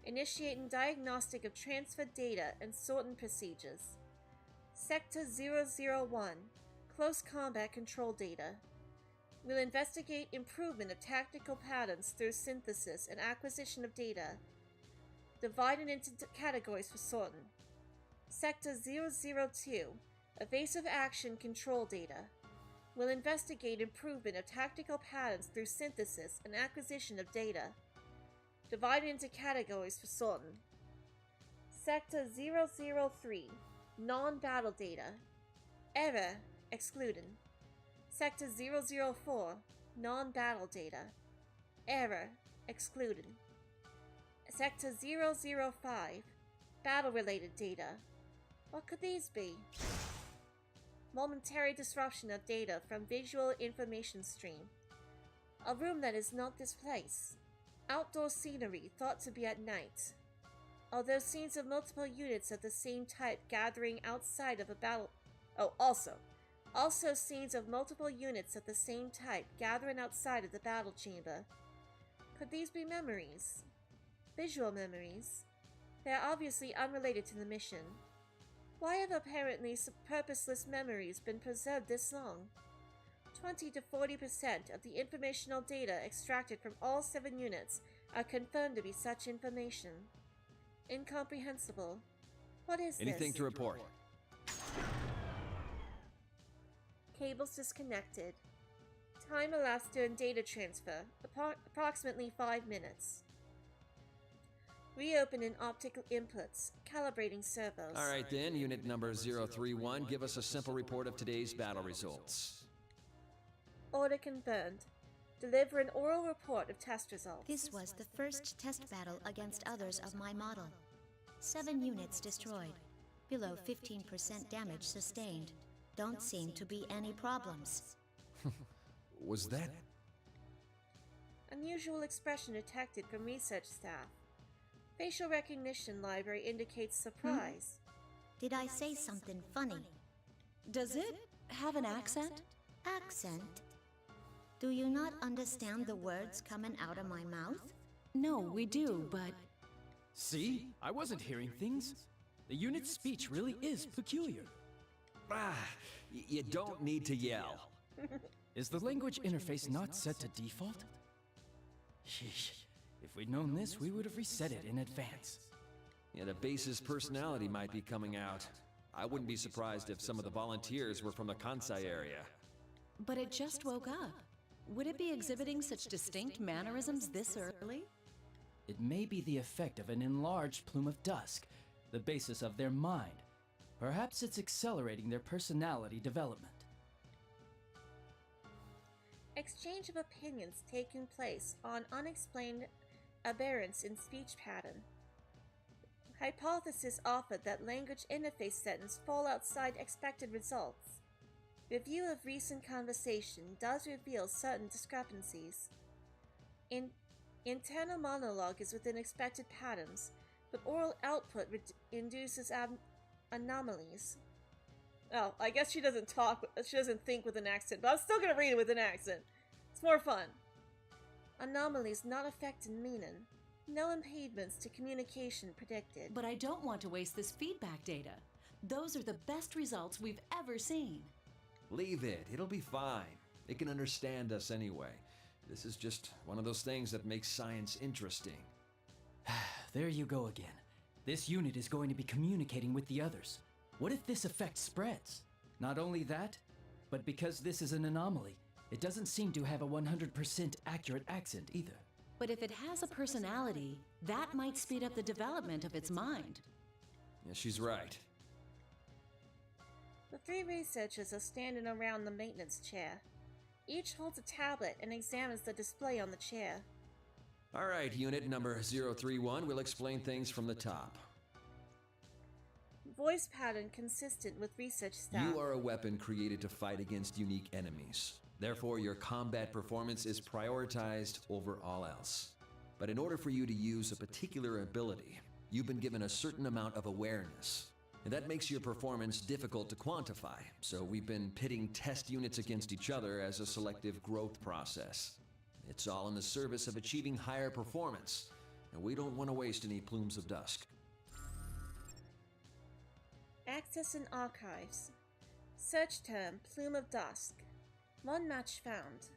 Initiating diagnostic of transferred data and sorting procedures. Sector 001. Close combat control data. We'll investigate improvement of tactical patterns through synthesis and acquisition of data, divided into categories for sorting. Sector 002. Evasive action control data. We'll investigate improvement of tactical patterns through synthesis and acquisition of data, divided into categories for sorting. Sector 003. Non-battle data. Error excluded. Sector 004. Non-battle data. Error excluded. Sector 005. Battle-related data. What could these be? Momentary disruption of data from visual information stream. A room that is not this place. Outdoor scenery thought to be at night. Although scenes of multiple units of the same type gathering outside of a battle... Also scenes of multiple units of the same type gathering outside of the battle chamber. Could these be memories? Visual memories? They are obviously unrelated to the mission. Why have apparently purposeless memories been preserved this long? 20 to 40% of the informational data extracted from all 7 units are confirmed to be such information. Incomprehensible. What is Anything this? to report? Cables disconnected. Time elapsed during data transfer, approximately 5 minutes. Reopening optical inputs, calibrating servos. All right then, unit number 031, give us a simple report of today's battle results. Order confirmed. Deliver an oral report of test results. This was the first test battle against others of my model. 7 units destroyed. Below 15% damage sustained. Don't seem to be any problems. Was that... Unusual expression detected from research staff. Facial recognition library indicates surprise. Did I say something funny? Does it have an accent? Accent? Do you not understand the words coming out of my mouth? No, we do, but... See? I wasn't hearing things. The unit's speech really is peculiar. You don't need to yell. Is the language interface not set to default? Sheesh. If we'd known this, we would have reset it in advance. Yeah, the base's personality might be coming out. I wouldn't be surprised if some of the volunteers were from the Kansai area. But it just woke up. Would it be exhibiting such distinct mannerisms this early? It may be the effect of an enlarged plume of dusk, the basis of their mind. Perhaps it's accelerating their personality development. Exchange of opinions taking place on unexplained aberrance in speech pattern. Hypothesis offered that language interface settings fall outside expected results. Review of recent conversation does reveal certain discrepancies. Internal monologue is within expected patterns, but oral output induces anomalies. Oh, I guess she doesn't think with an accent, but I'm still gonna read it with an accent. It's more fun. Anomalies not affecting meaning. No impediments to communication predicted. But I don't want to waste this feedback data. Those are the best results we've ever seen. Leave it. It'll be fine. It can understand us anyway. This is just one of those things that makes science interesting. There you go again. This unit is going to be communicating with the others. What if this effect spreads? Not only that, but because this is an anomaly, it doesn't seem to have a 100% accurate accent either. But if it has a personality, that might speed up the development of its mind. Yeah, she's right. The three researchers are standing around the maintenance chair. Each holds a tablet and examines the display on the chair. All right, unit number 031, we'll explain things from the top. Voice pattern consistent with research staff. You are a weapon created to fight against unique enemies. Therefore, your combat performance is prioritized over all else. But in order for you to use a particular ability, you've been given a certain amount of awareness. And that makes your performance difficult to quantify, so we've been pitting test units against each other as a selective growth process. It's all in the service of achieving higher performance, and we don't want to waste any plumes of dusk. Access and archives. Search term, plume of dusk. One match found.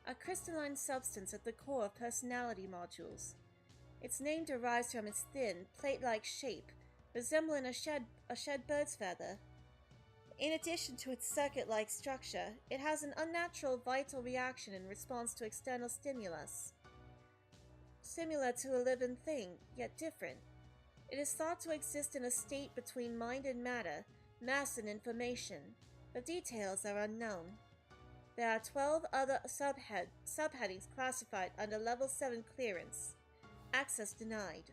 A crystalline substance at the core of personality modules. Its name derives from its thin, plate-like shape, resembling a shed bird's feather. In addition to its circuit-like structure, it has an unnatural vital reaction in response to external stimulus. Similar to a living thing, yet different. It is thought to exist in a state between mind and matter, mass and information. The details are unknown. There are 12 other subheadings classified under Level 7 clearance. Access denied.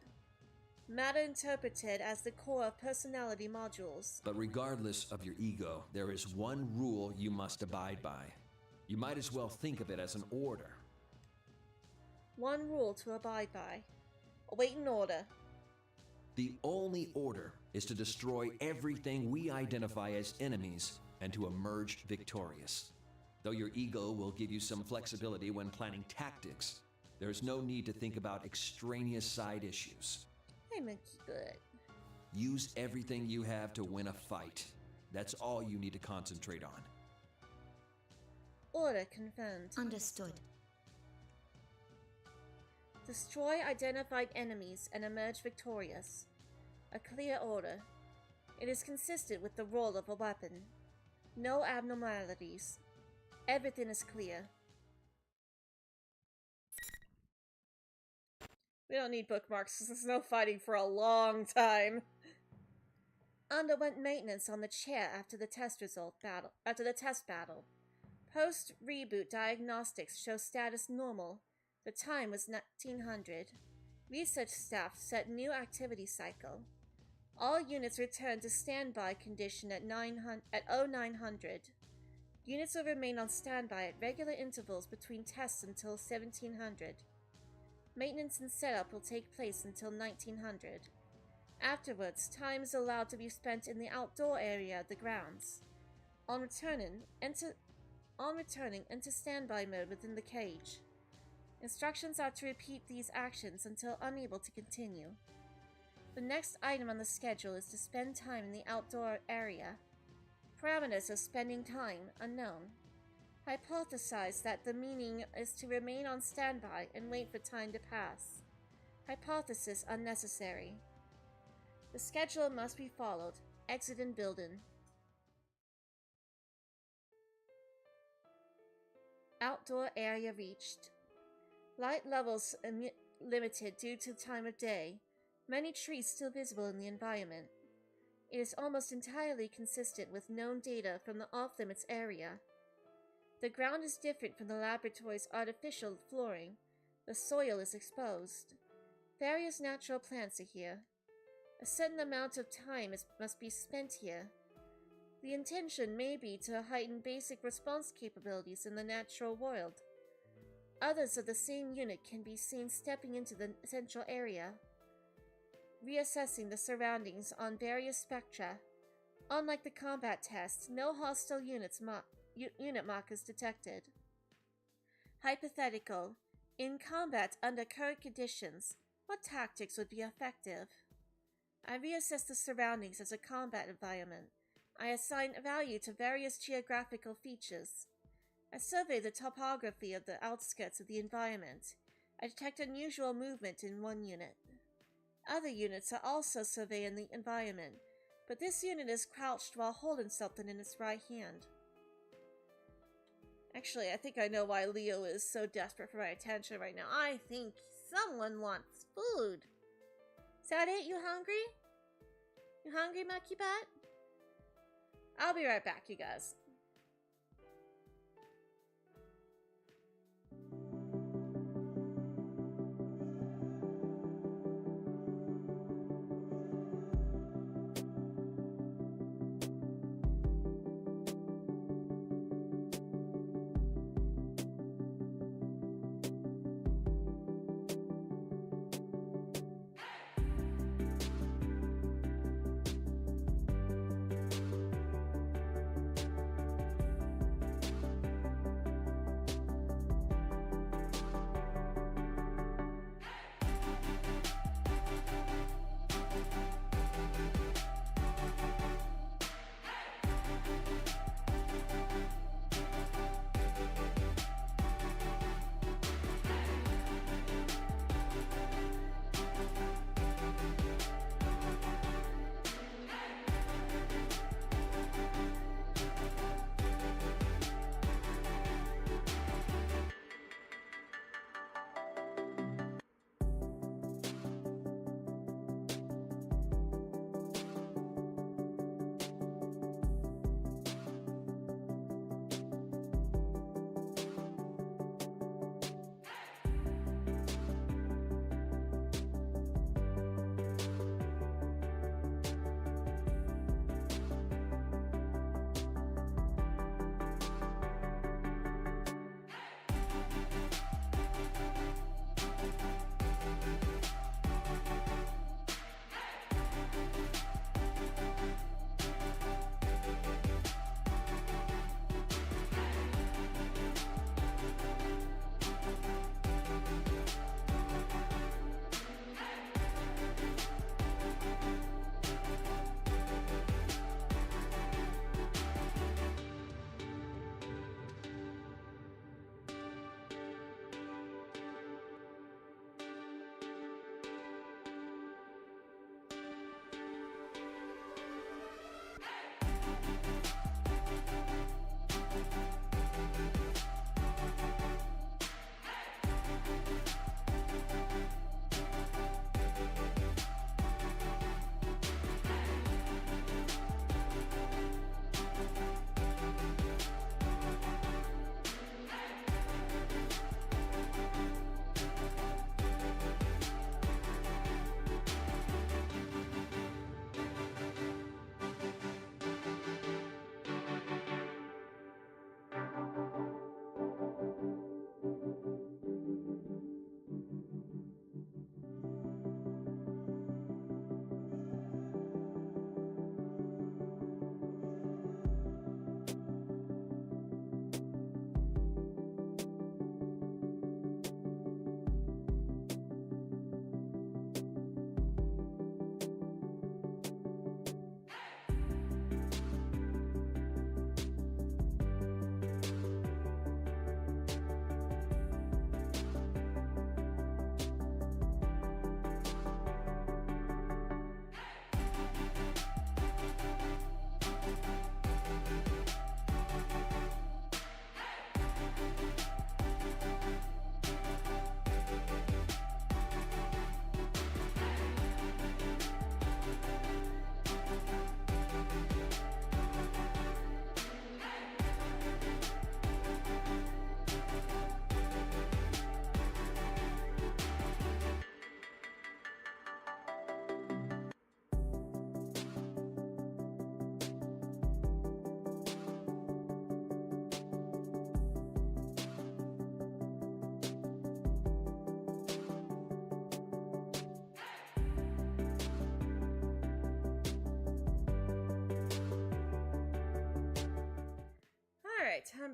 Matter interpreted as the core of personality modules. But regardless of your ego, there is one rule you must abide by. You might as well think of it as an order. One rule to abide by. Awaiting order. The only order is to destroy everything we identify as enemies and to emerge victorious. Though your ego will give you some flexibility when planning tactics, there's no need to think about extraneous side issues. Hey, monkey good. Use everything you have to win a fight. That's all you need to concentrate on. Order confirmed. Understood. Destroy identified enemies and emerge victorious. A clear order. It is consistent with the role of a weapon. No abnormalities. Everything is clear. We don't need bookmarks, there's no fighting for a long time. Underwent maintenance on the chair after the test battle. Post reboot diagnostics show status normal. The time was 1900. Research staff set new activity cycle. All units returned to standby condition at 0900. Units will remain on standby at regular intervals between tests until 1700. Maintenance and setup will take place until 1900. Afterwards, time is allowed to be spent in the outdoor area of the grounds. On returning, enter standby mode within the cage. Instructions are to repeat these actions until unable to continue. The next item on the schedule is to spend time in the outdoor area. Parameters of spending time unknown. Hypothesize that the meaning is to remain on standby and wait for time to pass. Hypothesis unnecessary. The schedule must be followed. Exit in building. Outdoor area reached. Light levels limited due to time of day. Many trees still visible in the environment. It is almost entirely consistent with known data from the off-limits area. The ground is different from the laboratory's artificial flooring. The soil is exposed. Various natural plants are here. A certain amount of time must be spent here. The intention may be to heighten basic response capabilities in the natural world. Others of the same unit can be seen stepping into the central area, reassessing the surroundings on various spectra. Unlike the combat test, no hostile unit markers detected. Hypothetical. In combat under current conditions, what tactics would be effective? I reassess the surroundings as a combat environment. I assign value to various geographical features. I survey the topography of the outskirts of the environment. I detect unusual movement in one unit. Other units are also surveying the environment, but this unit is crouched while holding something in its right hand. Actually, I think I know why Leo is so desperate for my attention right now. I think someone wants food. Is that it? You hungry? You hungry, Monkey Bat? I'll be right back, you guys.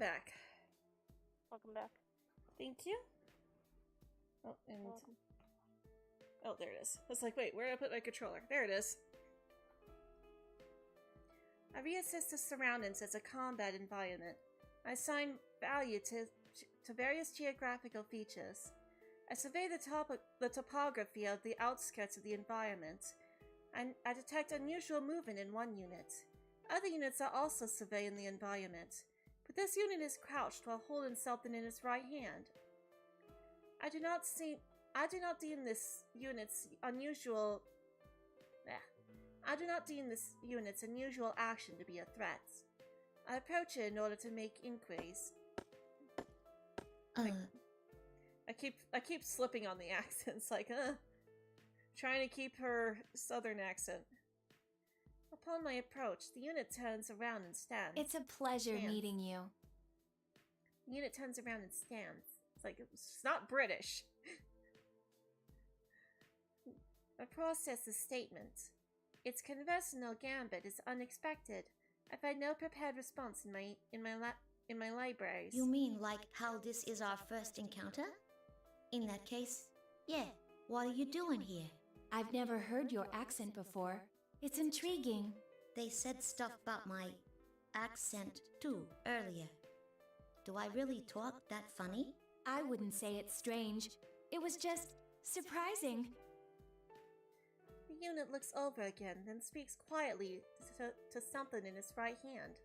back. Welcome back. Thank you. Oh, and Welcome. oh, there it is. I was like, wait, where did I put my controller? There it is. I reassess the surroundings as a combat environment. I assign value to various geographical features. I survey the topography of the outskirts of the environment, and I detect unusual movement in one unit. Other units are also surveying the environment, but this unit is crouched while holding something in its right hand. I do not deem this unit's unusual action to be a threat. I approach it in order to make inquiries. I keep slipping on the accents, like, trying to keep her southern accent. Upon my approach, the unit turns around and stands. It's a pleasure meeting you. The unit turns around and stands. It's like, it's not British. I process the statement. Its conventional gambit is unexpected. I find no prepared response in my libraries. You mean like how this is our first encounter? In that case, yeah, what are you doing here? I've never heard your accent before. It's intriguing. They said stuff about my accent too earlier. Do I really talk that funny? I wouldn't say it's strange. It was just surprising. The unit looks over again, then speaks quietly to something in its right hand.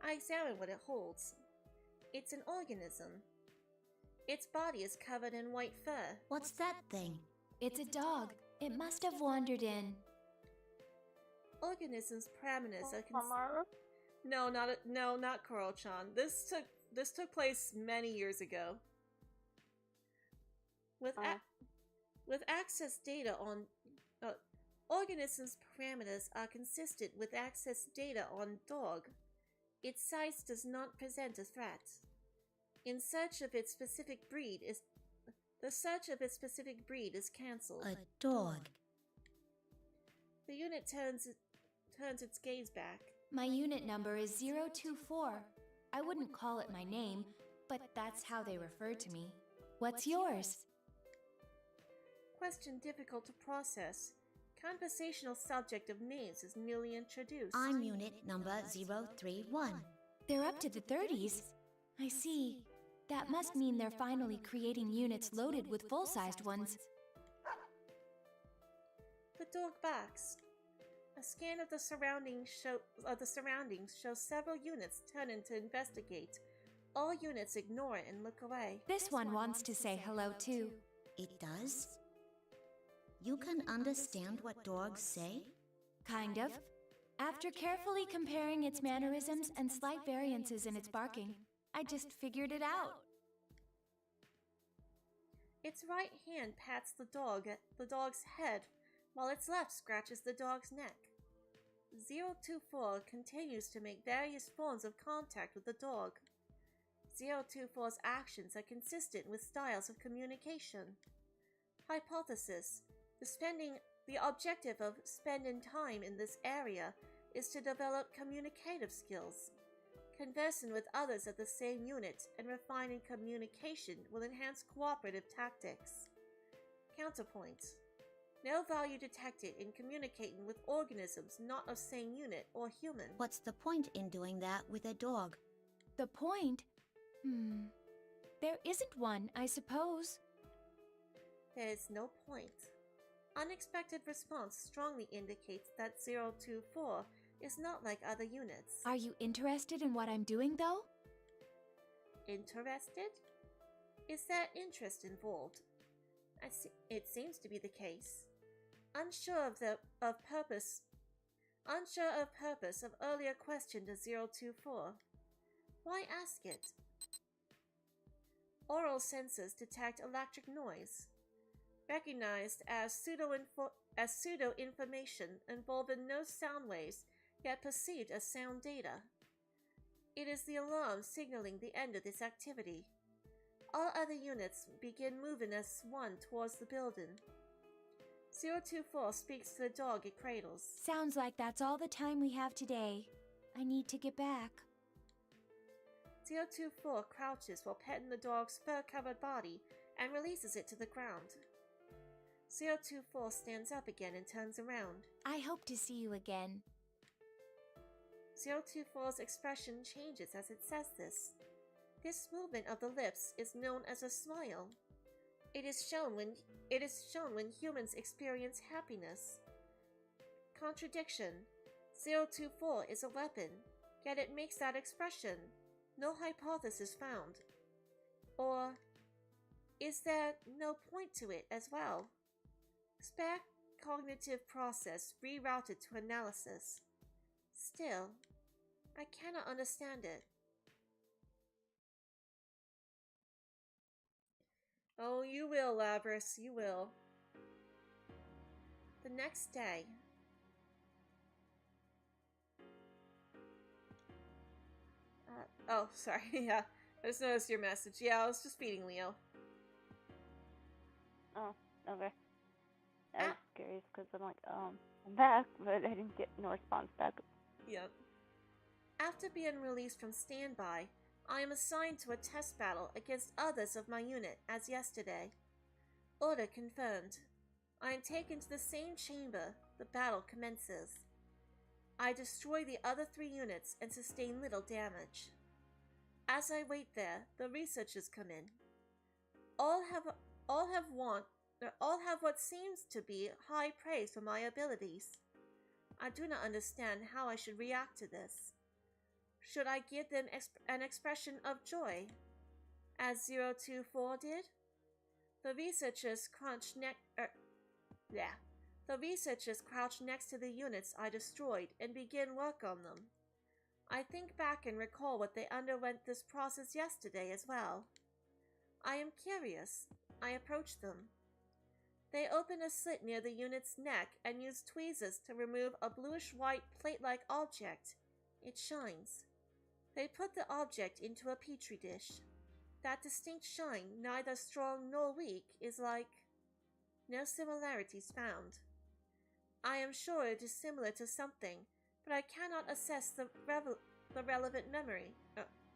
I examine what it holds. It's an organism. Its body is covered in white fur. What's that thing? It's a dog. It must have wandered in. Organisms' parameters are not koro-chan. This took place many years ago. With access data on organisms' parameters are consistent with access data on dog. Its size does not present a threat. The search of its specific breed is cancelled. A dog. The unit turns its gaze back. My unit number is 024. I wouldn't call it my name, but that's how they refer to me. What's yours? Question difficult to process. Conversational subject of names is newly introduced. I'm unit number 031. They're up to the 30s. I see. That must mean they're finally creating units loaded with full-sized ones. The dog backs. A scan of the surroundings shows several units turning to investigate. All units ignore it and look away. This one wants to say hello too. It does? You can understand what dogs say? Kind of. After carefully comparing its mannerisms and slight variances in its barking, I just figured it out. Its right hand pats the dog's head, while its left scratches the dog's neck. 024 continues to make various forms of contact with the dog. 024's actions are consistent with styles of communication. Hypothesis: the objective of spending time in this area is to develop communicative skills. Conversing with others of the same unit and refining communication will enhance cooperative tactics. Counterpoint: no value detected in communicating with organisms not of same unit or human. What's the point in doing that with a dog? The point? There isn't one, I suppose. There is no point. Unexpected response strongly indicates that 024 is not like other units. Are you interested in what I'm doing, though? Interested? Is there interest involved? It seems to be the case. Unsure of purpose of earlier question to 024. Why ask it? Oral sensors detect electric noise. Recognized as pseudo-information involving no sound waves, yet perceived as sound data. It is the alarm signaling the end of this activity. All other units begin moving as one towards the building. 024 speaks to the dog it cradles. Sounds like that's all the time we have today. I need to get back. CO24 crouches while petting the dog's fur-covered body and releases it to the ground. CO24 stands up again and turns around. I hope to see you again. CO24's expression changes as it says this. This movement of the lips is known as a smile. It is shown when humans experience happiness. Contradiction. CO24 is a weapon, yet it makes that expression. No hypothesis found. Or is there no point to it as well? Spare cognitive process rerouted to analysis. Still, I cannot understand it. Oh, you will, Labrys, you will. The next day. Oh, sorry, yeah. I just noticed your message. Yeah, I was just feeding Leo. Oh, okay. I was curious because I'm like, I'm back, but I didn't get no response back. Yep. After being released from standby, I am assigned to a test battle against others of my unit as yesterday. Order confirmed. I am taken to the same chamber. The battle commences. I destroy the other 3 units and sustain little damage. As I wait there, the researchers come in. All have what seems to be high praise for my abilities. I do not understand how I should react to this. Should I give them an expression of joy, as 024 did? The researchers crouch next to the units I destroyed and begin work on them. I think back and recall what they underwent this process yesterday as well. I am curious. I approach them. They open a slit near the unit's neck and use tweezers to remove a bluish-white plate-like object. It shines. They put the object into a petri dish. That distinct shine, neither strong nor weak, is like... No similarities found. I am sure it is similar to something, but I cannot assess the relevant memory.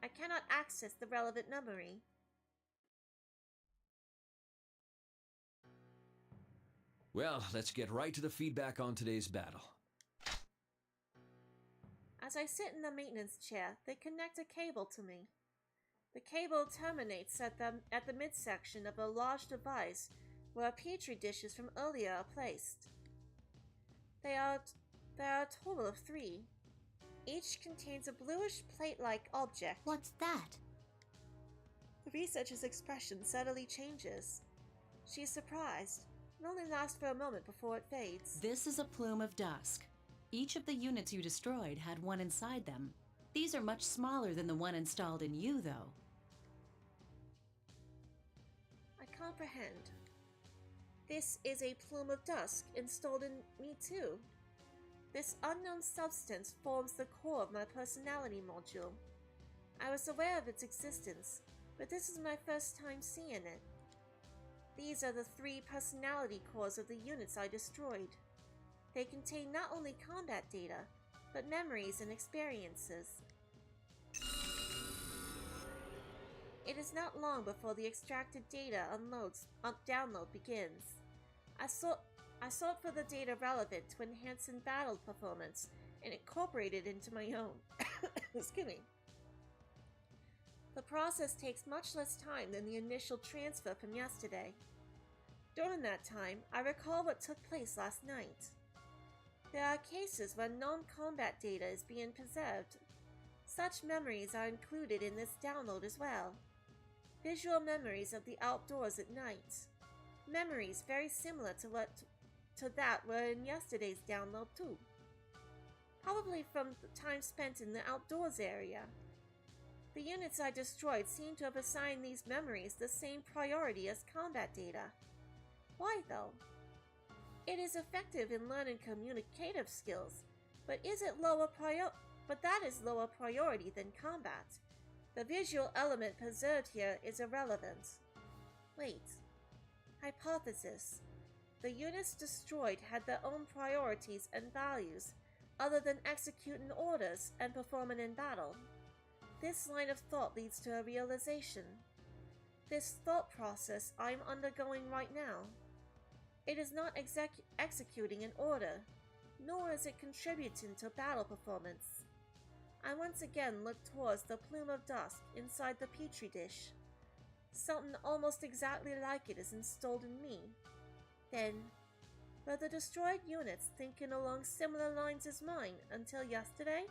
I cannot access the relevant memory. Well, let's get right to the feedback on today's battle. As I sit in the maintenance chair, they connect a cable to me. The cable terminates at the midsection of a large device where petri dishes from earlier are placed. There are a total of 3. Each contains a bluish plate-like object. What's that? The researcher's expression subtly changes. She is surprised. It only lasts for a moment before it fades. This is a plume of dusk. Each of the units you destroyed had one inside them. These are much smaller than the one installed in you, though. I comprehend. This is a plume of dusk installed in me too. This unknown substance forms the core of my personality module. I was aware of its existence, but this is my first time seeing it. These are the 3 personality cores of the units I destroyed. They contain not only combat data, but memories and experiences. It is not long before the extracted data download begins. I sought for the data relevant to enhance in battle performance and incorporate it into my own. Excuse me. The process takes much less time than the initial transfer from yesterday. During that time, I recall what took place last night. There are cases where non-combat data is being preserved. Such memories are included in this download as well. Visual memories of the outdoors at night. Memories very similar to that were in yesterday's download too. Probably from the time spent in the outdoors area. The units I destroyed seem to have assigned these memories the same priority as combat data. Why though? It is effective in learning communicative skills, but that is lower priority than combat. The visual element preserved here is irrelevant. Wait. Hypothesis. The units destroyed had their own priorities and values, other than executing orders and performing in battle. This line of thought leads to a realization. This thought process I'm undergoing right now. It is not executing an order, nor is it contributing to battle performance. I once again look towards the plume of dust inside the petri dish. Something almost exactly like it is installed in me. Then, were the destroyed units thinking along similar lines as mine until yesterday?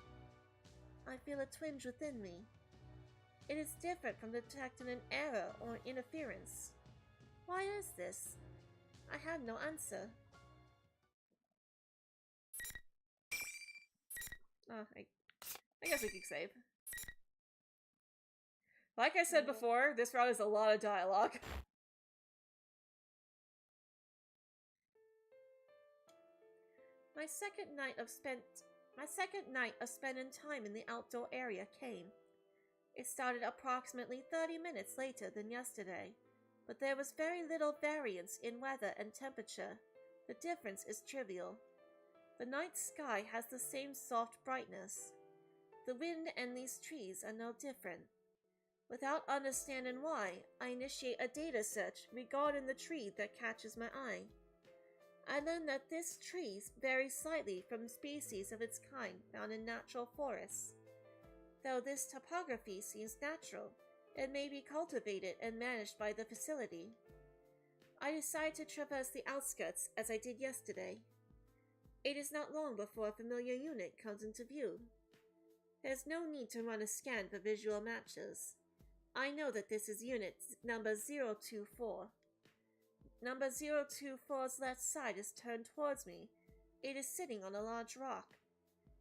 I feel a twinge within me. It is different from detecting an error or interference. Why is this? I have no answer. Oh, I guess we could save. Like I said before, this route is a lot of dialogue. My second night of spending time in the outdoor area came. It started approximately 30 minutes later than yesterday, but there was very little variance in weather and temperature. The difference is trivial. The night sky has the same soft brightness. The wind and these trees are no different. Without understanding why, I initiate a data search regarding the tree that catches my eye. I learn that this tree varies slightly from species of its kind found in natural forests. Though this topography seems natural, it may be cultivated and managed by the facility. I decide to traverse the outskirts as I did yesterday. It is not long before a familiar unit comes into view. There's no need to run a scan for visual matches. I know that this is unit number 024. Number 024's left side is turned towards me. It is sitting on a large rock.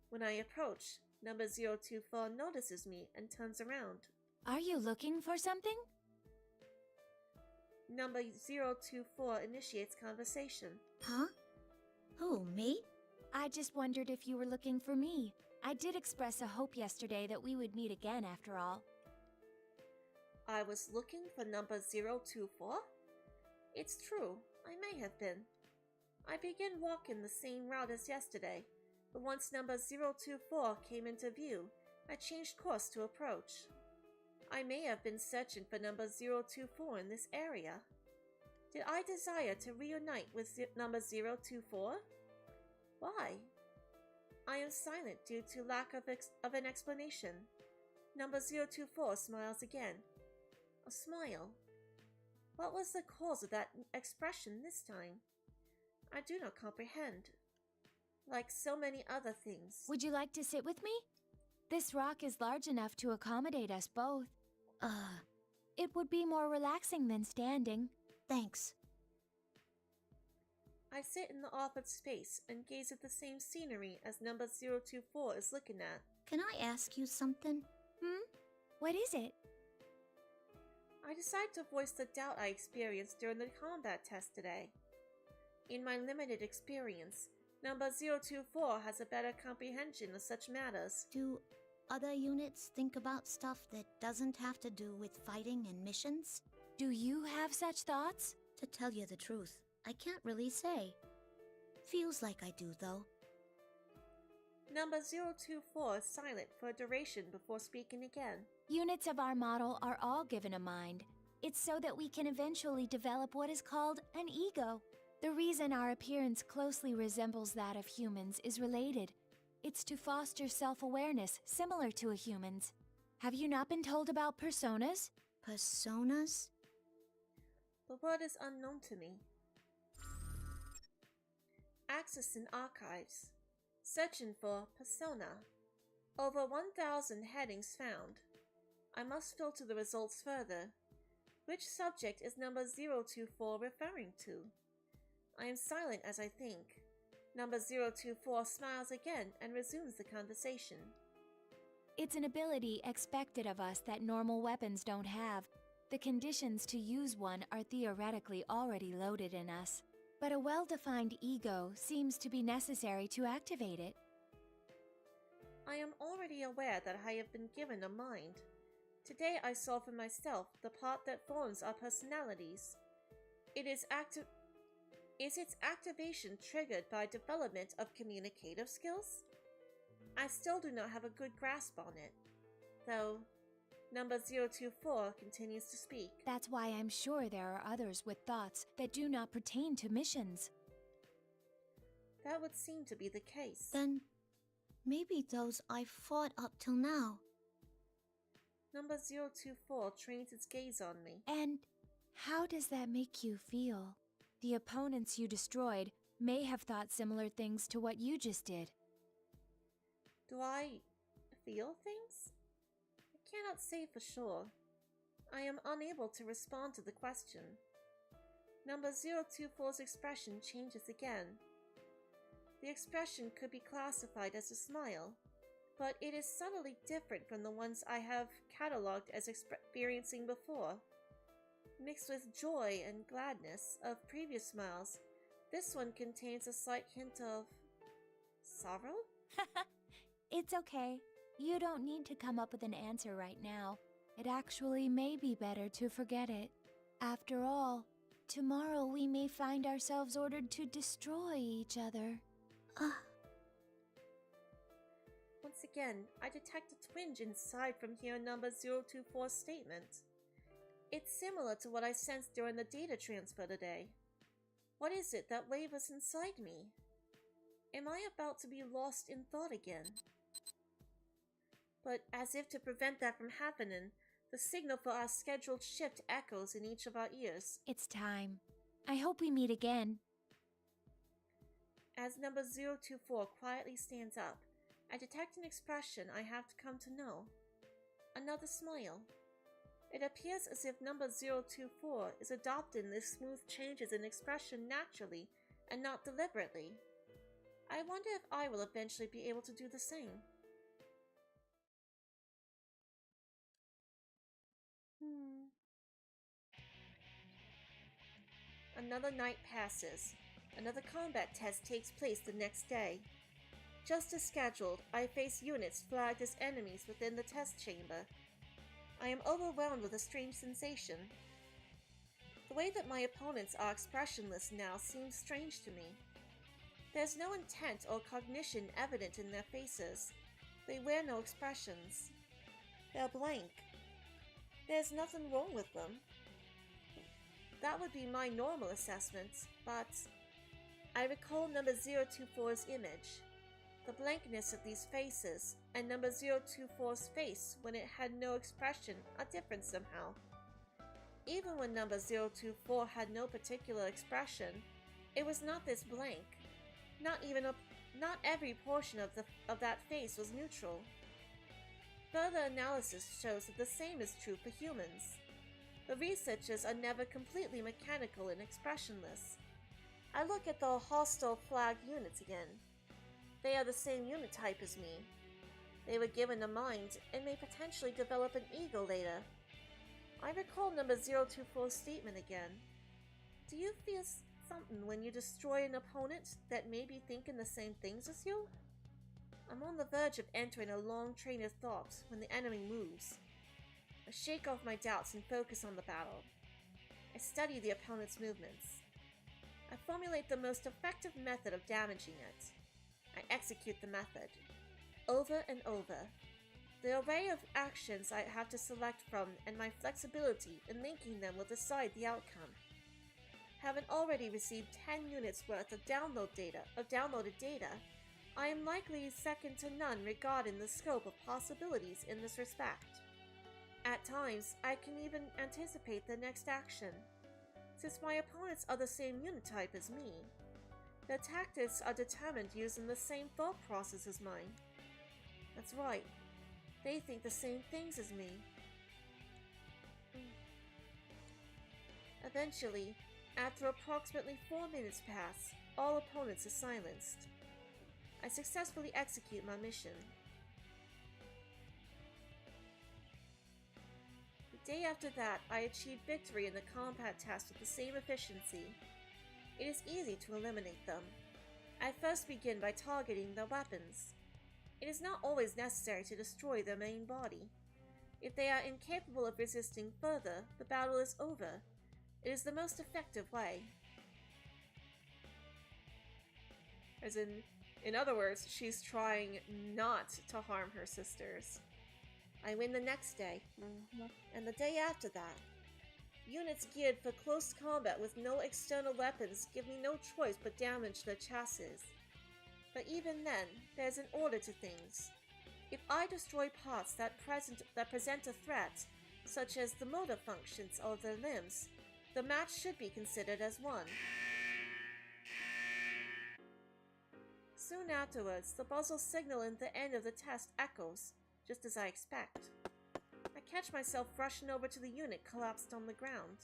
When I approach, number 024 notices me and turns around. Are you looking for something? Number 024 initiates conversation. Huh? Who, me? I just wondered if you were looking for me. I did express a hope yesterday that we would meet again after all. I was looking for number 024? It's true, I may have been. I began walking the same route as yesterday, but once number 024 came into view, I changed course to approach. I may have been searching for number 024 in this area. Did I desire to reunite with number 024? Why? I am silent due to lack of an explanation. Number 024 smiles again. A smile. What was the cause of that expression this time? I do not comprehend. Like so many other things. Would you like to sit with me? This rock is large enough to accommodate us both. It would be more relaxing than standing. Thanks. I sit in the offered space and gaze at the same scenery as number 024 is looking at. Can I ask you something? What is it? I decide to voice the doubt I experienced during the combat test today. In my limited experience, number 024 has a better comprehension of such matters. Do other units think about stuff that doesn't have to do with fighting and missions? Do you have such thoughts? To tell you the truth, I can't really say. Feels like I do, though. Number 024 is silent for a duration before speaking again. Units of our model are all given a mind. It's so that we can eventually develop what is called an ego. The reason our appearance closely resembles that of humans is related. It's to foster self-awareness similar to a human's. Have you not been told about personas? Personas? The word is unknown to me. Access in archives. Searching for persona. Over 1,000 headings found. I must filter the results further. Which subject is number 024 referring to? I am silent as I think. Number 024 smiles again and resumes the conversation. It's an ability expected of us that normal weapons don't have. The conditions to use one are theoretically already loaded in us. But a well-defined ego seems to be necessary to activate it. I am already aware that I have been given a mind. Today I saw for myself the part that forms our personalities. Is its activation triggered by development of communicative skills? I still do not have a good grasp on it, though Number 024 continues to speak. That's why I'm sure there are others with thoughts that do not pertain to missions. That would seem to be the case. Then maybe those I've fought up till now. Number 024 trains its gaze on me. And how does that make you feel? The opponents you destroyed may have thought similar things to what you just did. Do I feel things? I cannot say for sure. I am unable to respond to the question. Number 024's expression changes again. The expression could be classified as a smile, but it is subtly different from the ones I have catalogued as experiencing before. Mixed with joy and gladness of previous smiles, this one contains a slight hint of sorrow? It's okay. You don't need to come up with an answer right now. It actually may be better to forget it. After all, tomorrow we may find ourselves ordered to destroy each other. Once again, I detect a twinge inside from hearing number 024's statement. It's similar to what I sensed during the data transfer today. What is it that wavers inside me? Am I about to be lost in thought again? But as if to prevent that from happening, the signal for our scheduled shift echoes in each of our ears. It's time. I hope we meet again. As number 024 quietly stands up, I detect an expression I have come to know. Another smile. It appears as if number 024 is adopting this smooth changes in expression naturally and not deliberately. I wonder if I will eventually be able to do the same. Another night passes. Another combat test takes place the next day. Just as scheduled, I face units flagged as enemies within the test chamber. I am overwhelmed with a strange sensation. The way that my opponents are expressionless now seems strange to me. There's no intent or cognition evident in their faces. They wear no expressions. They're blank. There's nothing wrong with them. That would be my normal assessment, but I recall number 024's image. The blankness of these faces and number 024's face when it had no expression are different somehow. Even when number 024 had no particular expression, it was not this blank. Not every portion of that face was neutral. Further analysis shows that the same is true for humans. The researchers are never completely mechanical and expressionless. I look at the hostile flagged units again. They are the same unit type as me. They were given a mind and may potentially develop an ego later. I recall number 024's statement again. Do you feel something when you destroy an opponent that may be thinking the same things as you? I'm on the verge of entering a long train of thought when the enemy moves. I shake off my doubts and focus on the battle. I study the opponent's movements. I formulate the most effective method of damaging it. I execute the method, over and over. The array of actions I have to select from and my flexibility in linking them will decide the outcome. Having already received 10 units worth of downloaded data, I am likely second to none regarding the scope of possibilities in this respect. At times, I can even anticipate the next action. Since my opponents are the same unit type as me, their tactics are determined using the same thought process as mine. That's right, they think the same things as me. Eventually, after approximately 4 minutes pass, all opponents are silenced. I successfully execute my mission. The day after that, I achieved victory in the combat test with the same efficiency. It is easy to eliminate them. I first begin by targeting their weapons. It is not always necessary to destroy their main body. If they are incapable of resisting further, the battle is over. It is the most effective way. As in other words, she's trying not to harm her sisters. I win the next day, and the day after that. Units geared for close combat with no external weapons give me no choice but damage the chassis. But even then, there's an order to things. If I destroy parts that present a threat, such as the motor functions of their limbs, the match should be considered as won. Soon afterwards, the buzzer signal in the end of the test echoes, just as I expect. I catch myself rushing over to the unit collapsed on the ground.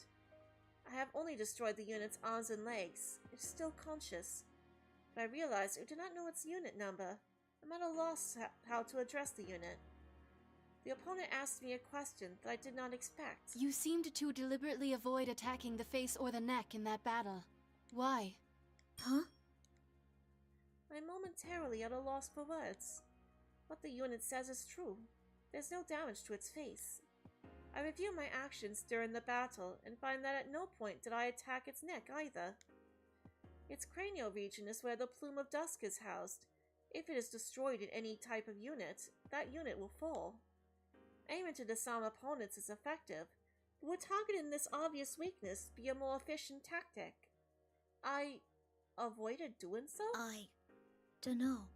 I have only destroyed the unit's arms and legs. It's still conscious. But I realize I do not know its unit number. I'm at a loss how to address the unit. The opponent asked me a question that I did not expect. You seemed to deliberately avoid attacking the face or the neck in that battle. Why? Huh? I'm momentarily at a loss for words. What the unit says is true. There's no damage to its face. I review my actions during the battle and find that at no point did I attack its neck either. Its cranial region is where the plume of dusk is housed. If it is destroyed in any type of unit, that unit will fall. Aiming to disarm opponents is effective, but would targeting this obvious weakness be a more efficient tactic? I avoided doing so? I dunno.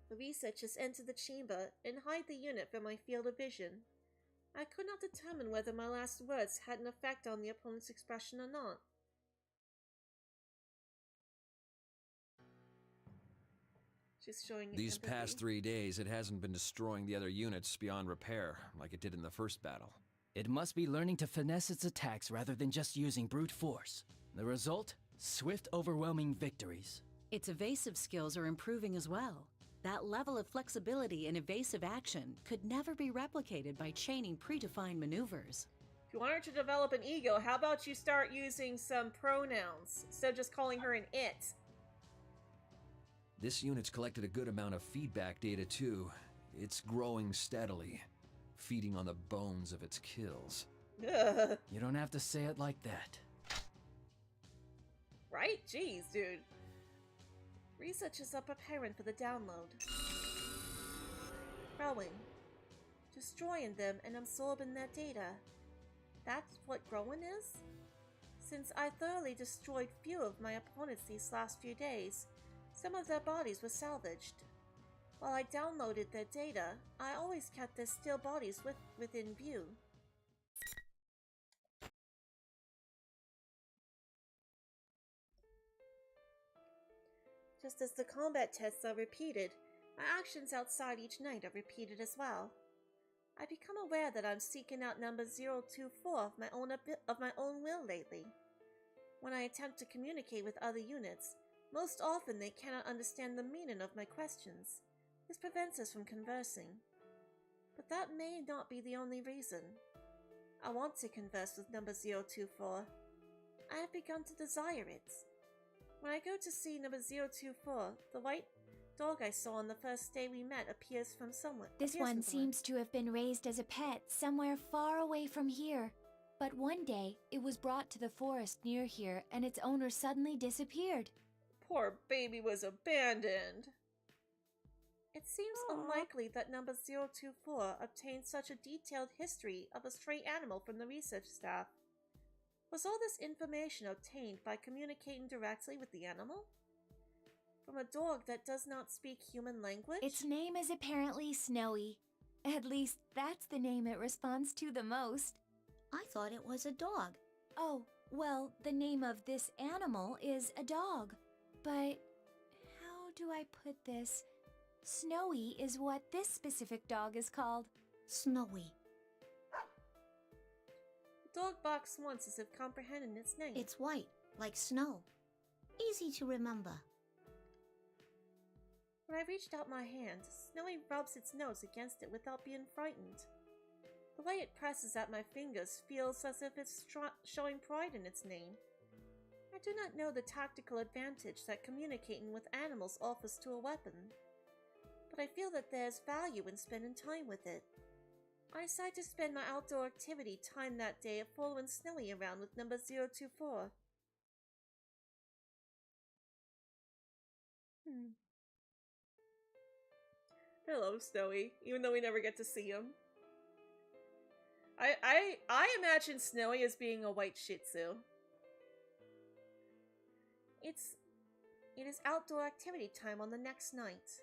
The researchers enter the chamber and hide the unit from my field of vision. I could not determine whether my last words had an effect on the opponent's expression or not. She's showing These empathy. past 3 days, it hasn't been destroying the other units beyond repair, like it did in the first battle. It must be learning to finesse its attacks rather than just using brute force. The result? Swift, overwhelming victories. Its evasive skills are improving as well. That level of flexibility and evasive action could never be replicated by chaining predefined maneuvers. If you want her to develop an ego, how about you start using some pronouns instead of just calling her an it? This unit's collected a good amount of feedback data too. It's growing steadily, feeding on the bones of its kills. Ugh. You don't have to say it like that. Right? Jeez, dude. Researchers are preparing for the download. Growing. Destroying them and absorbing their data. That's what growing is? Since I thoroughly destroyed few of my opponents these last few days, some of their bodies were salvaged. While I downloaded their data, I always kept their still bodies within view. Just as the combat tests are repeated, my actions outside each night are repeated as well. I become aware that I'm seeking out number 024 of my own will lately. When I attempt to communicate with other units, most often they cannot understand the meaning of my questions. This prevents us from conversing. But that may not be the only reason. I want to converse with number 024. I have begun to desire it. When I go to see number 024, the white dog I saw on the first day we met appears from somewhere. This one seems to have been raised as a pet somewhere far away from here. But one day, it was brought to the forest near here and its owner suddenly disappeared. Poor baby was abandoned. It seems unlikely that number 024 obtained such a detailed history of a stray animal from the research staff. Was all this information obtained by communicating directly with the animal? From a dog that does not speak human language? Its name is apparently Snowy. At least that's the name it responds to the most. I thought it was a dog. Oh, well, the name of this animal is a dog. But how do I put this? Snowy is what this specific dog is called. Snowy. The dog barks once as if comprehending its name. It's white, like snow. Easy to remember. When I reached out my hand, Snowy rubs its nose against it without being frightened. The way it presses at my fingers feels as if it's showing pride in its name. I do not know the tactical advantage that communicating with animals offers to a weapon, but I feel that there's value in spending time with it. I decide to spend my outdoor activity time that day following Snowy around with number 024. Hello, Snowy, even though we never get to see him. I imagine Snowy as being a white Shih Tzu. It is outdoor activity time on the next night.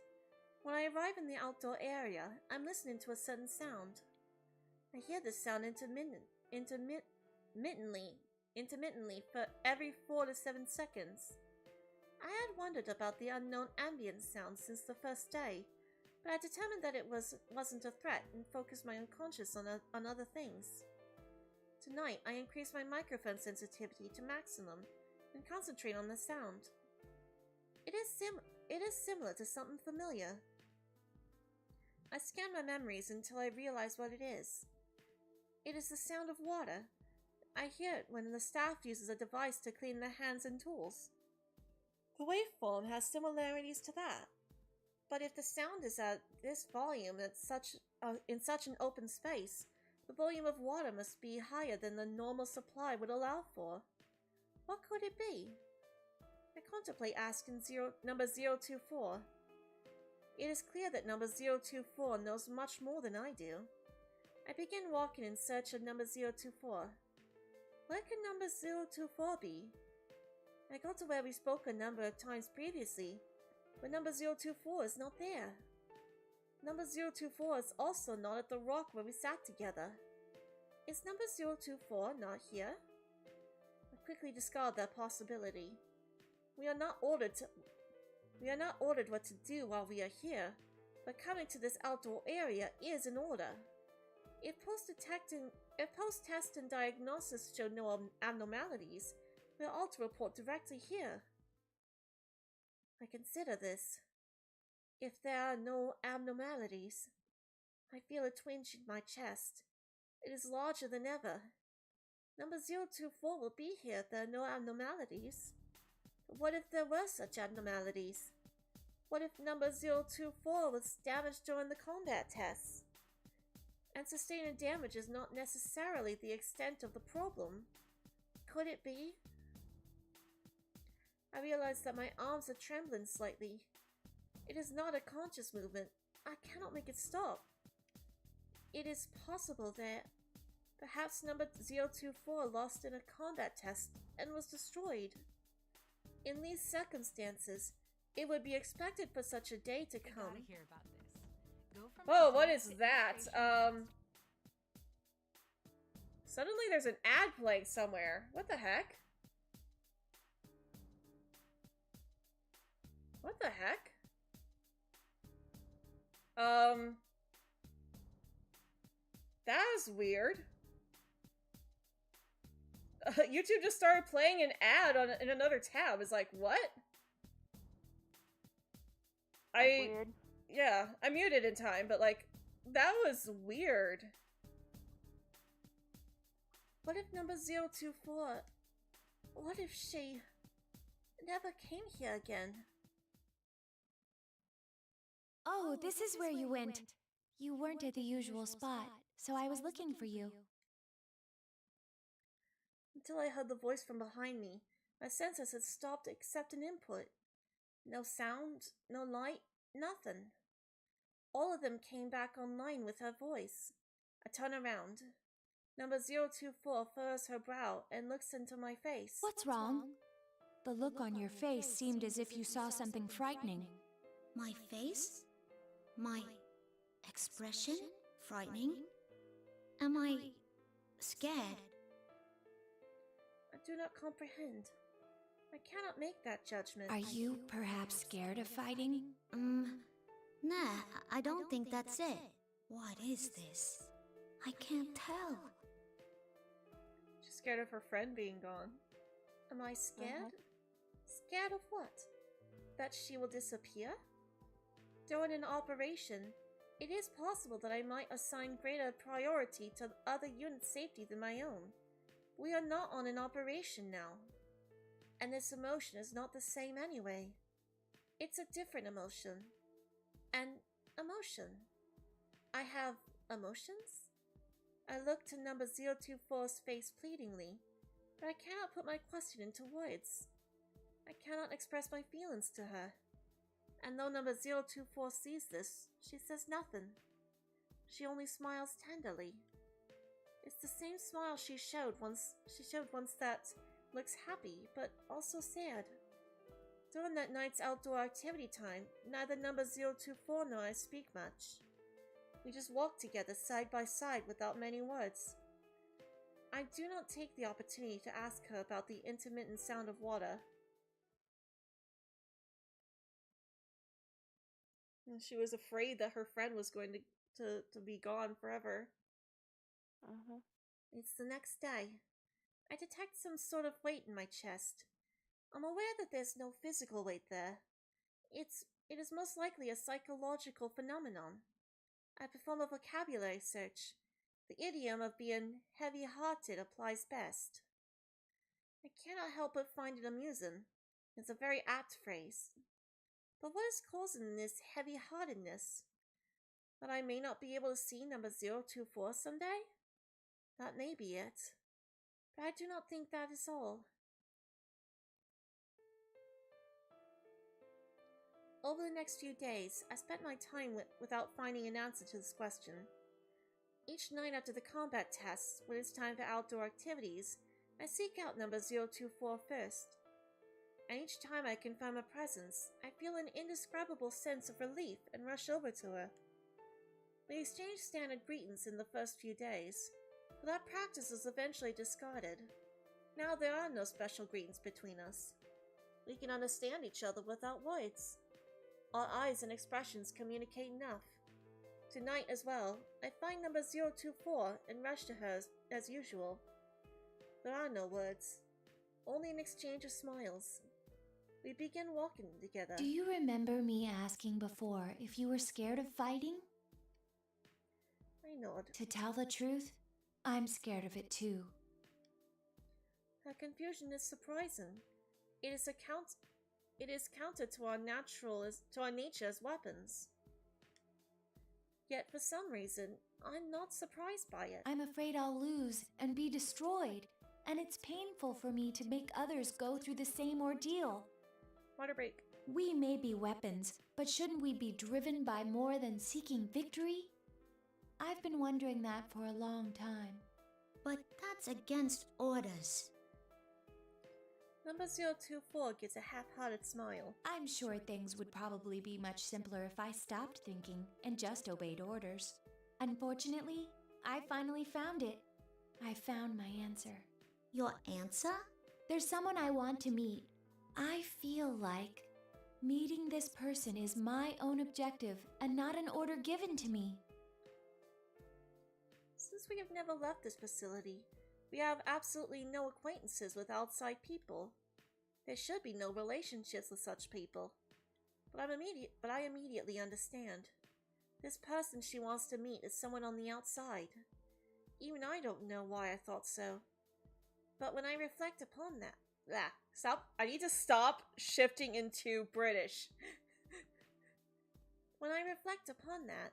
When I arrive in the outdoor area, I'm listening to a sudden sound. I hear this sound intermittently for every 4 to 7 seconds. I had wondered about the unknown ambient sound since the first day, but I determined that it wasn't a threat and focused my unconscious on other things. Tonight, I increased my microphone sensitivity to maximum and concentrate on the sound. It is similar to something familiar. I scan my memories until I realize what it is. It is the sound of water. I hear it when the staff uses a device to clean their hands and tools. The waveform has similarities to that. But if the sound is at this volume in such an open space, the volume of water must be higher than the normal supply would allow for. What could it be? I contemplate asking number 024. It is clear that number 024 knows much more than I do. I begin walking in search of number 024. Where can number 024 be? I go to where we spoke a number of times previously, but number 024 is not there. Number 024 is also not at the rock where we sat together. Is number 024 not here? I quickly discard that possibility. We are not ordered what to do while we are here, but coming to this outdoor area is an order. If post-test and diagnosis show no abnormalities, we are all to report directly here. I consider this. If there are no abnormalities, I feel a twinge in my chest. It is larger than ever. Number 024 will be here if there are no abnormalities. But what if there were such abnormalities? What if number 024 was damaged during the combat tests? And sustaining damage is not necessarily the extent of the problem. Could it be? I realize that my arms are trembling slightly. It is not a conscious movement. I cannot make it stop. It is possible that perhaps number 024 lost in a combat test and was destroyed. In these circumstances, it would be expected for such a day to come. Whoa, what is that? Suddenly there's an ad playing somewhere. What the heck? What the heck? That is weird. YouTube just started playing an ad in another tab. It's like, what? Weird. Yeah, I muted in time, but like, that was weird. What if number 024, what if she never came here again? Oh, this is where you went. You weren't at the usual spot, so I was looking for you. Until I heard the voice from behind me, my senses had stopped accepting input. No sound, no light, nothing. All of them came back online with her voice. I turn around. Number 024 furrows her brow and looks into my face. What's wrong? The look on your face seemed as if you saw something frightening. My face? My expression? Frightening? Am I scared? I do not comprehend. I cannot make that judgment. Are you perhaps scared of fighting? Nah, I don't think that's it. What is this? I can't tell. She's scared of her friend being gone. Am I scared? Scared of what? That she will disappear? During an operation, it is possible that I might assign greater priority to other units' safety than my own. We are not on an operation now. And this emotion is not the same anyway. It's a different emotion. An emotion. I have emotions? I look to number 024's face pleadingly, but I cannot put my question into words. I cannot express my feelings to her. And though number 024 sees this, she says nothing. She only smiles tenderly. It's the same smile she showed once that looks happy, but also sad. During that night's outdoor activity time, neither number 024 nor I speak much. We just walk together side by side without many words. I do not take the opportunity to ask her about the intermittent sound of water. And she was afraid that her friend was going to be gone forever. It's the next day. I detect some sort of weight in my chest. I'm aware that there's no physical weight there. It is most likely a psychological phenomenon. I perform a vocabulary search. The idiom of being heavy-hearted applies best. I cannot help but find it amusing. It's a very apt phrase. But what is causing this heavy-heartedness? That I may not be able to see number 024 someday? That may be it. But I do not think that is all. Over the next few days, I spent my time without finding an answer to this question. Each night after the combat tests, when it's time for outdoor activities, I seek out number 024 first. And each time I confirm her presence, I feel an indescribable sense of relief and rush over to her. We exchange standard greetings in the first few days, but that practice is eventually discarded. Now there are no special greetings between us. We can understand each other without words. Our eyes and expressions communicate enough. Tonight as well, I find number 024 and rush to her as usual. There are no words, only an exchange of smiles. We begin walking together. Do you remember me asking before if you were scared of fighting? I nod. To tell the truth, I'm scared of it too. Her confusion is surprising. It is counter to our nature as weapons. Yet for some reason, I'm not surprised by it. I'm afraid I'll lose and be destroyed, and it's painful for me to make others go through the same ordeal. Water break. We may be weapons, but shouldn't we be driven by more than seeking victory? I've been wondering that for a long time. But that's against orders. Number 024 gives a half-hearted smile. I'm sure things would probably be much simpler if I stopped thinking and just obeyed orders. Unfortunately, I finally found it. I found my answer. Your answer? There's someone I want to meet. I feel like meeting this person is my own objective and not an order given to me. Since we have never left this facility, we have absolutely no acquaintances with outside people. There should be no relationships with such people. But I immediately understand. This person she wants to meet is someone on the outside. Even I don't know why I thought so. But when I reflect upon I need to stop shifting into British. When I reflect upon that,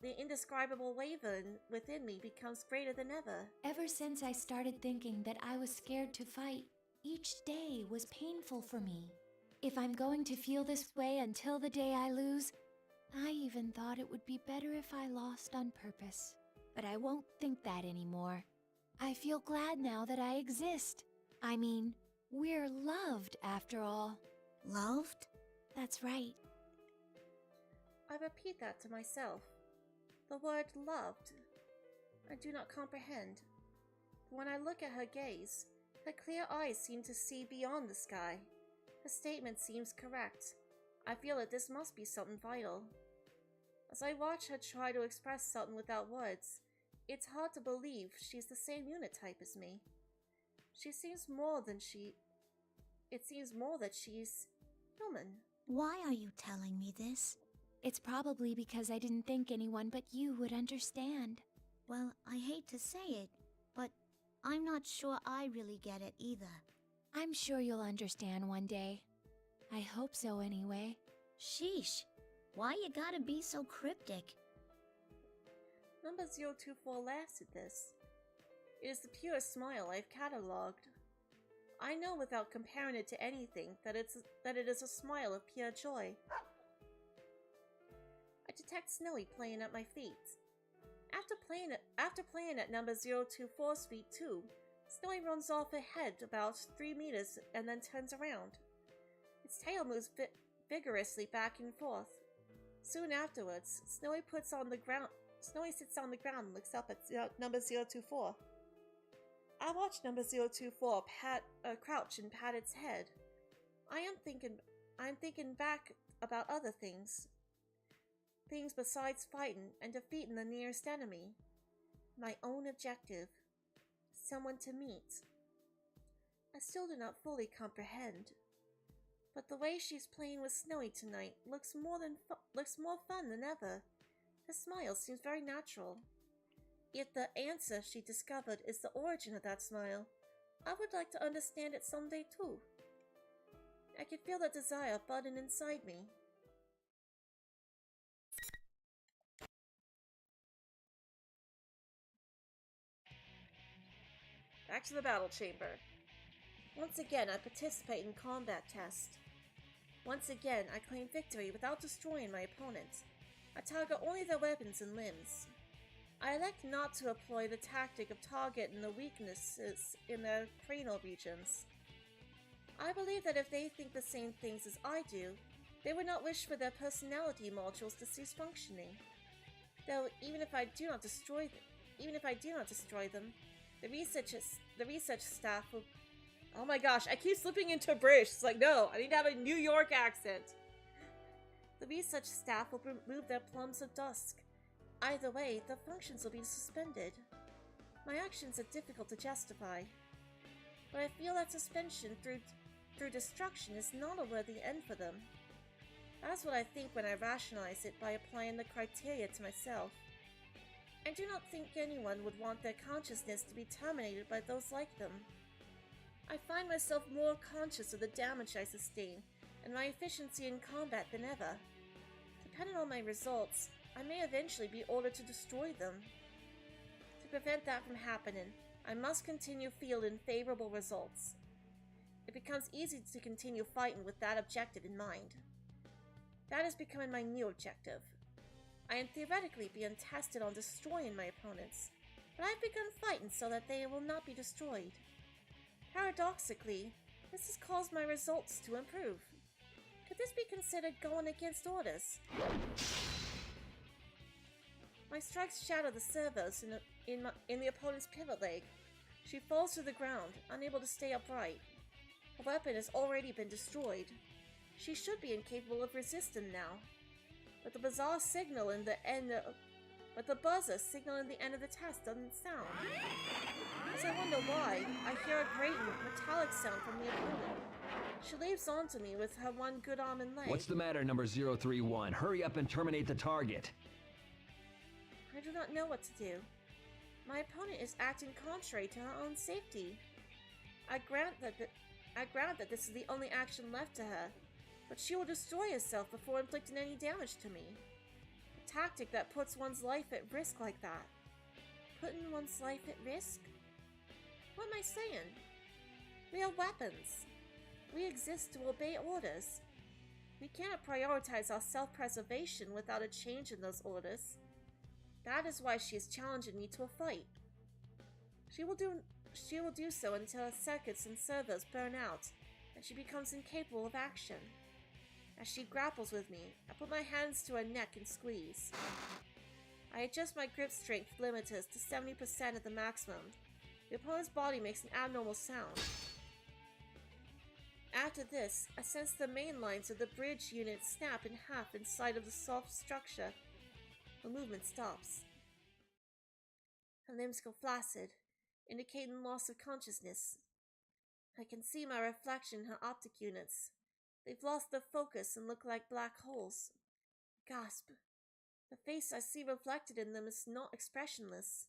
the indescribable waver within me becomes greater than ever. Ever since I started thinking that I was scared to fight, each day was painful for me. If I'm going to feel this way until the day I lose, I even thought it would be better if I lost on purpose. But I won't think that anymore. I feel glad now that I exist. I mean, we're loved after all. Loved? That's right. I repeat that to myself. The word loved. I do not comprehend. But when I look at her gaze, her clear eyes seem to see beyond the sky. Her statement seems correct. I feel that this must be something vital. As I watch her try to express something without words, it's hard to believe she's the same unit type as me. It seems more that she's human. Why are you telling me this? It's probably because I didn't think anyone but you would understand. Well, I hate to say it, but I'm not sure I really get it either. I'm sure you'll understand one day. I hope so anyway. Sheesh, why you gotta be so cryptic? Number 024 laughs at this. It is the purest smile I've catalogued. I know without comparing it to anything that it is a smile of pure joy. I detect Snowy playing at my feet. After playing at number 024's feet too, Snowy runs off ahead about 3 meters and then turns around. Its tail moves vigorously back and forth. Soon afterwards, Snowy sits on the ground and looks up at number 024. I watch number 024 crouch and pat its head. I'm thinking back about other things. Things besides fighting and defeating the nearest enemy. My own objective. Someone to meet. I still do not fully comprehend. But the way she's playing with Snowy tonight looks more fun than ever. Her smile seems very natural. Yet the answer she discovered is the origin of that smile. I would like to understand it someday too. I can feel that desire budding inside me. Back to the battle chamber. Once again, I participate in combat test. Once again, I claim victory without destroying my opponent. I target only their weapons and limbs. I elect not to employ the tactic of targeting the weaknesses in their cranial regions. I believe that if they think the same things as I do, they would not wish for their personality modules to cease functioning. Though even if I do not destroy them, the research staff will... Oh my gosh, I keep slipping into British. It's like, no, I need to have a New York accent. The research staff will remove their plums of dusk. Either way, the functions will be suspended. My actions are difficult to justify, but I feel that suspension through destruction is not a worthy end for them. That's what I think when I rationalize it by applying the criteria to myself. I do not think anyone would want their consciousness to be terminated by those like them. I find myself more conscious of the damage I sustain and my efficiency in combat than ever. Depending on my results, I may eventually be ordered to destroy them. To prevent that from happening, I must continue fielding favorable results. It becomes easy to continue fighting with that objective in mind. That is becoming my new objective. I am theoretically being tested on destroying my opponents, but I've begun fighting so that they will not be destroyed. Paradoxically, this has caused my results to improve. Could this be considered going against orders? My strikes shatter the servos in the opponent's pivot leg. She falls to the ground, unable to stay upright. Her weapon has already been destroyed. She should be incapable of resisting now. But the buzzer signal in the end of the test doesn't sound. As I wonder why, I hear a grating, metallic sound from the opponent. She leaps onto me with her one good arm and leg. What's the matter, number 031? Hurry up and terminate the target. I do not know what to do. My opponent is acting contrary to her own safety. I grant that this is the only action left to her, but she will destroy herself before inflicting any damage to me. A tactic that puts one's life at risk like that. Putting one's life at risk? What am I saying? We are weapons. We exist to obey orders. We cannot prioritize our self-preservation without a change in those orders. That is why she is challenging me to a fight. She will do so until her circuits and servos burn out, and she becomes incapable of action. As she grapples with me, I put my hands to her neck and squeeze. I adjust my grip strength limiters to 70% of the maximum. The opponent's body makes an abnormal sound. After this, I sense the main lines of the bridge unit snap in half inside of the soft structure. The movement stops. Her limbs go flaccid, indicating loss of consciousness. I can see my reflection in her optic units. They've lost their focus and look like black holes. Gasp. The face I see reflected in them is not expressionless.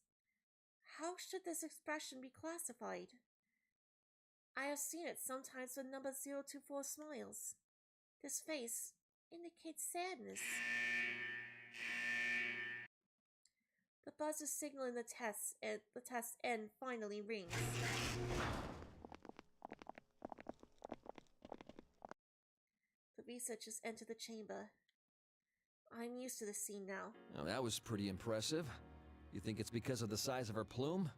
How should this expression be classified? I have seen it sometimes when number 024 smiles. This face indicates sadness. The buzzer signaling the test end finally rings. researchers enter the chamber. I'm used to the scene now. Well, that was pretty impressive. You think it's because of the size of her plume?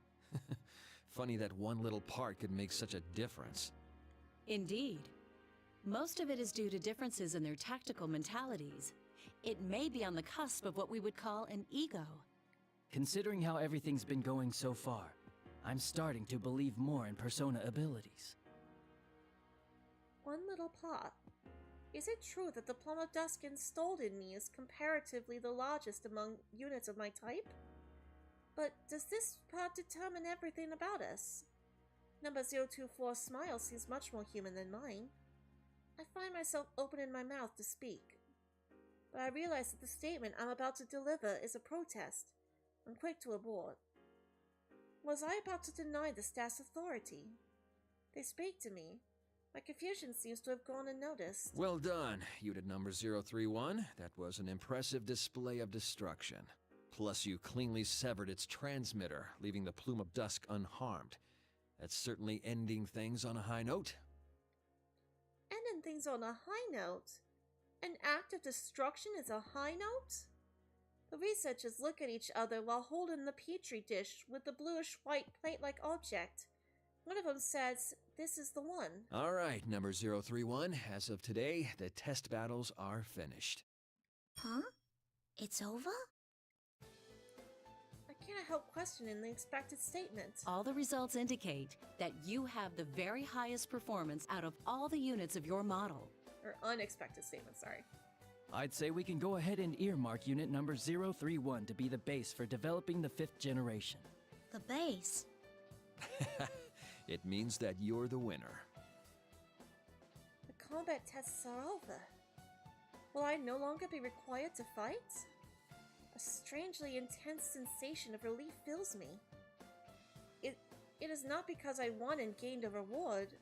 Funny that one little part could make such a difference. Indeed. Most of it is due to differences in their tactical mentalities. It may be on the cusp of what we would call an ego. Considering how everything's been going so far, I'm starting to believe more in Persona abilities. One little part. Is it true that the Plum of Dusk installed in me is comparatively the largest among units of my type? But does this part determine everything about us? Number 024's smile seems much more human than mine. I find myself opening my mouth to speak. But I realize that the statement I'm about to deliver is a protest. I'm quick to abort. Was I about to deny the staff's authority? They speak to me. My confusion seems to have gone unnoticed. Well done, unit number 031. That was an impressive display of destruction. Plus, you cleanly severed its transmitter, leaving the Plume of Dusk unharmed. That's certainly ending things on a high note. Ending things on a high note? An act of destruction is a high note? The researchers look at each other while holding the petri dish with the bluish-white plate-like object. One of them says, "This is the one." All right, number 031. As of today, the test battles are finished. Huh? It's over? I can't help questioning the expected statement. All the results indicate that you have the very highest performance out of all the units of your model. Or unexpected statement, sorry. I'd say we can go ahead and earmark unit number 031 to be the base for developing the 5th generation. The base? It means that you're the winner. The combat tests are over. Will I no longer be required to fight? A strangely intense sensation of relief fills me. It is not because I won and gained a reward.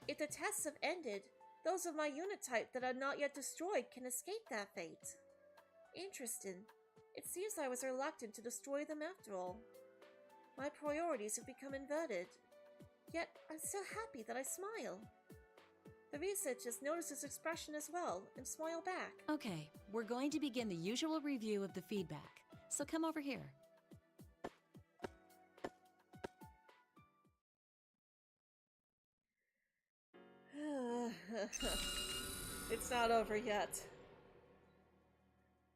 If the tests have ended, those of my unit type that are not yet destroyed can escape that fate. Interesting. It seems I was reluctant to destroy them after all. My priorities have become inverted. Yet, I'm so happy that I smile. The researchers notice this expression as well and smile back. Okay, we're going to begin the usual review of the feedback. So come over here. It's not over yet.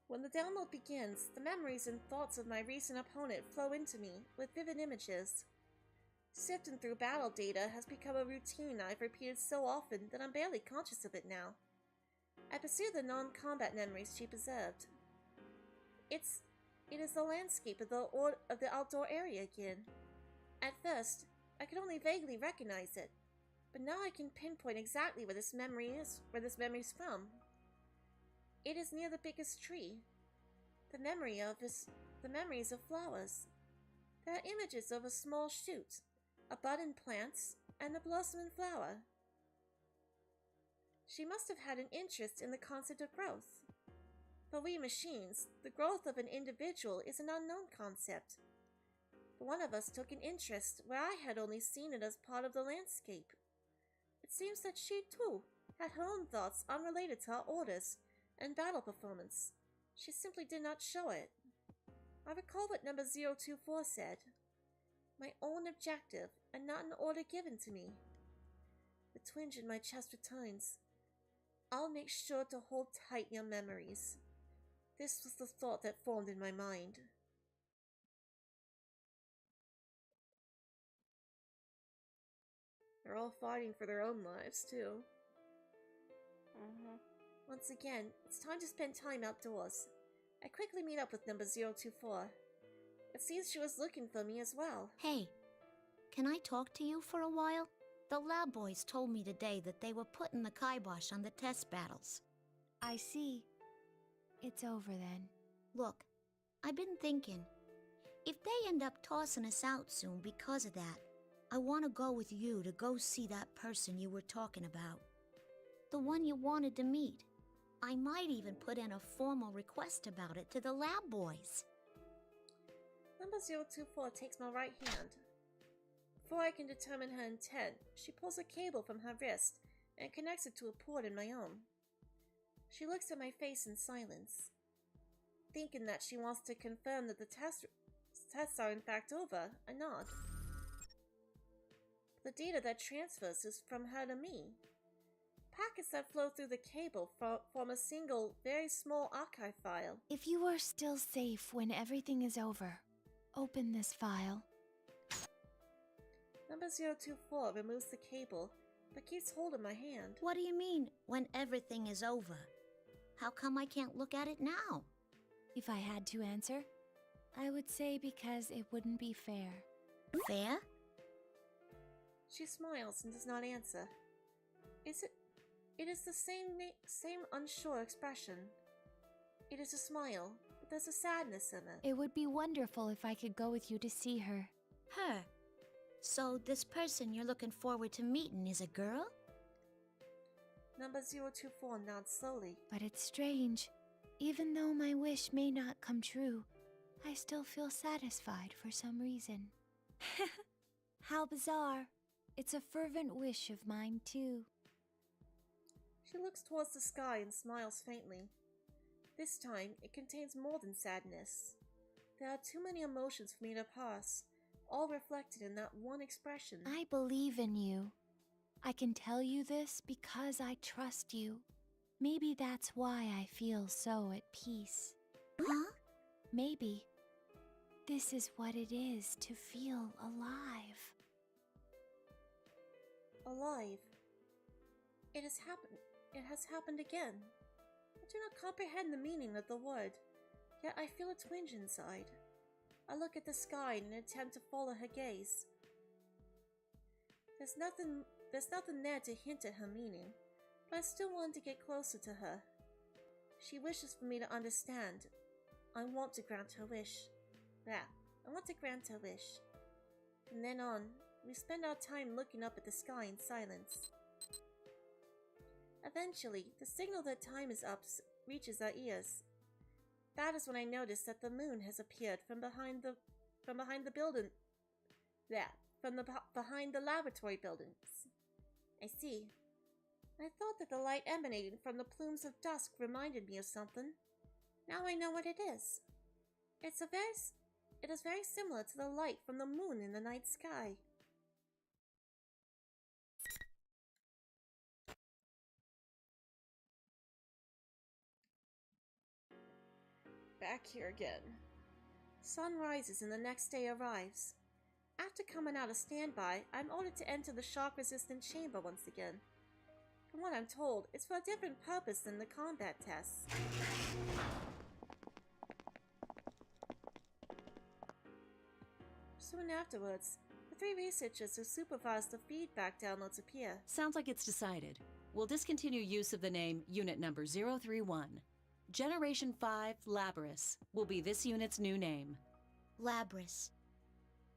When the download begins, the memories and thoughts of my recent opponent flow into me with vivid images. Sifting through battle data has become a routine I've repeated so often that I'm barely conscious of it now. I pursue the non-combat memories she preserved. It is the landscape of the outdoor area again. At first, I could only vaguely recognize it, but now I can pinpoint exactly where this memory is from. It is near the biggest tree. The memories of flowers. There are images of a small shoot, a bud in plants, and a blossoming flower. She must have had an interest in the concept of growth. For we machines, the growth of an individual is an unknown concept. But one of us took an interest where I had only seen it as part of the landscape. It seems that she, too, had her own thoughts unrelated to our orders and battle performance. She simply did not show it. I recall what number 024 said. My own objective, and not an order given to me. The twinge in my chest returns. I'll make sure to hold tight your memories. This was the thought that formed in my mind. They're all fighting for their own lives, too. Once again, it's time to spend time outdoors. I quickly meet up with number 024. It seems she was looking for me as well. Hey, can I talk to you for a while? The lab boys told me today that they were putting the kibosh on the test battles. I see. It's over then. Look, I've been thinking, if they end up tossing us out soon because of that, I want to go with you to go see that person you were talking about. The one you wanted to meet. I might even put in a formal request about it to the lab boys. Number 024 takes my right hand. Before I can determine her intent, she pulls a cable from her wrist and connects it to a port in my own. She looks at my face in silence, thinking that she wants to confirm that the tests are in fact over. I nod. The data that transfers is from her to me. Packets that flow through the cable form a single, very small archive file. If you are still safe when everything is over, open this file. Number 024 removes the cable, but keeps hold of my hand. What do you mean, when everything is over? How come I can't look at it now? If I had to answer, I would say because it wouldn't be fair. Fair? She smiles and does not answer. It is the same unsure expression. It is a smile, but there's a sadness in it. It would be wonderful if I could go with you to see her. Her? So this person you're looking forward to meeting is a girl? Number 024 nods slowly. But it's strange. Even though my wish may not come true, I still feel satisfied for some reason. How bizarre. It's a fervent wish of mine, too. She looks towards the sky and smiles faintly. This time, it contains more than sadness. There are too many emotions for me to parse, all reflected in that one expression. I believe in you. I can tell you this because I trust you. Maybe that's why I feel so at peace. Huh? Maybe this is what it is to feel alive. Alive. It has happened again. I do not comprehend the meaning of the word, yet I feel a twinge inside. I look at the sky in an attempt to follow her gaze. There's nothing there to hint at her meaning, but I still want to get closer to her. She wishes for me to understand. I want to grant her wish. I want to grant her wish. From then on, we spend our time looking up at the sky in silence. Eventually, the signal that time is up reaches our ears. That is when I notice that the moon has appeared from behind the building. Behind the laboratory buildings. I see. I thought that the light emanating from the plumes of dusk reminded me of something. Now I know what it is. It is very similar to the light from the moon in the night sky. Back here again. Sun rises and the next day arrives. After coming out of standby, I'm ordered to enter the shock-resistant chamber once again. From what I'm told, it's for a different purpose than the combat tests. Soon afterwards, the three researchers who supervise the feedback downloads appear. Sounds like it's decided. We'll discontinue use of the name Unit Number 031. Generation 5 Labris will be this unit's new name. Labris.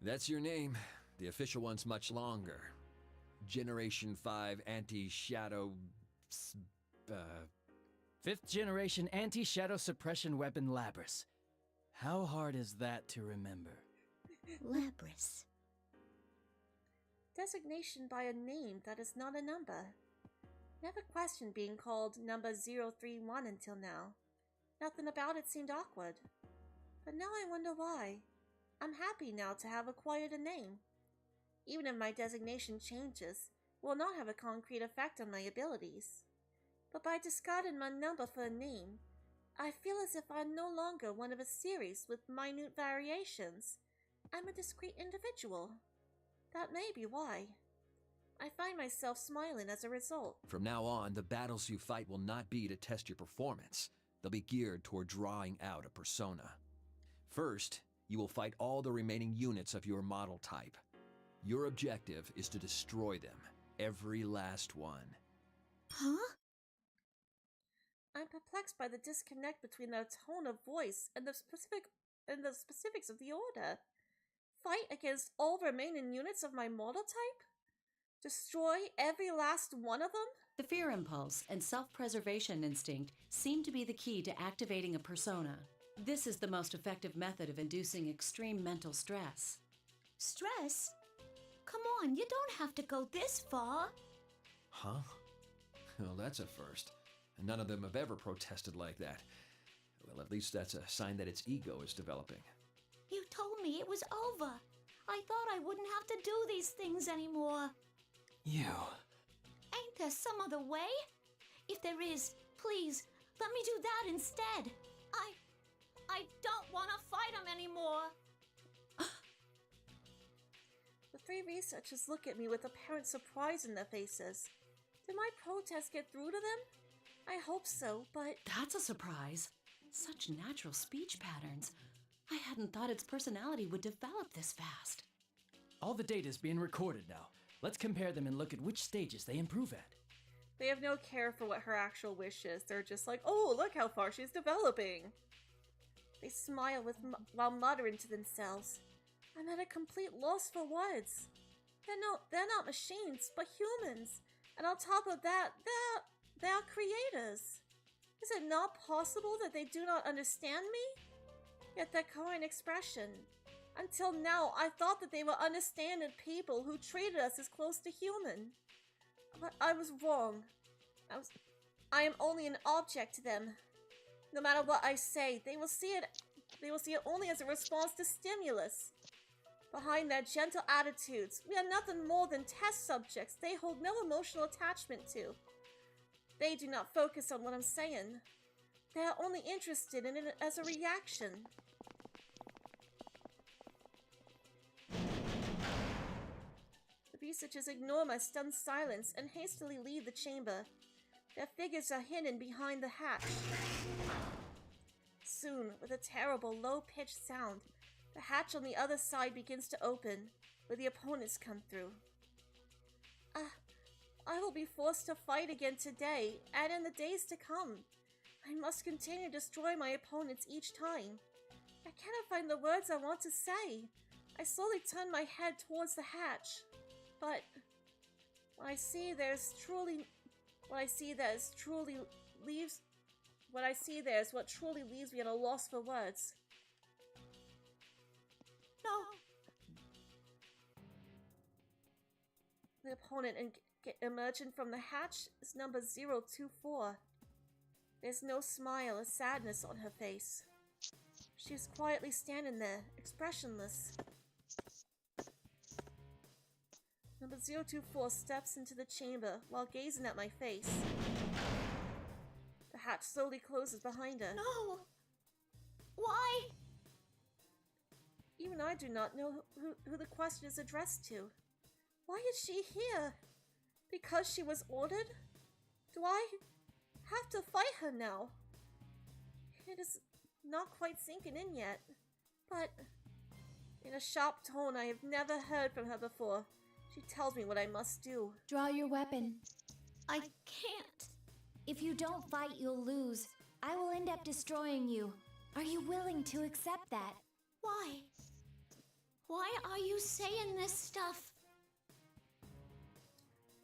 That's your name. The official one's much longer. Generation 5 Anti-Shadow... Fifth generation anti-shadow suppression weapon Labris. How hard is that to remember? Labris. Designation by a name that is not a number. Never questioned being called number 031 until now. Nothing about it seemed awkward. But now I wonder why. I'm happy now to have acquired a name. Even if my designation changes, it will not have a concrete effect on my abilities. But by discarding my number for a name, I feel as if I'm no longer one of a series with minute variations. I'm a discrete individual. That may be why. I find myself smiling as a result. From now on, the battles you fight will not be to test your performance. They'll be geared toward drawing out a persona. First, you will fight all the remaining units of your model type. Your objective is to destroy them, every last one. Huh? I'm perplexed by the disconnect between their tone of voice and the specifics of the order. Fight against all remaining units of my model type? Destroy every last one of them? The fear impulse and self-preservation instinct seem to be the key to activating a persona. This is the most effective method of inducing extreme mental stress. Stress? Come on, you don't have to go this far. Huh? Well, that's a first. and none of them have ever protested like that. Well, at least that's a sign that its ego is developing. You told me it was over. I thought I wouldn't have to do these things anymore. You. Ain't there some other way? If there is, please, let me do that instead. I don't want to fight him anymore. The three researchers look at me with apparent surprise in their faces. Did my protest get through to them? I hope so, but... That's a surprise. Such natural speech patterns. I hadn't thought its personality would develop this fast. All the data's being recorded now. Let's compare them and look at which stages they improve at. They have no care for what her actual wish is. They're just like, oh, look how far she's developing. They smile while muttering to themselves. I'm at a complete loss for words. They're not machines, but humans. And on top of that, they're creators. Is it not possible that they do not understand me? Yet their current expression. Until now, I thought that they were understanding people who treated us as close to human. But I was wrong. I am only an object to them. No matter what I say, they will see it only as a response to stimulus. Behind their gentle attitudes, we are nothing more than test subjects they hold no emotional attachment to. They do not focus on what I'm saying. They are only interested in it as a reaction. The researchers ignore my stunned silence and hastily leave the chamber. Their figures are hidden behind the hatch. Soon, with a terrible, low-pitched sound, the hatch on the other side begins to open, where the opponents come through. I will be forced to fight again today, and in the days to come. I must continue to destroy my opponents each time. I cannot find the words I want to say. I slowly turn my head towards the hatch, but what I see there is what truly leaves me at a loss for words. No. The opponent emerging from the hatch is number 024. There's no smile or sadness on her face. She is quietly standing there, expressionless. Number 024 steps into the chamber while gazing at my face. The hatch slowly closes behind her. No! Why? Even I do not know who the question is addressed to. Why is she here? Because she was ordered? Do I have to fight her now? It is not quite sinking in yet, but in a sharp tone I have never heard from her before, she tells me what I must do. Draw your weapon. I can't. If you don't fight, you'll lose. I will end up destroying you. Are you willing to accept that? Why? Why are you saying this stuff?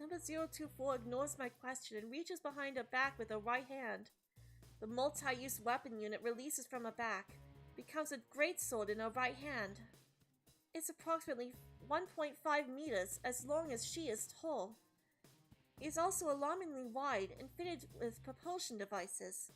Number 024 ignores my question and reaches behind her back with her right hand. The multi-use weapon unit releases from her back, becomes a greatsword in her right hand. It's approximately 1.5 meters, as long as she is tall. It is also alarmingly wide and fitted with propulsion devices.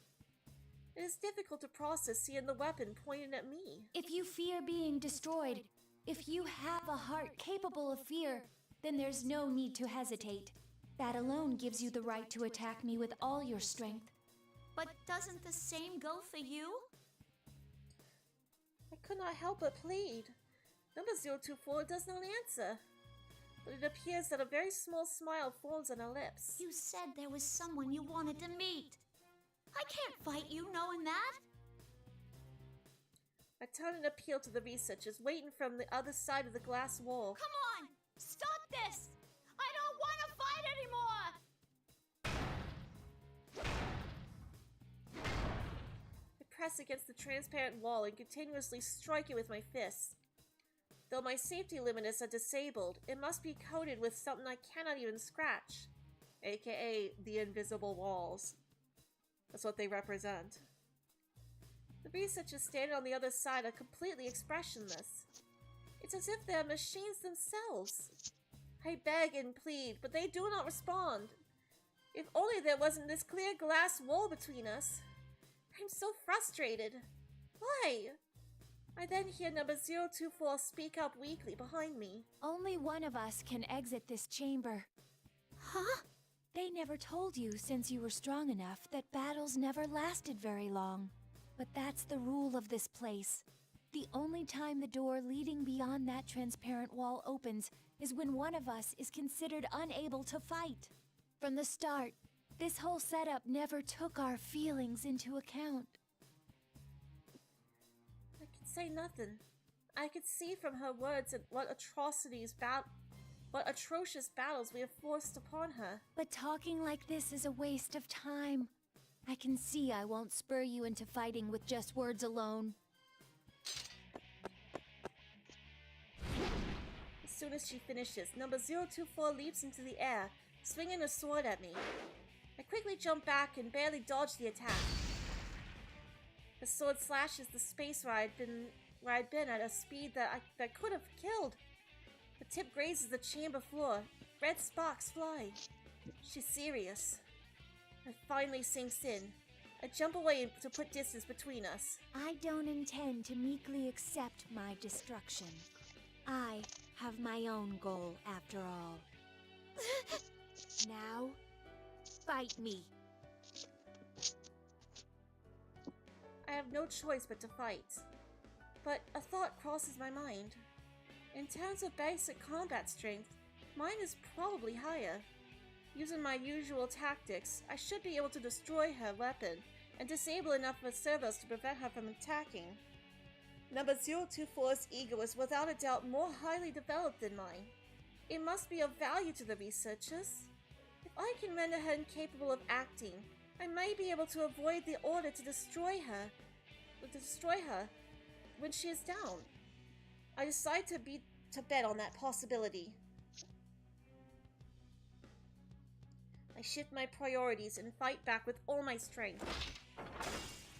It is difficult to process seeing the weapon pointed at me. If you fear being destroyed, if you have a heart capable of fear, then there's no need to hesitate. That alone gives you the right to attack me with all your strength. But doesn't the same go for you? I could not help but plead. Number 024 does not answer, but it appears that a very small smile forms on her lips. You said there was someone you wanted to meet. I can't fight you knowing that. I turn and appeal to the researchers waiting from the other side of the glass wall. Come on! Stop this! I don't want to fight anymore! I press against the transparent wall and continuously strike it with my fists. Though my safety limiters are disabled, it must be coated with something I cannot even scratch, aka the invisible walls. That's what they represent. The researchers standing on the other side are completely expressionless. It's as if they're machines themselves. I beg and plead, but they do not respond. If only there wasn't this clear glass wall between us. I'm so frustrated. Why? I then hear number 024 speak out weakly behind me. Only one of us can exit this chamber. Huh? They never told you, since you were strong enough, that battles never lasted very long. But that's the rule of this place. The only time the door leading beyond that transparent wall opens is when one of us is considered unable to fight. From the start, this whole setup never took our feelings into account. I could say nothing. I could see from her words and what atrocious battles we have forced upon her. But talking like this is a waste of time. I can see I won't spur you into fighting with just words alone. As soon as she finishes, number 024 leaps into the air, swinging a sword at me. I quickly jump back and barely dodge the attack. The sword slashes the space where I'd been at a speed that could have killed. The tip grazes the chamber floor. Red sparks fly. She's serious. It finally sinks in. I jump away to put distance between us. I don't intend to meekly accept my destruction. I have my own goal, after all. Now, fight me. I have no choice but to fight. But a thought crosses my mind. In terms of basic combat strength, mine is probably higher. Using my usual tactics, I should be able to destroy her weapon and disable enough of her servos to prevent her from attacking. Number 024's ego is without a doubt more highly developed than mine. It must be of value to the researchers. If I can render her incapable of acting, I might be able to avoid the order to destroy her when she is down. I decide to bet on that possibility. I shift my priorities and fight back with all my strength.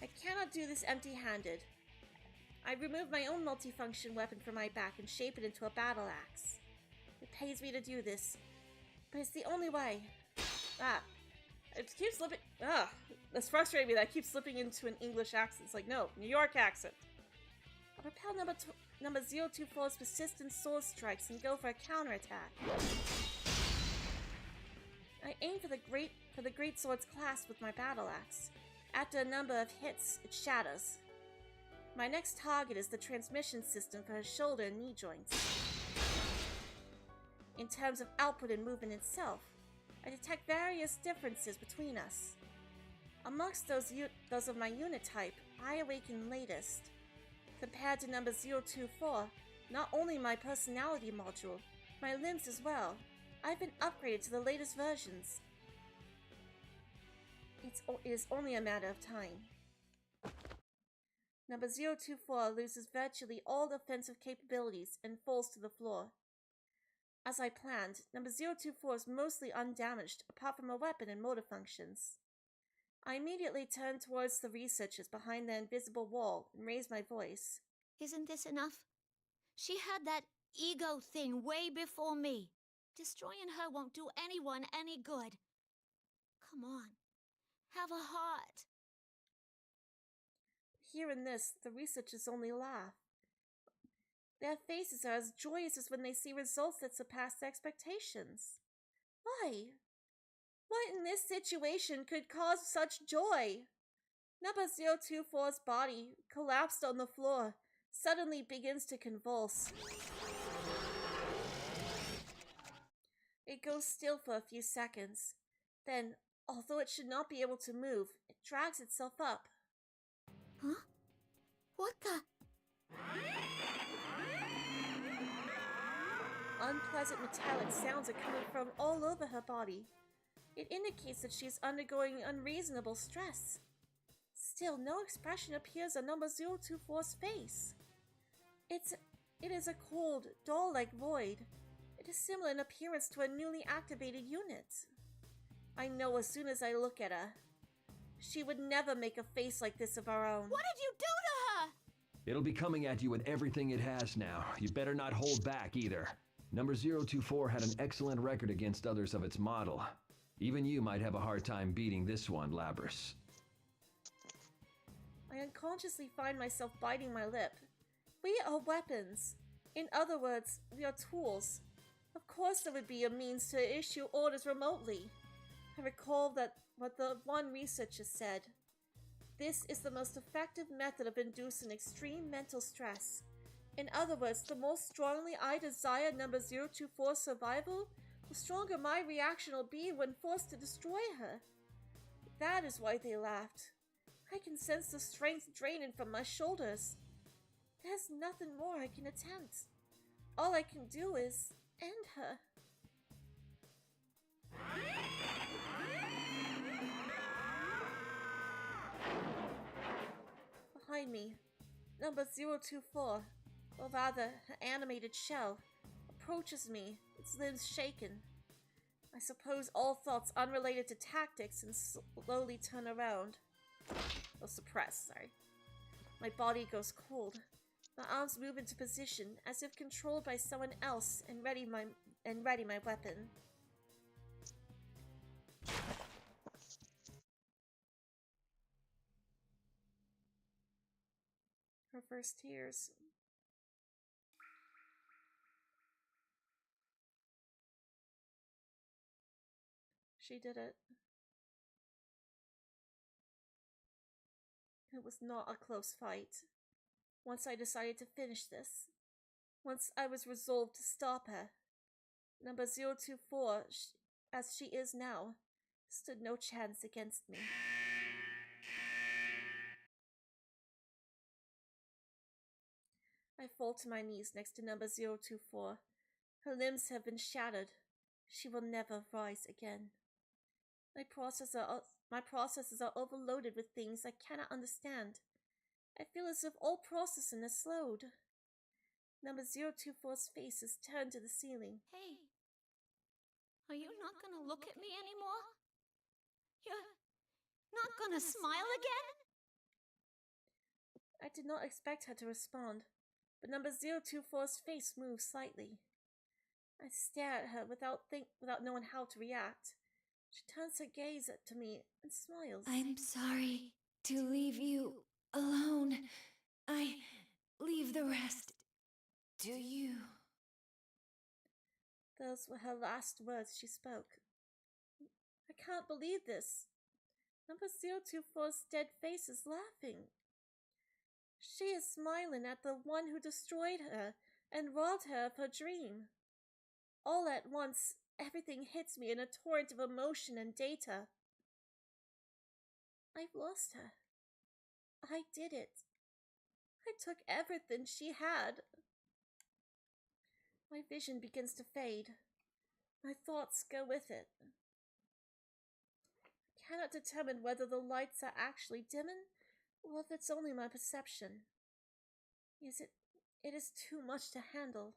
I cannot do this empty-handed. I remove my own multifunction weapon from my back and shape it into a battle axe. It pays me to do this, but it's the only way. It keeps slipping. That's frustrating me that I keep slipping into an English accent. It's like, no, New York accent. I repel number 024's persistent sword strikes and go for a counterattack. I aim for the great sword's clasp with my battle axe. After a number of hits, it shatters. My next target is the transmission system for her shoulder and knee joints. In terms of output and movement itself, I detect various differences between us. Amongst those of my unit type, I awaken latest. Compared to number 024, not only my personality module, my limbs as well, I've been upgraded to the latest versions. It is only a matter of time. Number 024 loses virtually all offensive capabilities and falls to the floor. As I planned, number 024 is mostly undamaged apart from a weapon and motor functions. I immediately turn towards the researchers behind the invisible wall and raise my voice. Isn't this enough? She had that ego thing way before me. Destroying her won't do anyone any good. Come on, have a heart. Hearing this, the researchers only laugh. Their faces are as joyous as when they see results that surpass their expectations. Why? What in this situation could cause such joy? Number 024's body, collapsed on the floor, suddenly begins to convulse. It goes still for a few seconds. Then, although it should not be able to move, it drags itself up. Huh? What the? Unpleasant metallic sounds are coming from all over her body. It indicates that she is undergoing unreasonable stress. Still, no expression appears on number 024's face. It is a cold, doll-like void. It is similar in appearance to a newly activated unit. I know as soon as I look at her. She would never make a face like this of her own. What did you do to her? It'll be coming at you with everything it has now. You better not hold back either. Number 024 had an excellent record against others of its model. Even you might have a hard time beating this one, Labrys. I unconsciously find myself biting my lip. We are weapons. In other words, we are tools. Of course there would be a means to issue orders remotely. I recall that what the one researcher said. This is the most effective method of inducing extreme mental stress. In other words, the more strongly I desire number 024's survival, the stronger my reaction will be when forced to destroy her. That is why they laughed. I can sense the strength draining from my shoulders. There's nothing more I can attempt. All I can do is end her. Behind me, number 024, or rather, her animated shell, approaches me, its limbs shaken. I suppose all thoughts unrelated to tactics and slowly turn around. Or suppress, sorry. My body goes cold. My arms move into position as if controlled by someone else and ready my weapon. Her first tears. She did it. It was not a close fight. Once I decided to finish this, once I was resolved to stop her, number 024, as she is now, stood no chance against me. I fall to my knees next to number 024. Her limbs have been shattered. She will never rise again. My processes are overloaded with things I cannot understand. I feel as if all processing is slowed. Number 024's face is turned to the ceiling. Hey, are you not gonna look at me anymore? You're not gonna smile again? I did not expect her to respond, but number 024's face moves slightly. I stare at her without knowing how to react. She turns her gaze to me and smiles. I'm sorry to leave you alone. I leave the rest to you. Those were her last words she spoke. I can't believe this. Number 024's dead face is laughing. She is smiling at the one who destroyed her and robbed her of her dream. All at once, everything hits me in a torrent of emotion and data. I've lost her. I did it. I took everything she had. My vision begins to fade. My thoughts go with it. I cannot determine whether the lights are actually dimming or if it's only my perception. It is too much to handle.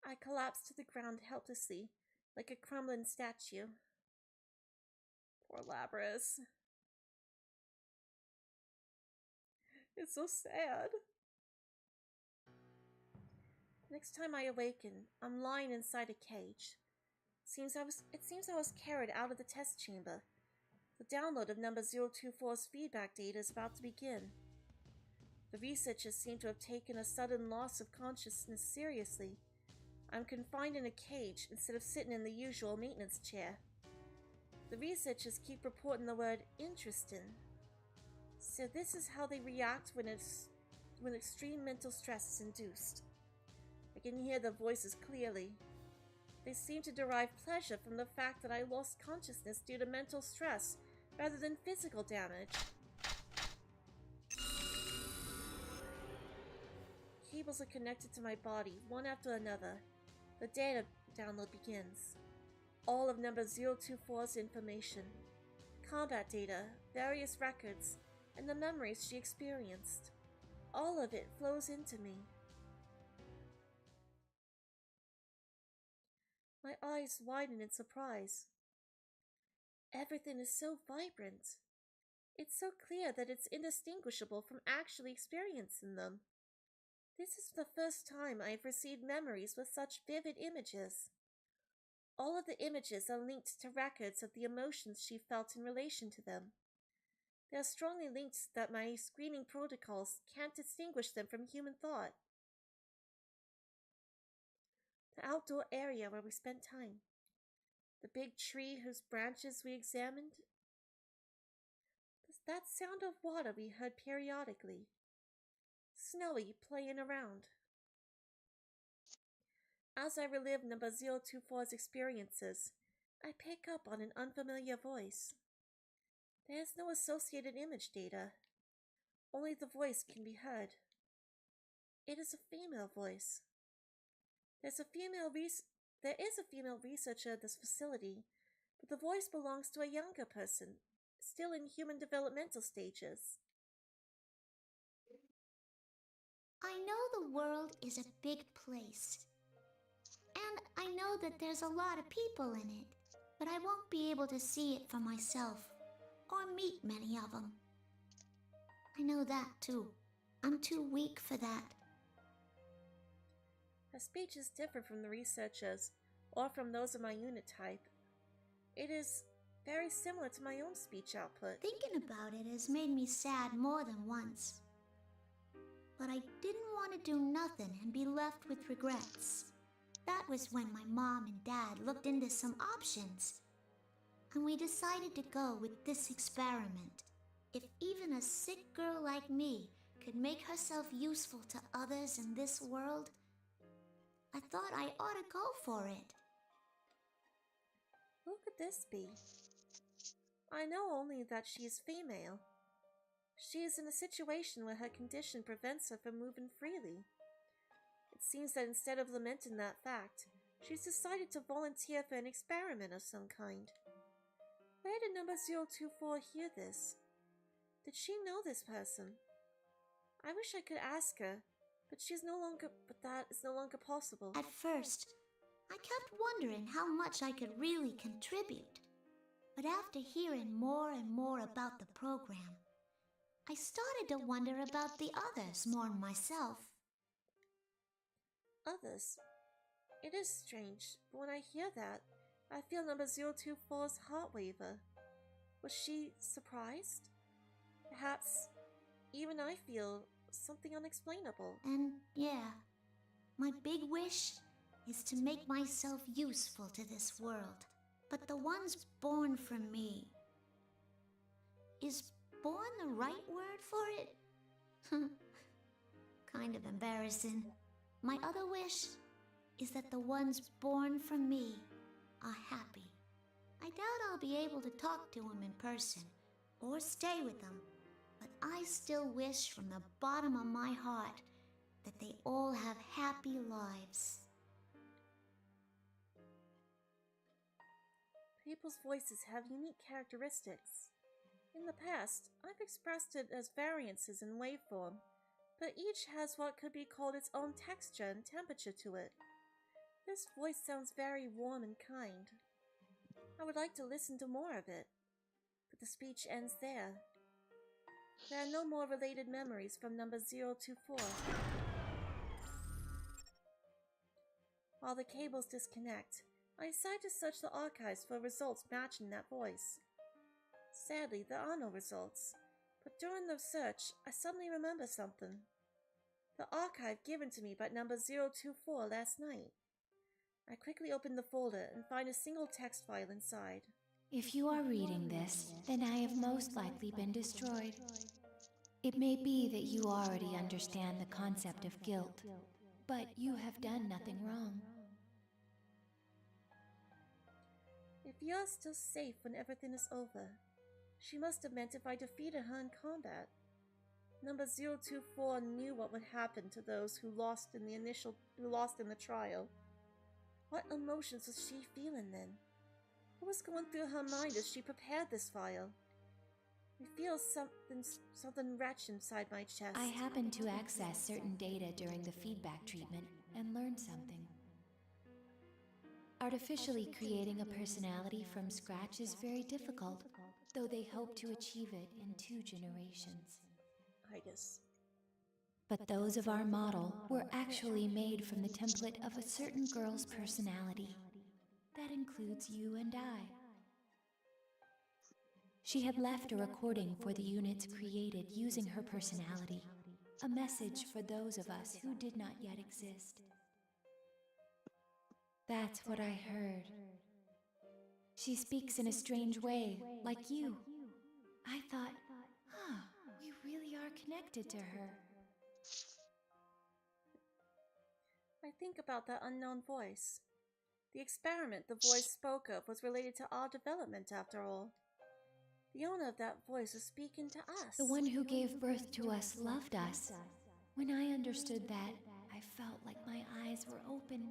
I collapse to the ground helplessly, like a crumbling statue. Poor Labrys. It's so sad. Next time I awaken, I'm lying inside a cage. It seems I was carried out of the test chamber. The download of number 024's feedback data is about to begin. The researchers seem to have taken a sudden loss of consciousness seriously. I'm confined in a cage instead of sitting in the usual maintenance chair. The researchers keep reporting the word interesting. So this is how they react when extreme mental stress is induced. I can hear their voices clearly. They seem to derive pleasure from the fact that I lost consciousness due to mental stress rather than physical damage. Cables are connected to my body, one after another. The data download begins. All of number 024's information, combat data, various records, and the memories she experienced. All of it flows into me. My eyes widen in surprise. Everything is so vibrant. It's so clear that it's indistinguishable from actually experiencing them. This is the first time I've received memories with such vivid images. All of the images are linked to records of the emotions she felt in relation to them. They are strongly linked that my screening protocols can't distinguish them from human thought. The outdoor area where we spent time. The big tree whose branches we examined. That sound of water we heard periodically. Snowy playing around. As I relive number 024's experiences, I pick up on an unfamiliar voice. There is no associated image data. Only the voice can be heard. It is a female voice. There is a female researcher at this facility, but the voice belongs to a younger person, still in human developmental stages. I know the world is a big place. And I know that there's a lot of people in it, but I won't be able to see it for myself, or meet many of them. I know that too. I'm too weak for that. Her speech is different from the researchers, or from those of my unit type. It is very similar to my own speech output. Thinking about it has made me sad more than once. But I didn't want to do nothing and be left with regrets. That was when my mom and dad looked into some options, and we decided to go with this experiment. If even a sick girl like me could make herself useful to others in this world, I thought I ought to go for it. Who could this be? I know only that she is female. She is in a situation where her condition prevents her from moving freely. It seems that instead of lamenting that fact, she's decided to volunteer for an experiment of some kind. Where did number 024 hear this? Did she know this person? I wish I could ask her, but that is no longer possible. At first, I kept wondering how much I could really contribute. But after hearing more and more about the program, I started to wonder about the others more than myself. Others? It is strange, but when I hear that, I feel number 024's heart waver. Was she surprised? Perhaps even I feel something unexplainable. And yeah, my big wish is to make myself useful to this world. But the ones born from me. Is born the right word for it? Kind of embarrassing. My other wish is that the ones born from me are happy. I doubt I'll be able to talk to them in person or stay with them, but I still wish from the bottom of my heart that they all have happy lives. People's voices have unique characteristics. In the past, I've expressed it as variances in waveform, but each has what could be called its own texture and temperature to it. This voice sounds very warm and kind. I would like to listen to more of it, but the speech ends there. There are no more related memories from number 024. While the cables disconnect, I decide to search the archives for results matching that voice. Sadly, there are no results, but during the search, I suddenly remember something. The archive given to me by number 024 last night. I quickly open the folder and find a single text file inside. If you are reading this, then I have most likely been destroyed. It may be that you already understand the concept of guilt, but you have done nothing wrong. If you're still safe when everything is over, she must have meant if I defeated her in combat. Number 024 knew what would happen to those who lost in the trial. What emotions was she feeling then? What was going through her mind as she prepared this file? I feel something retch inside my chest. I happened to access certain data during the feedback treatment and learned something. Artificially creating a personality from scratch is very difficult, though they hope to achieve it in 2 generations. But those of our model were actually made from the template of a certain girl's personality. That includes you and I. She had left a recording for the units created using her personality, a message for those of us who did not yet exist. That's what I heard. She speaks in a strange way, like you. I thought, we really are connected to her. I think about that unknown voice. The experiment the voice spoke of was related to our development, after all. The owner of that voice was speaking to us. The one who gave birth to us loved us. When I understood that, I felt like my eyes were opened.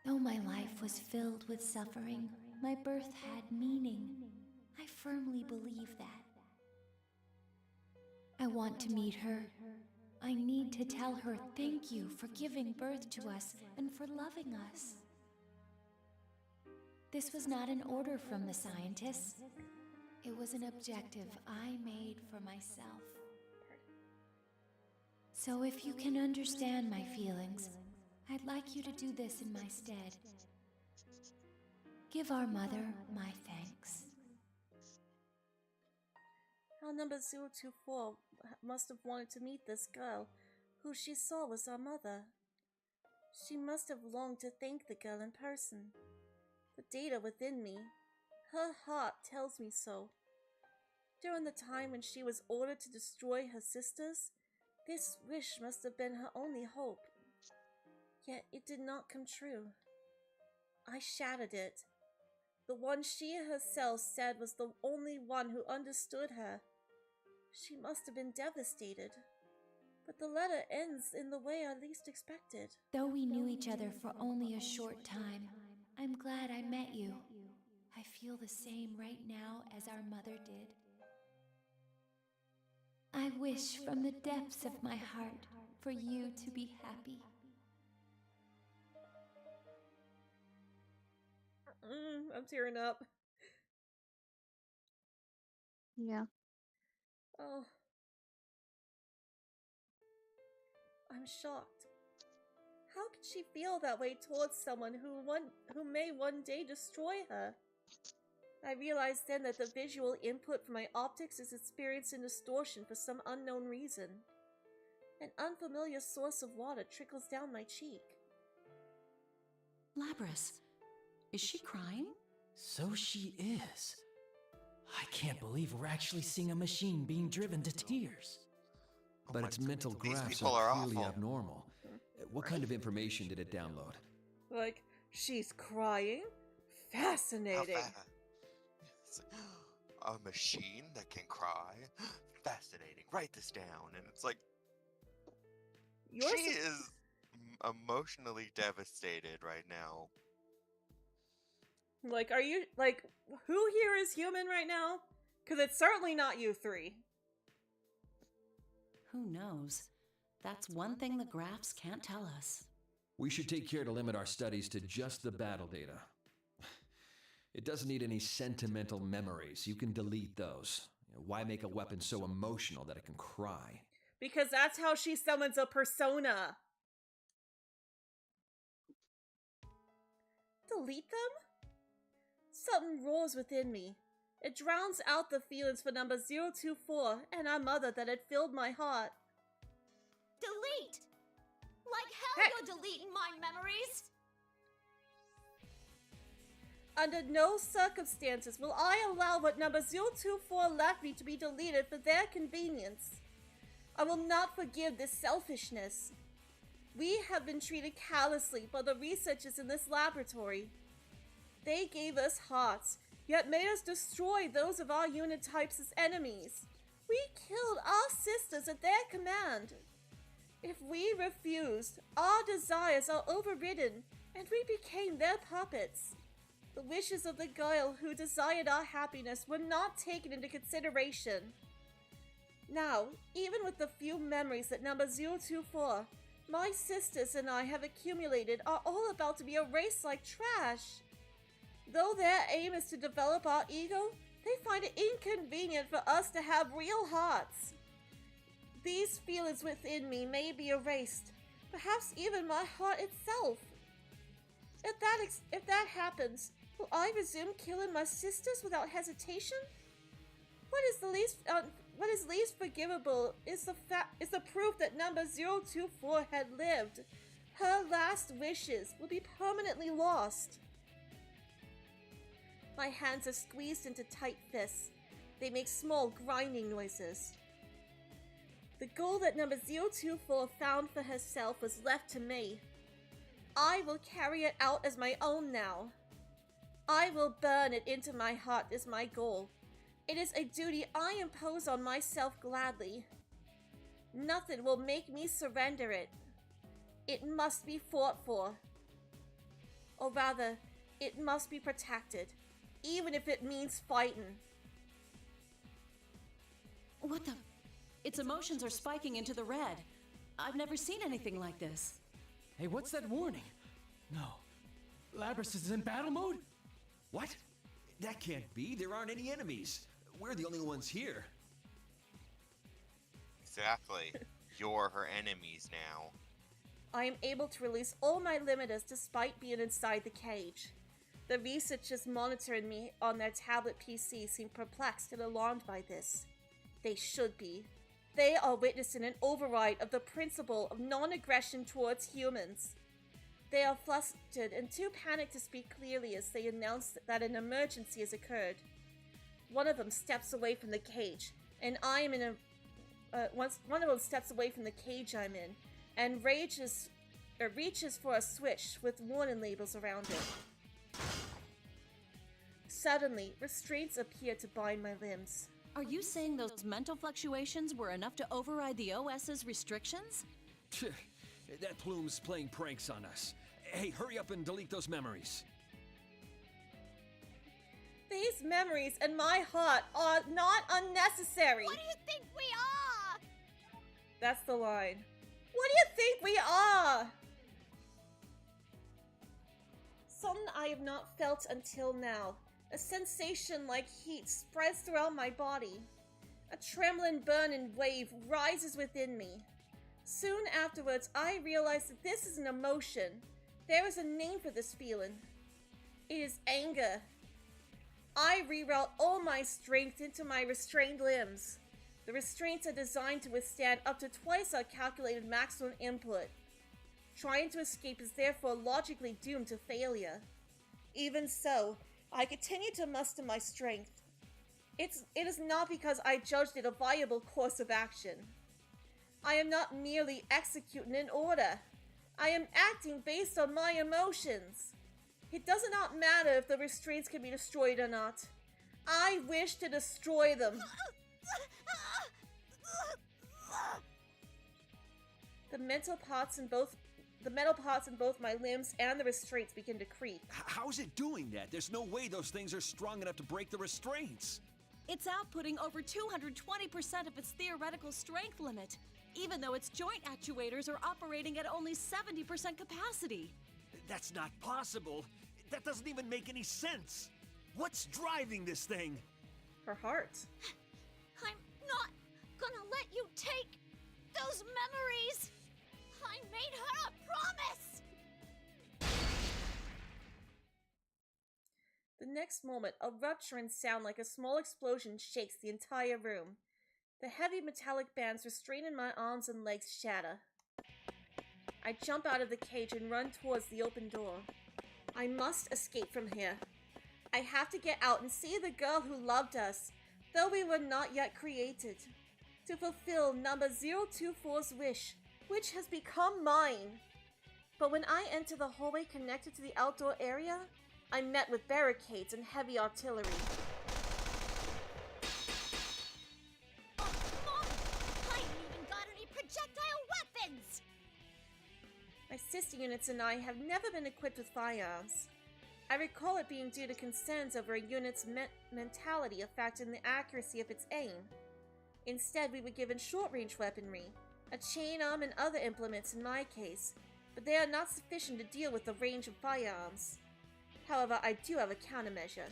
Though my life was filled with suffering, my birth had meaning. I firmly believe that. I want to meet her. I need to tell her thank you for giving birth to us and for loving us. This was not an order from the scientists. It was an objective I made for myself. So if you can understand my feelings, I'd like you to do this in my stead. Give our mother my thanks. Our number 024 must have wanted to meet this girl, who she saw was our mother. She must have longed to thank the girl in person. The data within me, her heart tells me so. During the time when she was ordered to destroy her sisters, this wish must have been her only hope. Yet it did not come true. I shattered it. The one she herself said was the only one who understood her. She must have been devastated. But the letter ends in the way I least expected. Though we knew each other for only a short time, I'm glad I met you. I feel the same right now as our mother did. I wish from the depths of my heart for you to be happy. I'm tearing up. Yeah. Oh. I'm shocked. How could she feel that way towards someone who may one day destroy her? I realized then that the visual input from my optics is experiencing distortion for some unknown reason. An unfamiliar source of water trickles down my cheek. Labris, is she crying? So she is. I can't believe we're actually seeing a machine being driven to tears. But its mental These graphs people are are clearly awful. abnormal. What kind of information did it download? Like, she's crying? Fascinating. A machine that can cry? Fascinating. Write this down. And it's like, she is emotionally devastated right now. Like, are you, like, who here is human right now? Because it's certainly not you three. Who knows? That's one thing the graphs can't tell us. We should take care to limit our studies to just the battle data. It doesn't need any sentimental memories. You can delete those. Why make a weapon so emotional that it can cry? Because that's how she summons a persona. Delete them? Something roars within me. It drowns out the feelings for number 024 and our mother that had filled my heart. Delete! Like hell you're deleting my memories! Under no circumstances will I allow what number 024 left me to be deleted for their convenience. I will not forgive this selfishness. We have been treated callously by the researchers in this laboratory. They gave us hearts, yet made us destroy those of our unit types as enemies. We killed our sisters at their command. If we refused, our desires are overridden, and we became their puppets. The wishes of the girl who desired our happiness were not taken into consideration. Now, even with the few memories that number 024, my sisters and I have accumulated are all about to be erased like trash. Though their aim is to develop our ego, they find it inconvenient for us to have real hearts. These feelings within me may be erased, perhaps even my heart itself. If that happens, will I resume killing my sisters without hesitation? What is least forgivable is the proof that number 024 had lived. Her last wishes will be permanently lost. My hands are squeezed into tight fists. They make small grinding noises. The goal that number 024 found for herself was left to me. I will carry it out as my own now. I will burn it into my heart as my goal. It is a duty I impose on myself gladly. Nothing will make me surrender it. It must be fought for. Or rather, it must be protected, even if it means fighting. What the? Its emotions are spiking into the red. I've never seen anything like this. Hey, what's that warning? No. Labrys is in battle mode? What? That can't be. There aren't any enemies. We're the only ones here. Exactly. You're her enemies now. I am able to release all my limiters despite being inside the cage. The researchers monitoring me on their tablet PC seem perplexed and alarmed by this. They should be. They are witnessing an override of the principle of non-aggression towards humans. They are flustered and too panicked to speak clearly as they announce that an emergency has occurred. One of them steps away from the cage, and I am in a... one of them steps away from the cage I'm in, and reaches for a switch with warning labels around it. Suddenly, restraints appear to bind my limbs. Are you saying those mental fluctuations were enough to override the OS's restrictions? That plume's playing pranks on us. Hey, hurry up and delete those memories. These memories in my heart are not unnecessary. What do you think we are? That's the line. What do you think we are? Something I have not felt until now. A sensation like heat spreads throughout my body. A trembling, burning wave rises within me. Soon afterwards, I realize that this is an emotion. There is a name for this feeling. It is anger. I reroute all my strength into my restrained limbs. The restraints are designed to withstand up to twice our calculated maximum input. Trying to escape is therefore logically doomed to failure. Even so, I continue to muster my strength. It is not because I judged it a viable course of action. I am not merely executing an order. I am acting based on my emotions. It does not matter if the restraints can be destroyed or not. I wish to destroy them. The metal parts in both my limbs and the restraints begin to creep. How's it doing that? There's no way those things are strong enough to break the restraints. It's outputting over 220% of its theoretical strength limit, even though its joint actuators are operating at only 70% capacity. That's not possible. That doesn't even make any sense. What's driving this thing? Her heart. I'm not gonna let you take those memories. I made her a promise. The next moment, a rupturing sound like a small explosion shakes the entire room. The heavy metallic bands restraining my arms and legs shatter. I jump out of the cage and run towards the open door. I must escape from here. I have to get out and see the girl who loved us, though we were not yet created. To fulfill number 024's wish, which has become mine. But when I enter the hallway connected to the outdoor area, I'm met with barricades and heavy artillery. Oh, Mom! I ain't even got any projectile weapons! My sister units and I have never been equipped with firearms. I recall it being due to concerns over a unit's mentality affecting the accuracy of its aim. Instead, we were given short-range weaponry, a chain arm and other implements in my case, but they are not sufficient to deal with the range of firearms. However, I do have a countermeasure.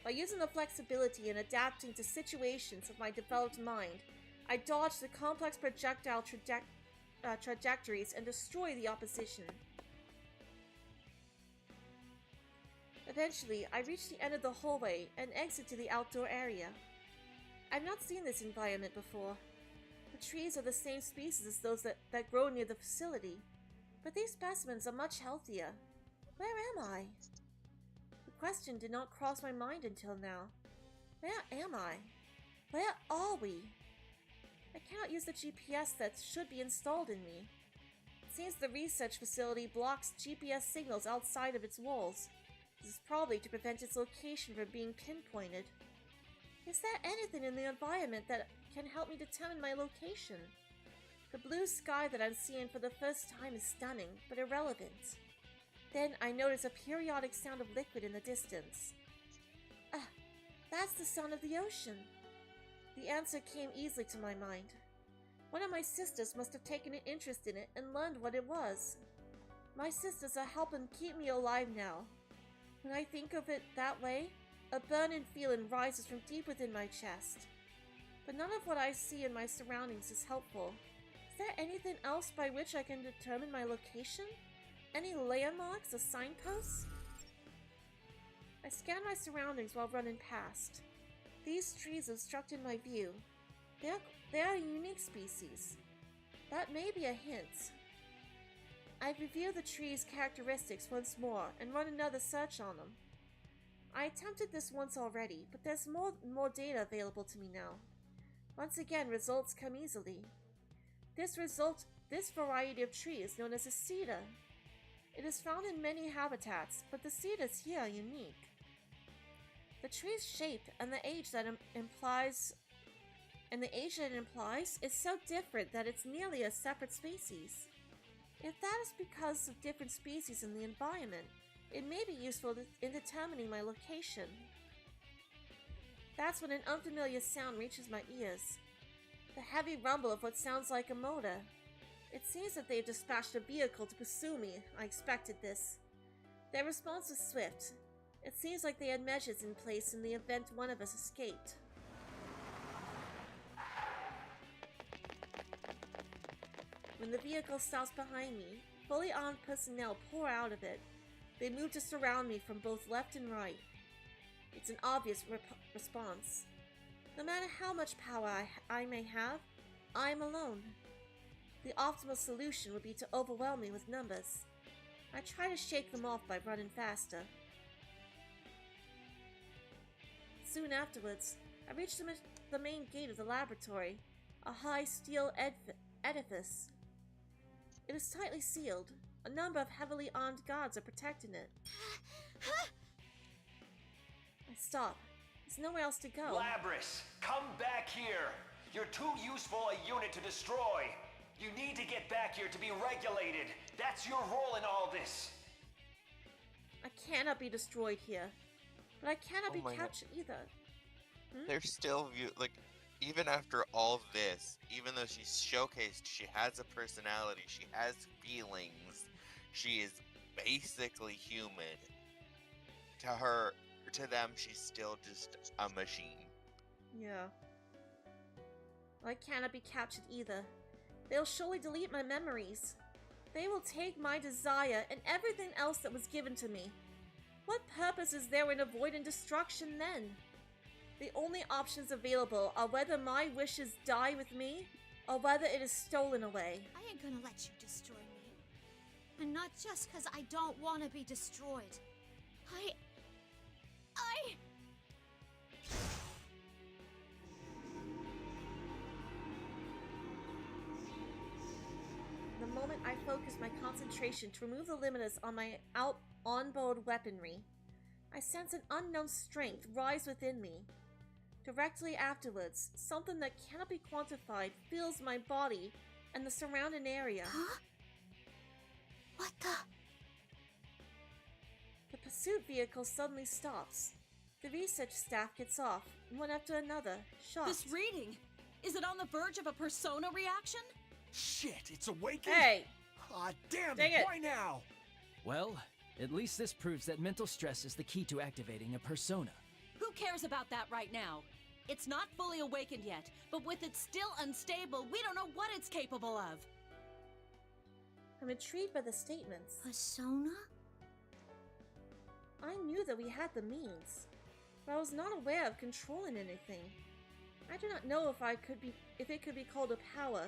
By using the flexibility and adapting to situations of my developed mind, I dodged the complex projectile trajectories and destroy the opposition. Eventually, I reach the end of the hallway and exit to the outdoor area. I've not seen this environment before. The trees are the same species as those that grow near the facility, but these specimens are much healthier. Where am I? The question did not cross my mind until now. Where am I? Where are we? I cannot use the GPS that should be installed in me. It seems the research facility blocks GPS signals outside of its walls. This is probably to prevent its location from being pinpointed. Is there anything in the environment that can help me determine my location? The blue sky that I'm seeing for the first time is stunning, but irrelevant. Then I notice a periodic sound of liquid in the distance. That's the sound of the ocean. The answer came easily to my mind. One of my sisters must have taken an interest in it and learned what it was. My sisters are helping keep me alive now. When I think of it that way, a burning feeling rises from deep within my chest. But none of what I see in my surroundings is helpful. Is there anything else by which I can determine my location? Any landmarks or signposts? I scan my surroundings while running past. These trees obstructed my view. They are a unique species. That may be a hint. I review the tree's characteristics once more and run another search on them. I attempted this once already, but there's more data available to me now. Once again, results come easily. This variety of tree is known as a cedar. It is found in many habitats, but the cedars here are unique. The tree's shape and the age that it implies is so different that it's nearly a separate species. If that is because of different species in the environment, it may be useful in determining my location. That's when an unfamiliar sound reaches my ears. The heavy rumble of what sounds like a motor. It seems that they've dispatched a vehicle to pursue me. I expected this. Their response was swift. It seems like they had measures in place in the event one of us escaped. When the vehicle stops behind me, fully armed personnel pour out of it. They move to surround me from both left and right. It's an obvious response. No matter how much power I may have, I am alone. The optimal solution would be to overwhelm me with numbers. I try to shake them off by running faster. Soon afterwards, I reach the main gate of the laboratory, a high steel edifice. It is tightly sealed. A number of heavily armed guards are protecting it. I stop. There's nowhere else to go. Labris, come back here. You're too useful a unit to destroy. You need to get back here to be regulated. That's your role in all this. I cannot be destroyed here. But I cannot be captured either. They're still even after all of this, even though she's showcased she has a personality, she has feelings, she is basically human. To them, she's still just a machine. Yeah. I cannot be captured either. They'll surely delete my memories. They will take my desire and everything else that was given to me. What purpose is there in avoiding destruction then? The only options available are whether my wishes die with me, or whether it is stolen away. I ain't gonna let you destroy me. And not just because I don't want to be destroyed. I... The moment I focus my concentration to remove the limiters on my onboard weaponry, I sense an unknown strength rise within me. Directly afterwards, something that cannot be quantified fills my body and the surrounding area. Huh? What the? The pursuit vehicle suddenly stops. The research staff gets off, one after another, shocked. This reading! Is it on the verge of a persona reaction? Shit, it's awakened? Hey! Aw, damn Dang it, it! why now? Well, at least this proves that mental stress is the key to activating a persona. Who cares about that right now? It's not fully awakened yet, but with it still unstable, we don't know what it's capable of. I'm intrigued by the statements. Persona? I knew that we had the means, but I was not aware of controlling anything. I do not know if it could be called a power,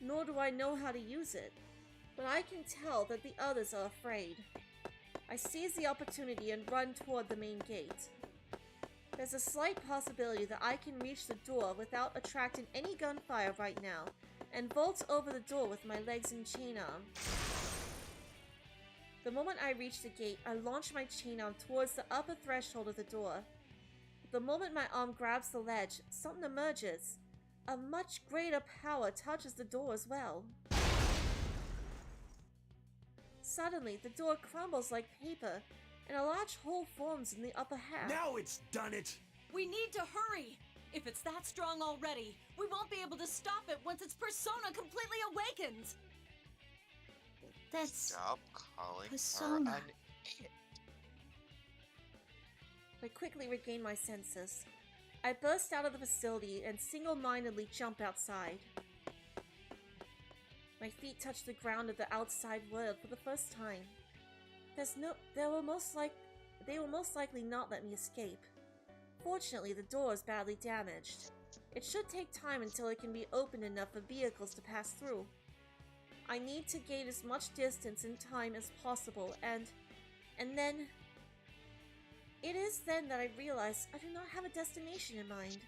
nor do I know how to use it. But I can tell that the others are afraid. I seize the opportunity and run toward the main gate. There's a slight possibility that I can reach the door without attracting any gunfire right now, and vault over the door with my legs and chain arm. The moment I reach the gate, I launch my chain arm towards the upper threshold of the door. The moment my arm grabs the ledge, something emerges. A much greater power touches the door as well. Suddenly, the door crumbles like paper, and a large hole forms in the upper half. Now it's done it! We need to hurry! If it's that strong already, we won't be able to stop it once its persona completely awakens! That's... Stop calling Persona. her an it. I quickly regain my senses. I burst out of the facility and single-mindedly jump outside. My feet touch the ground of the outside world for the first time. They will most likely not let me escape. Fortunately, the door is badly damaged. It should take time until it can be opened enough for vehicles to pass through. I need to gain as much distance and time as possible, and then... It is then that I realize I do not have a destination in mind.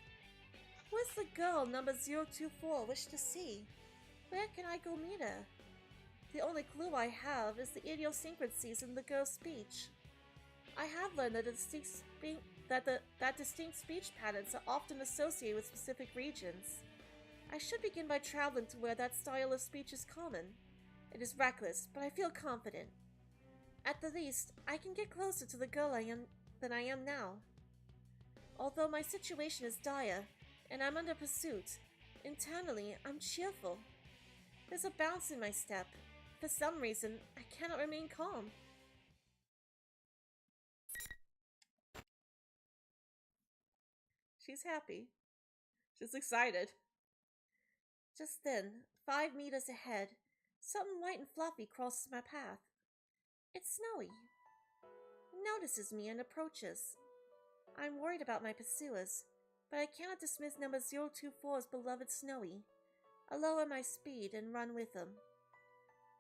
Who is the girl number 024 wish to see? Where can I go meet her? The only clue I have is the idiosyncrasies in the girl's speech. I have learned that distinct speech patterns are often associated with specific regions. I should begin by traveling to where that style of speech is common. It is reckless, but I feel confident. At the least, I can get closer to the girl than I am now. Although my situation is dire, and I'm under pursuit, internally I'm cheerful. There's a bounce in my step. For some reason, I cannot remain calm. She's happy. She's excited. Just then, 5 meters ahead, something white and fluffy crosses my path. It's Snowy. It notices me and approaches. I'm worried about my pursuers, but I cannot dismiss number 024's beloved Snowy. I lower my speed and run with them.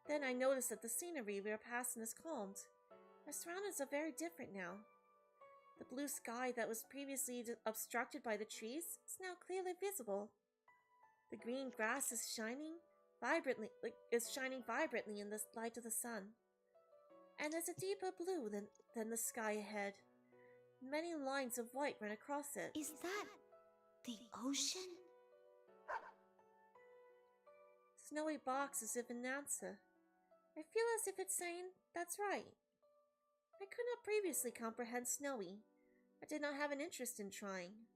Then I notice that the scenery we are passing is calmed. Our surroundings are very different now. The blue sky that was previously obstructed by the trees is now clearly visible. The green grass is shining vibrantly in the light of the sun. And there's a deeper blue than the sky ahead. Many lines of white run across it. Is that the ocean? Snowy barks as if in answer. I feel as if it's saying, "That's right." I could not previously comprehend Snowy. I did not have an interest in trying.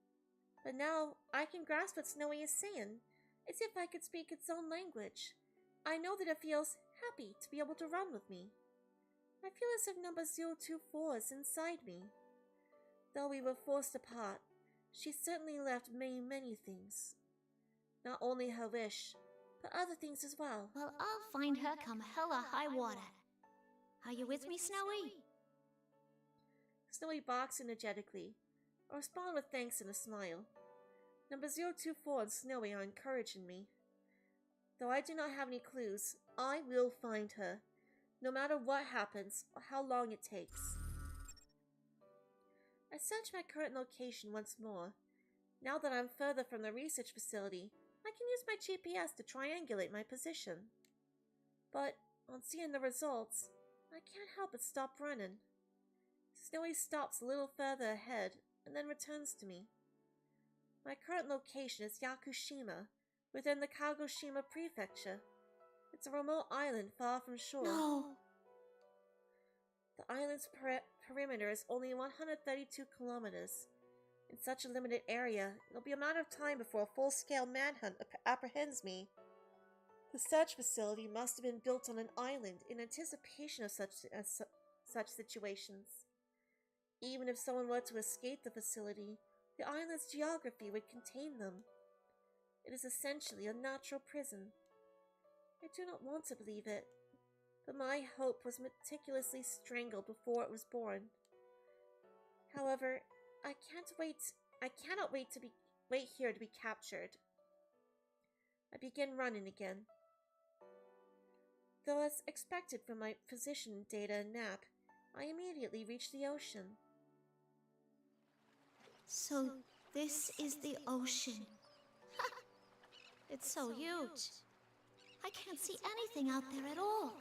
But now I can grasp what Snowy is saying, as if I could speak its own language. I know that it feels happy to be able to run with me. I feel as if number 024 is inside me. Though we were forced apart, she certainly left many things. Not only her wish, but other things as well. Well, I'll find her come hell or high water. Are you with me, Snowy? Snowy barks energetically. I respond with thanks and a smile. Number 024 and Snowy are encouraging me. Though I do not have any clues, I will find her, no matter what happens or how long it takes. I search my current location once more. Now that I'm further from the research facility, I can use my GPS to triangulate my position. But on seeing the results, I can't help but stop running. Snowy stops a little further ahead and then returns to me. My current location is Yakushima, within the Kagoshima Prefecture. It's a remote island far from shore. No! The island's perimeter is only 132 kilometers. In such a limited area, it'll be a matter of time before a full-scale manhunt apprehends me. The search facility must have been built on an island in anticipation of such situations. Even if someone were to escape the facility, the island's geography would contain them. It is essentially a natural prison. I do not want to believe it, but my hope was meticulously strangled before it was born. However, I cannot wait here to be captured. I begin running again. Though as expected from my position data and map, I immediately reach the ocean. So, this is the ocean. It's so huge. I can't see anything out there at all.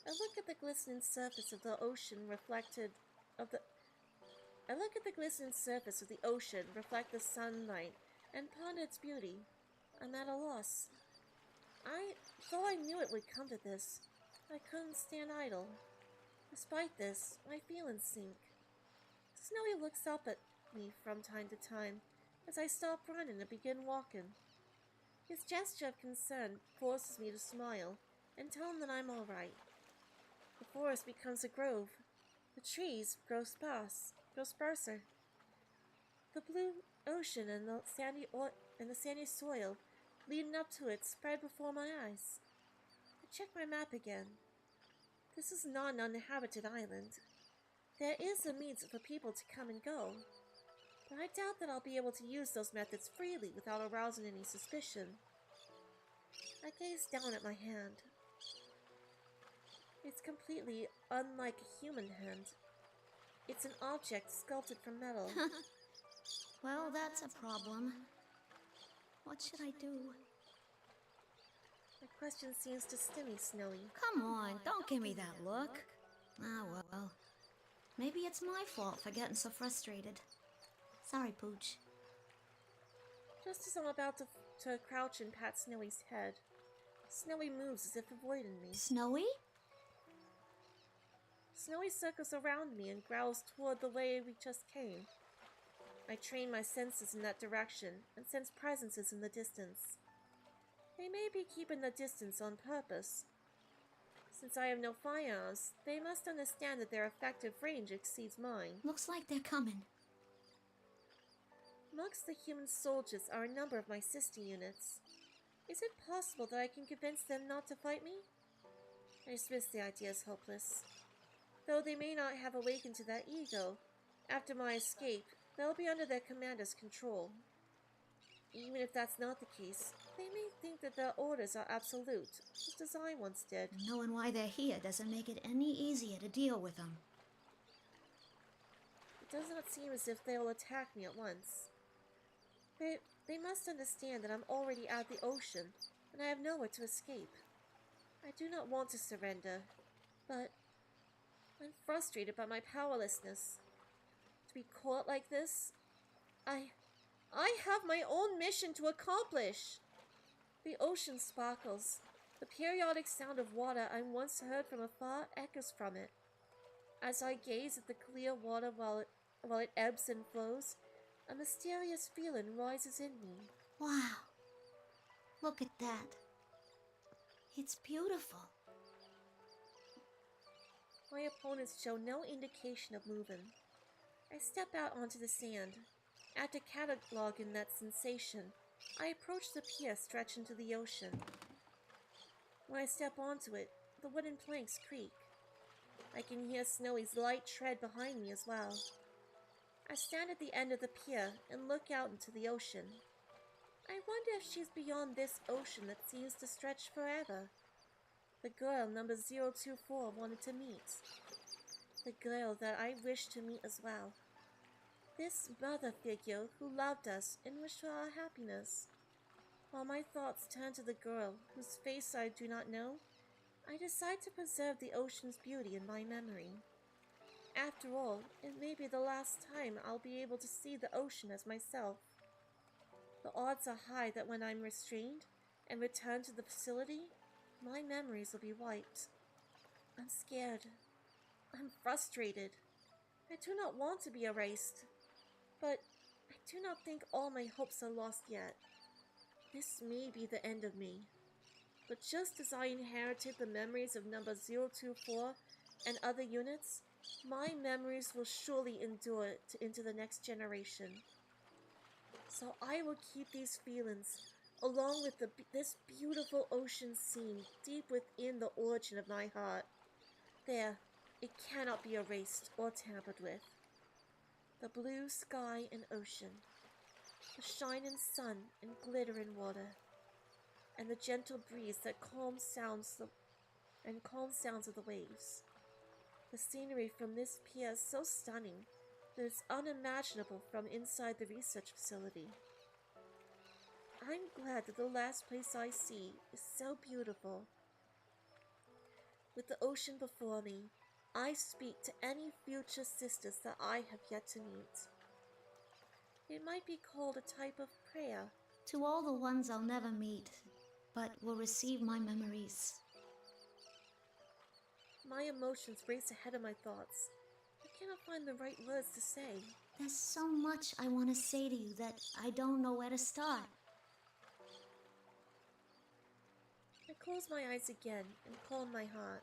I look at the glistening surface of the ocean reflect the sunlight and ponder its beauty. I'm at a loss. Though I knew it would come to this, I couldn't stand idle. Despite this, my feelings sink. Snowy looks up at me from time to time as I stop running and begin walking. His gesture of concern forces me to smile and tell him that I'm all right. The forest becomes a grove. The trees grow sparser. The blue ocean and the sandy soil leading up to it spread before my eyes. I check my map again. This is not an uninhabited island. There is a means for people to come and go, but I doubt that I'll be able to use those methods freely without arousing any suspicion. I gaze down at my hand. It's completely unlike a human hand. It's an object sculpted from metal. Well, that's a problem. What should I do? My question seems to sting me, Snowy. Come on, don't give me that look. Ah, well. Maybe it's my fault for getting so frustrated. Sorry, Pooch. Just as I'm about to crouch and pat Snowy's head, Snowy moves as if avoiding me. Snowy? Snowy circles around me and growls toward the way we just came. I train my senses in that direction and sense presences in the distance. They may be keeping the distance on purpose. Since I have no firearms, they must understand that their effective range exceeds mine. Looks like they're coming. Amongst the human soldiers are a number of my sister units. Is it possible that I can convince them not to fight me? I dismiss the idea as hopeless. Though they may not have awakened to that ego, after my escape, they'll be under their commander's control. Even if that's not the case, they may think that their orders are absolute, just as I once did. Knowing why they're here doesn't make it any easier to deal with them. It does not seem as if they'll attack me at once. They must understand that I'm already out of the ocean, and I have nowhere to escape. I do not want to surrender, but I'm frustrated by my powerlessness. To be caught like this, I have my own mission to accomplish. The ocean sparkles. The periodic sound of water I once heard from afar echoes from it. As I gaze at the clear water while it ebbs and flows, a mysterious feeling rises in me. Wow. Look at that. It's beautiful. My opponents show no indication of moving. I step out onto the sand. After cataloging that sensation, I approach the pier stretched into the ocean. When I step onto it, the wooden planks creak. I can hear Snowy's light tread behind me as well. I stand at the end of the pier and look out into the ocean. I wonder if she's beyond this ocean that seems to stretch forever. The girl number 024 wanted to meet. The girl that I wish to meet as well. This mother figure who loved us and wished for our happiness. While my thoughts turn to the girl, whose face I do not know, I decide to preserve the ocean's beauty in my memory. After all, it may be the last time I'll be able to see the ocean as myself. The odds are high that when I'm restrained and return to the facility, my memories will be wiped. I'm scared. I'm frustrated. I do not want to be erased. But I do not think all my hopes are lost yet. This may be the end of me. But just as I inherited the memories of number 024 and other units, my memories will surely endure into the next generation. So I will keep these feelings along with this beautiful ocean scene deep within the origin of my heart. There, it cannot be erased or tampered with. The blue sky and ocean, the shining sun and glittering water, and the gentle breeze that calm sounds of the waves. The scenery from this pier is so stunning that it's unimaginable from inside the research facility. I'm glad that the last place I see is so beautiful. With the ocean before me, I speak to any future sisters that I have yet to meet. It might be called a type of prayer. To all the ones I'll never meet, but will receive my memories. My emotions race ahead of my thoughts. I cannot find the right words to say. There's so much I want to say to you that I don't know where to start. I close my eyes again and calm my heart.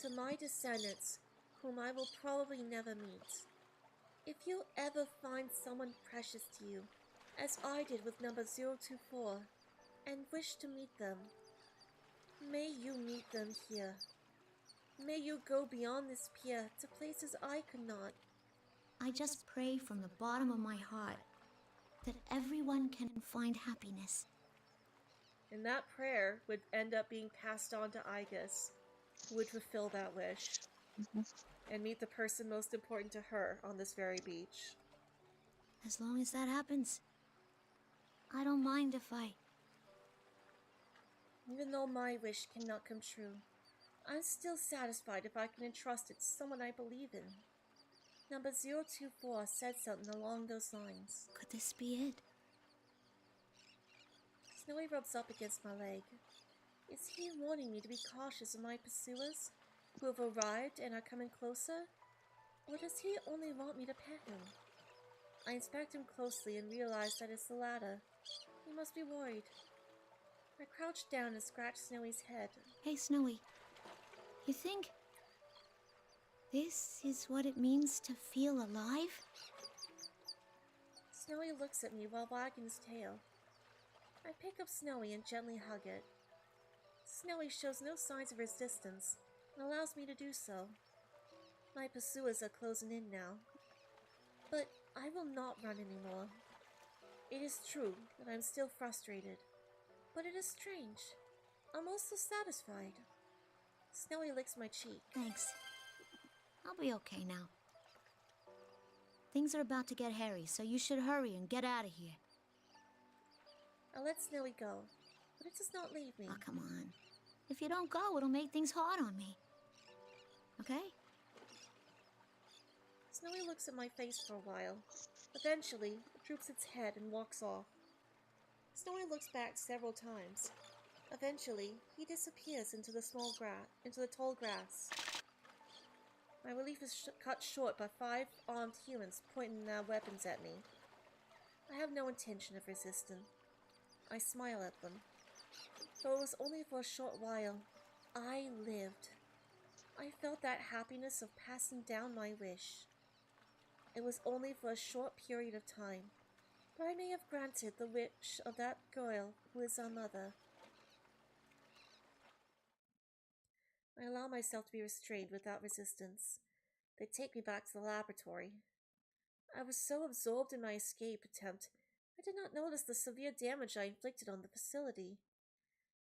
To my descendants, whom I will probably never meet. If you ever find someone precious to you, as I did with number 024, and wish to meet them, may you meet them here. May you go beyond this pier to places I could not. I just pray from the bottom of my heart that everyone can find happiness. And that prayer would end up being passed on to Igus, who would fulfill that wish. And meet the person most important to her on this very beach. As long as that happens, I don't mind if I... Even though my wish cannot come true, I'm still satisfied if I can entrust it to someone I believe in. Number 024 said something along those lines. Could this be it? Snowy rubs up against my leg. Is he warning me to be cautious of my pursuers, who have arrived and are coming closer? Or does he only want me to pet him? I inspect him closely and realize that it's the latter. He must be worried. I crouch down and scratch Snowy's head. Hey, Snowy. You think this is what it means to feel alive? Snowy looks at me while wagging his tail. I pick up Snowy and gently hug it. Snowy shows no signs of resistance and allows me to do so. My pursuers are closing in now. But I will not run anymore. It is true that I'm still frustrated, but it is strange. I'm also satisfied. Snowy licks my cheek. Thanks. I'll be okay now. Things are about to get hairy, so you should hurry and get out of here. I let Snowy go, but it does not leave me. Oh, come on. If you don't go, it'll make things hard on me. Okay? Snowy looks at my face for a while. Eventually, it droops its head and walks off. Snowy looks back several times. Eventually, he disappears into the tall grass. My relief is cut short by 5 armed humans pointing their weapons at me. I have no intention of resisting. I smile at them. Though it was only for a short while, I lived. I felt that happiness of passing down my wish. It was only for a short period of time, but I may have granted the wish of that girl who is our mother. I allow myself to be restrained without resistance. They take me back to the laboratory. I was so absorbed in my escape attempt, I did not notice the severe damage I inflicted on the facility.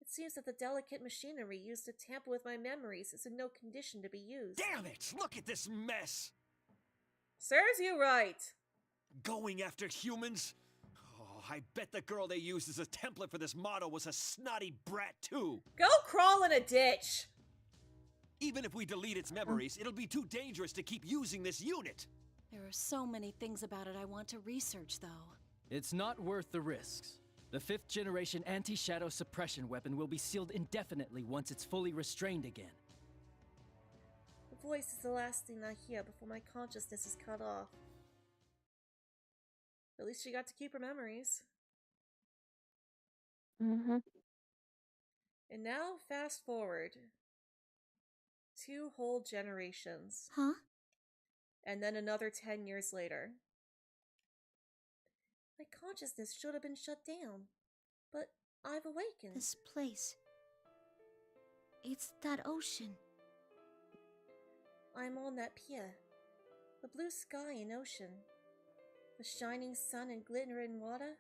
It seems that the delicate machinery used to tamper with my memories is in no condition to be used. Damn it! Look at this mess! Serves you right! Going after humans? Oh, I bet the girl they used as a template for this model was a snotty brat too! Go crawl in a ditch! Even if we delete its memories, it'll be too dangerous to keep using this unit! There are so many things about it I want to research, though. It's not worth the risks. The 5th generation anti-shadow suppression weapon will be sealed indefinitely once it's fully restrained again. The voice is the last thing I hear before my consciousness is cut off. At least she got to keep her memories. Mm-hmm. And now, fast forward. 2 whole generations. Huh? And then another 10 years later. My consciousness should have been shut down. But I've awakened. This place. It's that ocean. I'm on that pier. The blue sky and ocean. The shining sun and glittering water.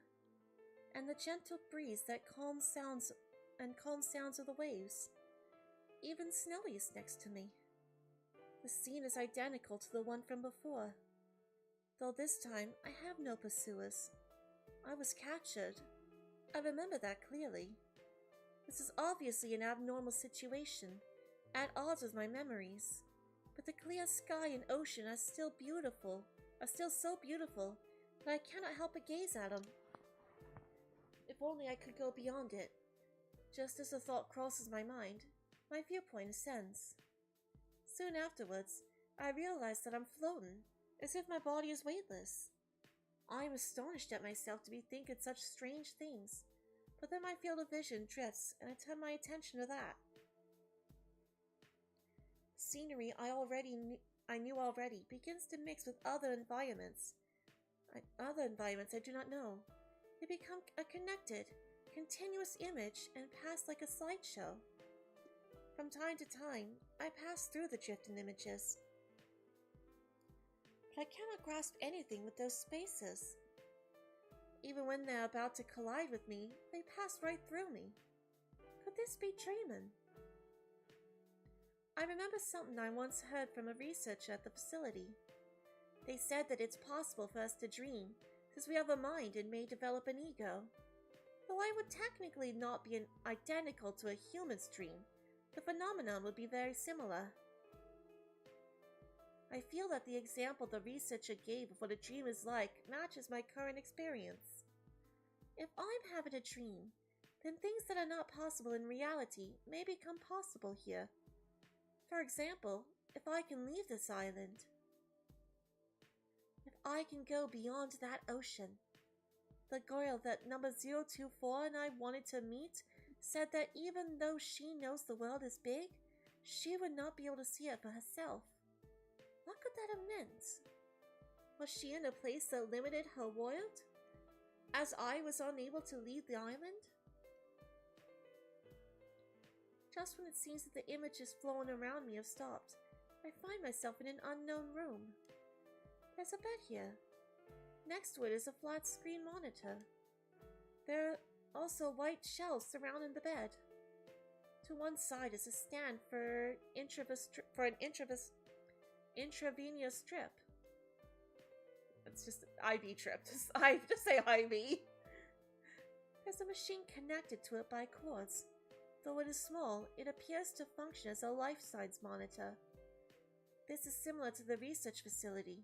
And the gentle breeze that calms sounds of the waves. Even Snowy is next to me. The scene is identical to the one from before. Though this time, I have no pursuers. I was captured. I remember that clearly. This is obviously an abnormal situation, at odds with my memories. But the clear sky and ocean are still so beautiful, that I cannot help but gaze at them. If only I could go beyond it. Just as the thought crosses my mind, my viewpoint ascends. Soon afterwards, I realize that I'm floating, as if my body is weightless. I am astonished at myself to be thinking such strange things, but then my field of vision drifts and I turn my attention to that. Scenery I knew already begins to mix with other environments I do not know. They become a connected, continuous image and pass like a slideshow. From time to time, I pass through the drifting images, but I cannot grasp anything with those spaces. Even when they're about to collide with me, they pass right through me. Could this be dreaming? I remember something I once heard from a researcher at the facility. They said that it's possible for us to dream, because we have a mind and may develop an ego. Though I would technically not be identical to a human's dream, the phenomenon would be very similar. I feel that the example the researcher gave of what a dream is like matches my current experience. If I'm having a dream, then things that are not possible in reality may become possible here. For example, if I can leave this island. If I can go beyond that ocean. The girl that number 024 and I wanted to meet said that even though she knows the world is big, she would not be able to see it for herself. What could that have meant? Was she in a place that limited her world, as I was unable to leave the island? Just when it seems that the images flowing around me have stopped, I find myself in an unknown room. There's a bed here. Next to it is a flat screen monitor. There are also white shelves surrounding the bed. To one side is a stand for an intravenous strip. It's just IV trip. I just say IV. There's a machine connected to it by cords. Though it is small, it appears to function as a life-size monitor. This is similar to the research facility.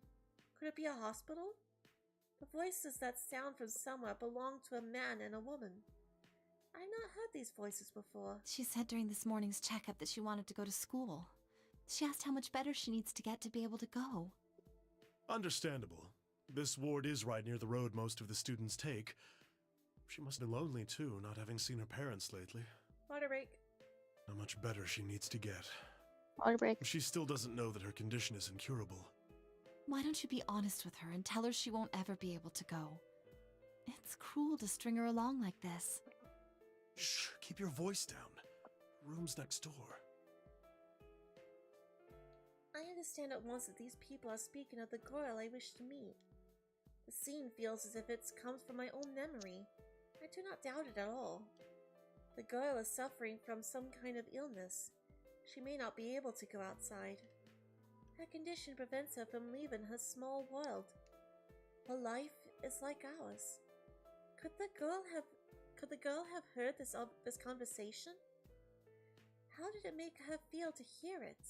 Could it be a hospital? The voices that sound from somewhere belong to a man and a woman. I've not heard these voices before. She said during this morning's checkup that she wanted to go to school. She asked how much better she needs to get to be able to go. Understandable. This ward is right near the road most of the students take. She must have been lonely too, not having seen her parents lately. Water break. How much better she needs to get. Water break. She still doesn't know that her condition is incurable. Why don't you be honest with her and tell her she won't ever be able to go? It's cruel to string her along like this. Shh, keep your voice down. Room's next door. I understand at once that these people are speaking of the girl I wish to meet. The scene feels as if it comes from my own memory. I do not doubt it at all. The girl is suffering from some kind of illness. She may not be able to go outside. Her condition prevents her from leaving her small world. Her life is like ours. Could the girl have heard this conversation? How did it make her feel to hear it?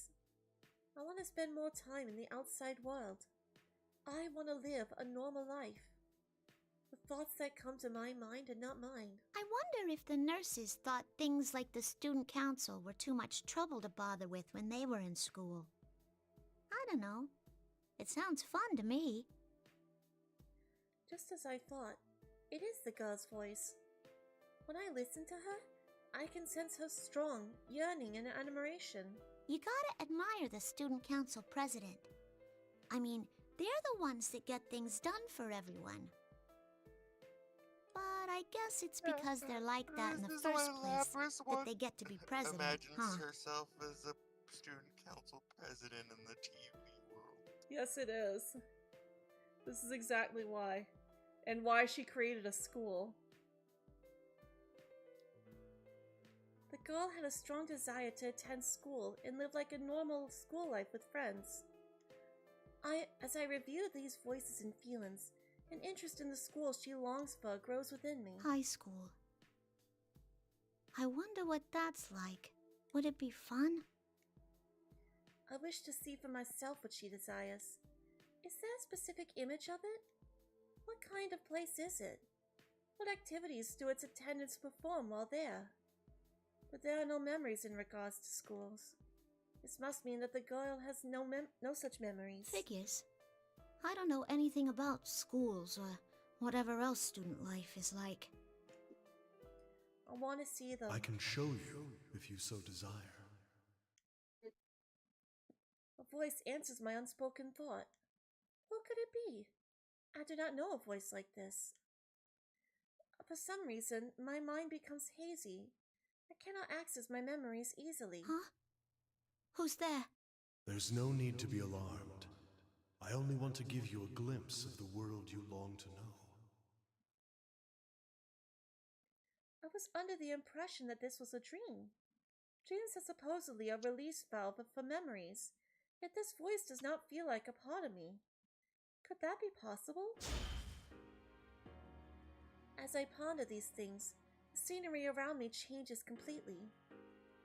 I want to spend more time in the outside world. I want to live a normal life. The thoughts that come to my mind are not mine. I wonder if the nurses thought things like the student council were too much trouble to bother with when they were in school. I don't know. It sounds fun to me. Just as I thought, it is the girl's voice. When I listen to her, I can sense her strong yearning and admiration. You gotta admire the student council president. I mean, they're the ones that get things done for everyone. But I guess it's because they're like that in the first place that they get to be president, Imagines huh? herself as a student council president in the TV world. Yes, it is. This is exactly why. And why she created a school. The girl had a strong desire to attend school and live like a normal school life with friends. As I reviewed these voices and feelings, an interest in the school she longs for grows within me. High school. I wonder what that's like. Would it be fun? I wish to see for myself what she desires. Is there a specific image of it? What kind of place is it? What activities do its attendants perform while there? But there are no memories in regards to schools. This must mean that the girl has no such memories. Figures. I don't know anything about schools or whatever else student life is like. I want to see them. I can show you if you so desire. A voice answers my unspoken thought. What could it be? I do not know a voice like this. For some reason, my mind becomes hazy. I cannot access my memories easily. Huh? Who's there? There's no need to be alarmed. I only want to give you a glimpse of the world you long to know. I was under the impression that this was a dream. Dreams are supposedly a release valve for memories, yet this voice does not feel like a part of me. Could that be possible? As I ponder these things, the scenery around me changes completely.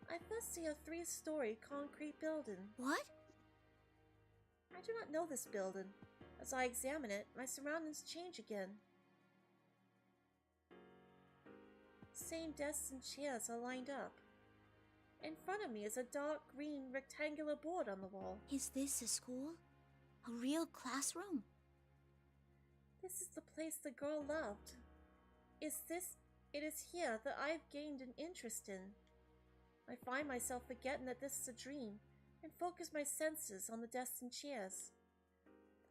I first see a 3-story concrete building. What? I do not know this building. As I examine it, my surroundings change again. Same desks and chairs are lined up. In front of me is a dark green rectangular board on the wall. Is this a school? A real classroom? This is the place the girl loved. It is here that I've gained an interest in. I find myself forgetting that this is a dream and focus my senses on the desks and chairs.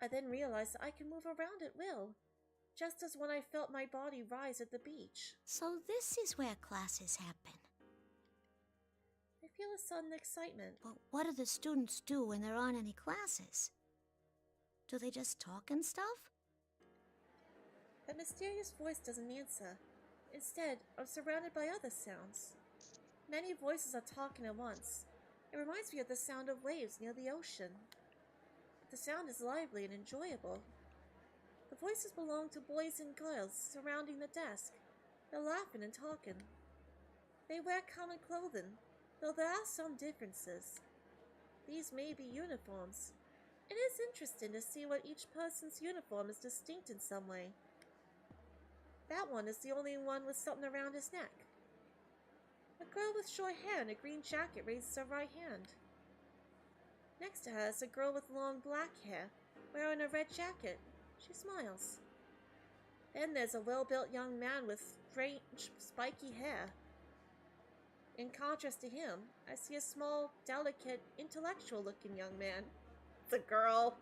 I then realize that I can move around at will, just as when I felt my body rise at the beach. So this is where classes happen. I feel a sudden excitement. But what do the students do when there aren't any classes? Do they just talk and stuff? That mysterious voice doesn't answer. Instead, I'm surrounded by other sounds. Many voices are talking at once. It reminds me of the sound of waves near the ocean. But the sound is lively and enjoyable. The voices belong to boys and girls surrounding the desk. They're laughing and talking. They wear common clothing, though there are some differences. These may be uniforms. It is interesting to see what each person's uniform is distinct in some way. That one is the only one with something around his neck. A girl with short hair and a green jacket raises her right hand. Next to her is a girl with long black hair, wearing a red jacket. She smiles. Then there's a well-built young man with strange, spiky hair. In contrast to him, I see a small, delicate, intellectual-looking young man. It's a girl.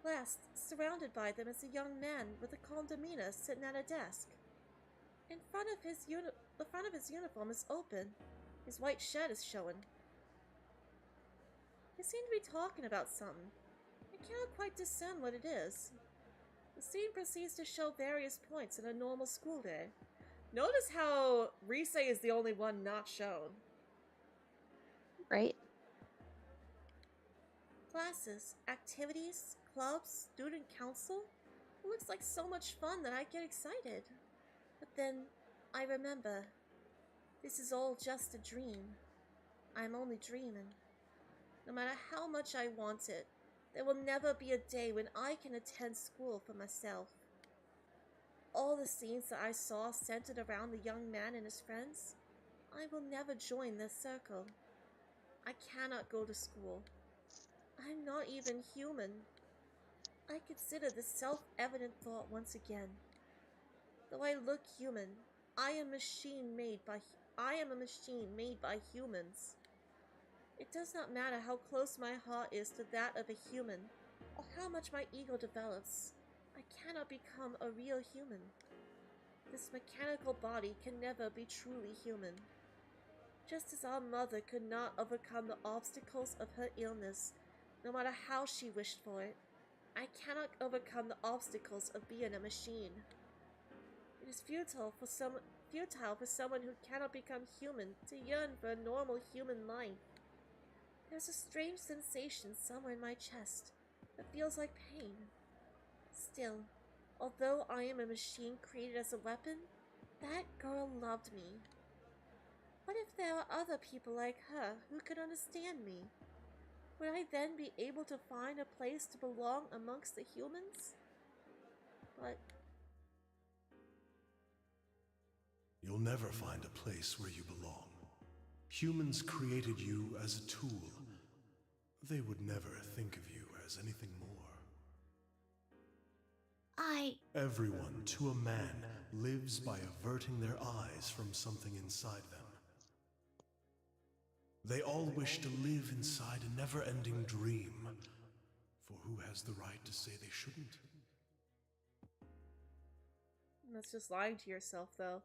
Last, surrounded by them is a young man with a calm demeanor sitting at a desk. In front of the front of his uniform is open. His white shirt is showing. They seem to be talking about something. I cannot quite discern what it is. The scene proceeds to show various points in a normal school day. Notice how Rise is the only one not shown. Right? Classes, activities, clubs, student council. It looks like so much fun that I get excited. But then I remember, this is all just a dream. I'm only dreaming. No matter how much I want it, there will never be a day when I can attend school for myself. All the scenes that I saw centered around the young man and his friends, I will never join their circle. I cannot go to school. I'm not even human. I consider this self-evident thought once again. Though I look human, I am a machine made by humans. It does not matter how close my heart is to that of a human, or how much my ego develops. I cannot become a real human. This mechanical body can never be truly human. Just as our mother could not overcome the obstacles of her illness, no matter how she wished for it, I cannot overcome the obstacles of being a machine. It is futile for someone who cannot become human to yearn for a normal human life. There's a strange sensation somewhere in my chest that feels like pain. Still, although I am a machine created as a weapon, that girl loved me. What if there are other people like her who could understand me? Would I then be able to find a place to belong amongst the humans? But You'll never find a place where you belong. Humans created you as a tool. They would never think of you as anything more. Everyone, to a man, lives by averting their eyes from something inside them. They all wish to live inside a never-ending dream. For who has the right to say they shouldn't? that's just lying to yourself, though.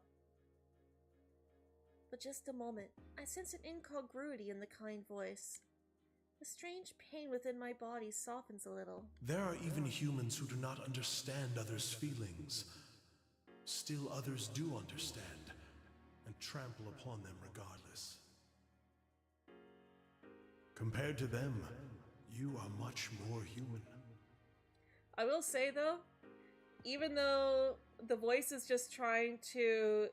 For just a moment, I sense an incongruity in the kind voice. A strange pain within my body softens a little. There are even humans who do not understand others' feelings. Still others do understand, and trample upon them regardless. Compared to them, you are much more human. I will say, though, even though the voice is just trying to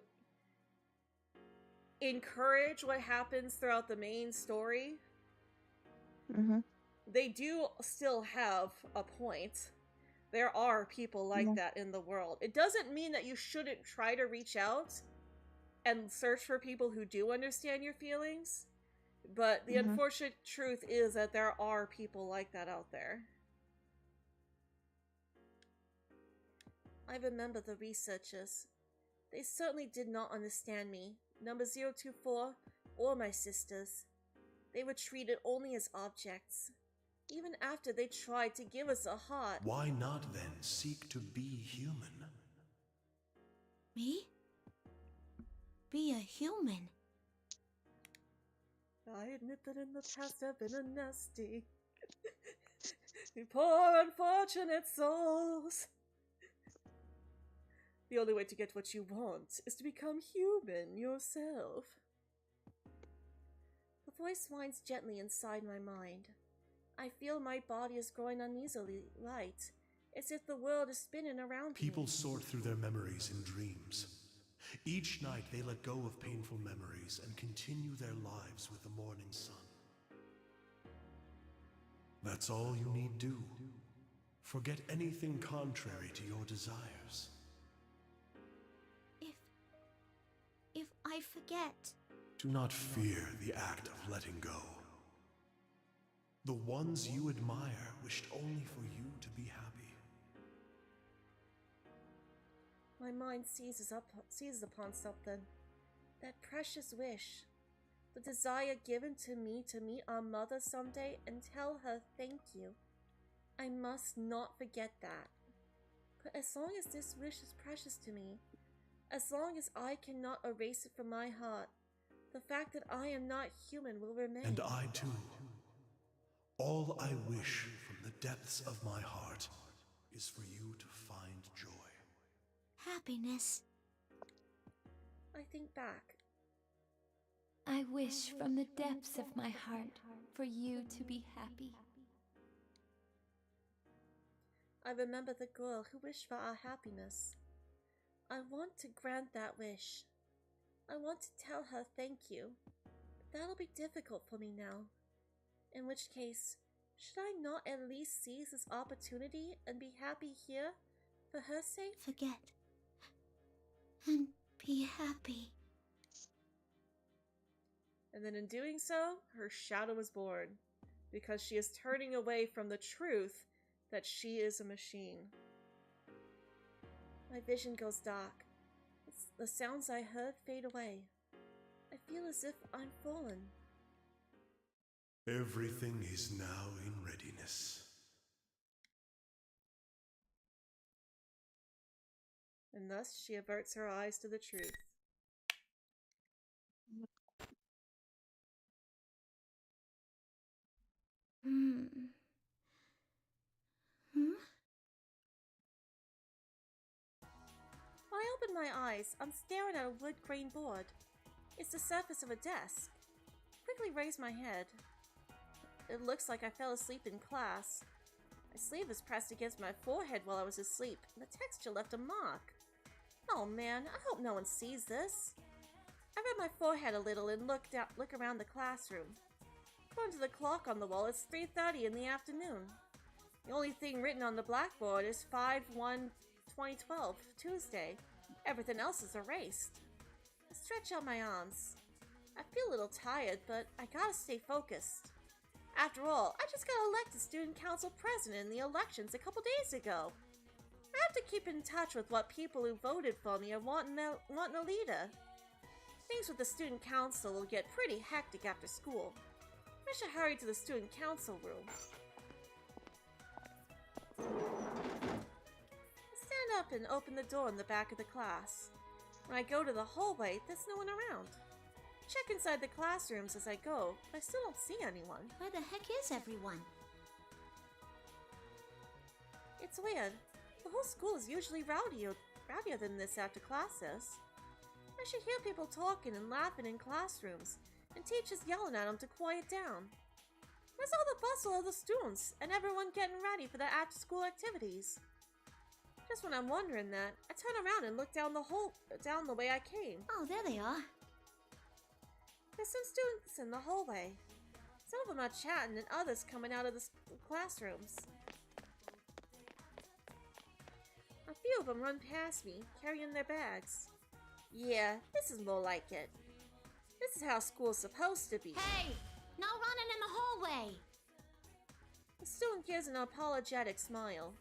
encourage what happens throughout the main story, they do still have a point. There are people like that in the world. It doesn't mean that you shouldn't try to reach out and search for people who do understand your feelings, but the unfortunate truth is that there are people like that out there. I remember the researchers. They certainly did not understand me, number 024, or my sisters. They were treated only as objects, even after they tried to give us a heart. Why not then seek to be human? Me? Be a human? I admit that in the past I've been a nasty. You poor unfortunate souls. The only way to get what you want is to become human yourself. The voice whines gently inside my mind. I feel my body is growing uneasily light, as if the world is spinning around me. People sort through their memories in dreams. Each night they let go of painful memories and continue their lives with the morning sun. That's all you need do. Forget anything contrary to your desires. If I forget... Do not fear the act of letting go. The ones you admire wished only for you to be happy. My mind seizes upon something. That precious wish. The desire given to me to meet our mother someday and tell her thank you. I must not forget that. But as long as this wish is precious to me, as long as I cannot erase it from my heart, the fact that I am not human will remain. And I too. All I wish from the depths of my heart is for you to find joy. Happiness. I think back. I wish from the depths of my heart for you to be happy. I remember the girl who wished for our happiness. I want to grant that wish. I want to tell her thank you, but that'll be difficult for me now. In which case, should I not at least seize this opportunity and be happy here, for her sake? Forget. And be happy. And then in doing so, her shadow is born, because she is turning away from the truth that she is a machine. My vision goes dark. The sounds I heard fade away. I feel as if I'm fallen. Everything is now in readiness. and thus she averts her eyes to the truth. Hmm. When I open my eyes, I'm staring at a wood grain board. It's the surface of a desk. Quickly raise my head. It looks like I fell asleep in class. My sleeve was pressed against my forehead while I was asleep, and the texture left a mark. Oh man, I hope no one sees this. I rubbed my forehead a little and look around the classroom. According to the clock on the wall, it's 3:30 in the afternoon. The only thing written on the blackboard is 5/1/2012, Tuesday. Everything else is erased. I stretch out my arms. I feel a little tired, but I gotta stay focused. After all, I just got elected student council president in the elections a couple days ago. I have to keep in touch with what people who voted for me are wanting a leader. Things with the student council will get pretty hectic after school. I should hurry to the student council room. I stand up and open the door in the back of the class. When I go to the hallway, there's no one around. I check inside the classrooms as I go, but I still don't see anyone. Where the heck is everyone? It's weird. The whole school is usually rowdier than this after classes. I should hear people talking and laughing in classrooms, and teachers yelling at them to quiet down. Where's all the bustle of the students and everyone getting ready for their after-school activities? Just when I'm wondering that, I turn around and look down the way I came. Oh, there they are. There's some students in the hallway. Some of them are chatting and others coming out of the classrooms. A few of them run past me, carrying their bags. Yeah, this is more like it. This is how school's supposed to be. Hey! No running in the hallway! The student gives an apologetic smile.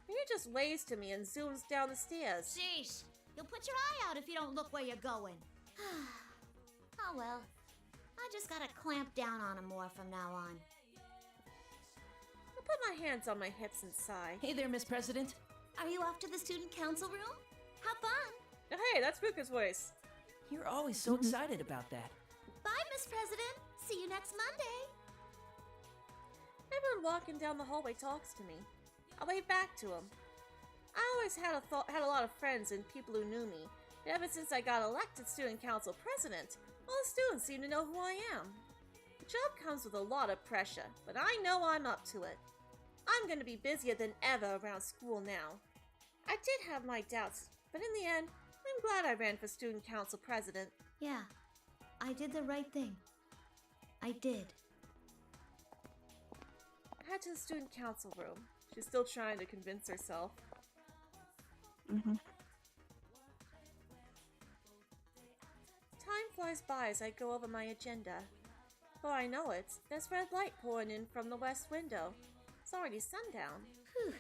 He just waves to me and zooms down the stairs. Sheesh! You'll put your eye out if you don't look where you're going. Oh well. I just gotta clamp down on him more from now on. I put my hands on my hips and sigh. Hey there, Miss President. Are you off to the student council room? Have fun! Hey, that's Ruka's voice. You're always so excited about that. Bye, Miss President! See you next Monday! Everyone walking down the hallway talks to me. I wave back to them. I always had a lot of friends and people who knew me. And ever since I got elected student council president, all the students seem to know who I am. The job comes with a lot of pressure, but I know I'm up to it. I'm going to be busier than ever around school now. I did have my doubts, but in the end, I'm glad I ran for student council president. Yeah, I did the right thing. I did. I head to the student council room. She's still trying to convince herself. Time flies by as I go over my agenda. Before I know it, there's red light pouring in from the west window. It's already sundown. Whew.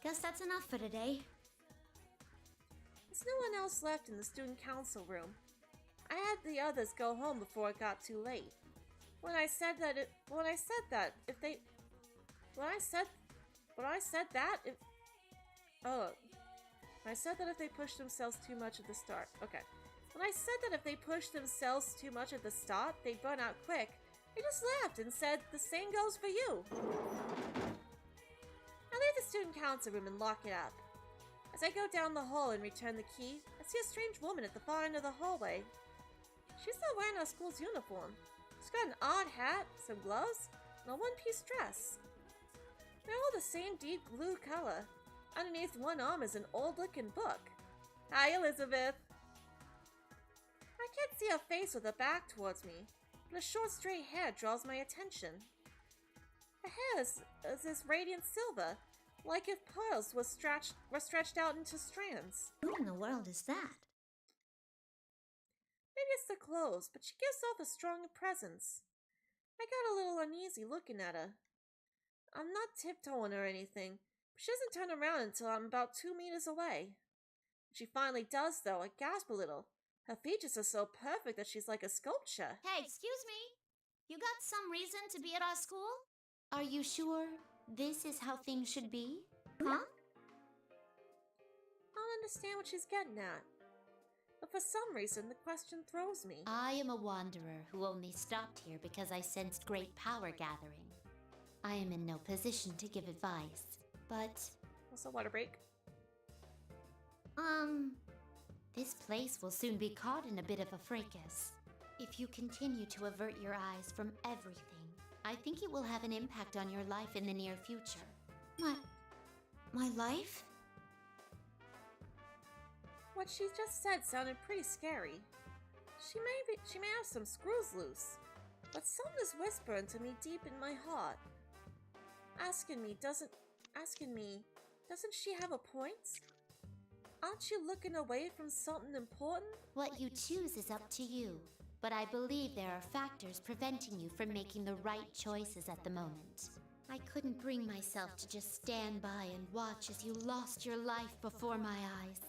Guess that's enough for today. There's no one else left in the student council room. I had the others go home before it got too late. When I said that if they pushed themselves too much at the start. Okay. When I said that if they pushed themselves too much at the start, they'd run out quick, they just laughed and said, "The same goes for you." I leave the student council room and lock it up. As I go down the hall and return the key, I see a strange woman at the far end of the hallway. She's not wearing our school's uniform. She's got an odd hat, some gloves, and a one-piece dress. They're all the same deep blue color. Underneath one arm is an old-looking book. Hi, Elizabeth. I can't see her face with her back towards me, but a short straight hair draws my attention. Her hair is this radiant silver, like if pearls were stretched out into strands. Who in the world is that? Maybe it's the clothes, but she gives off a strong presence. I got a little uneasy looking at her. I'm not tiptoeing or anything, but she doesn't turn around until I'm about 2 meters away. When she finally does, though, I gasp a little. Her features are so perfect that she's like a sculpture. Hey, excuse me. You got some reason to be at our school? Are you sure this is how things should be? Huh? On understand what she's getting at. But for some reason, the question throws me. I am a wanderer who only stopped here because I sensed great power gathering. I am in no position to give advice, but... Also, water break. This place will soon be caught in a bit of a fracas. If you continue to avert your eyes from everything, I think it will have an impact on your life in the near future. My life? What she just said sounded pretty scary. She may have some screws loose, but something is whispering to me deep in my heart. Asking me, doesn't she have a point? Aren't you looking away from something important? What you choose is up to you, but I believe there are factors preventing you from making the right choices at the moment. I couldn't bring myself to just stand by and watch as you lost your life before my eyes.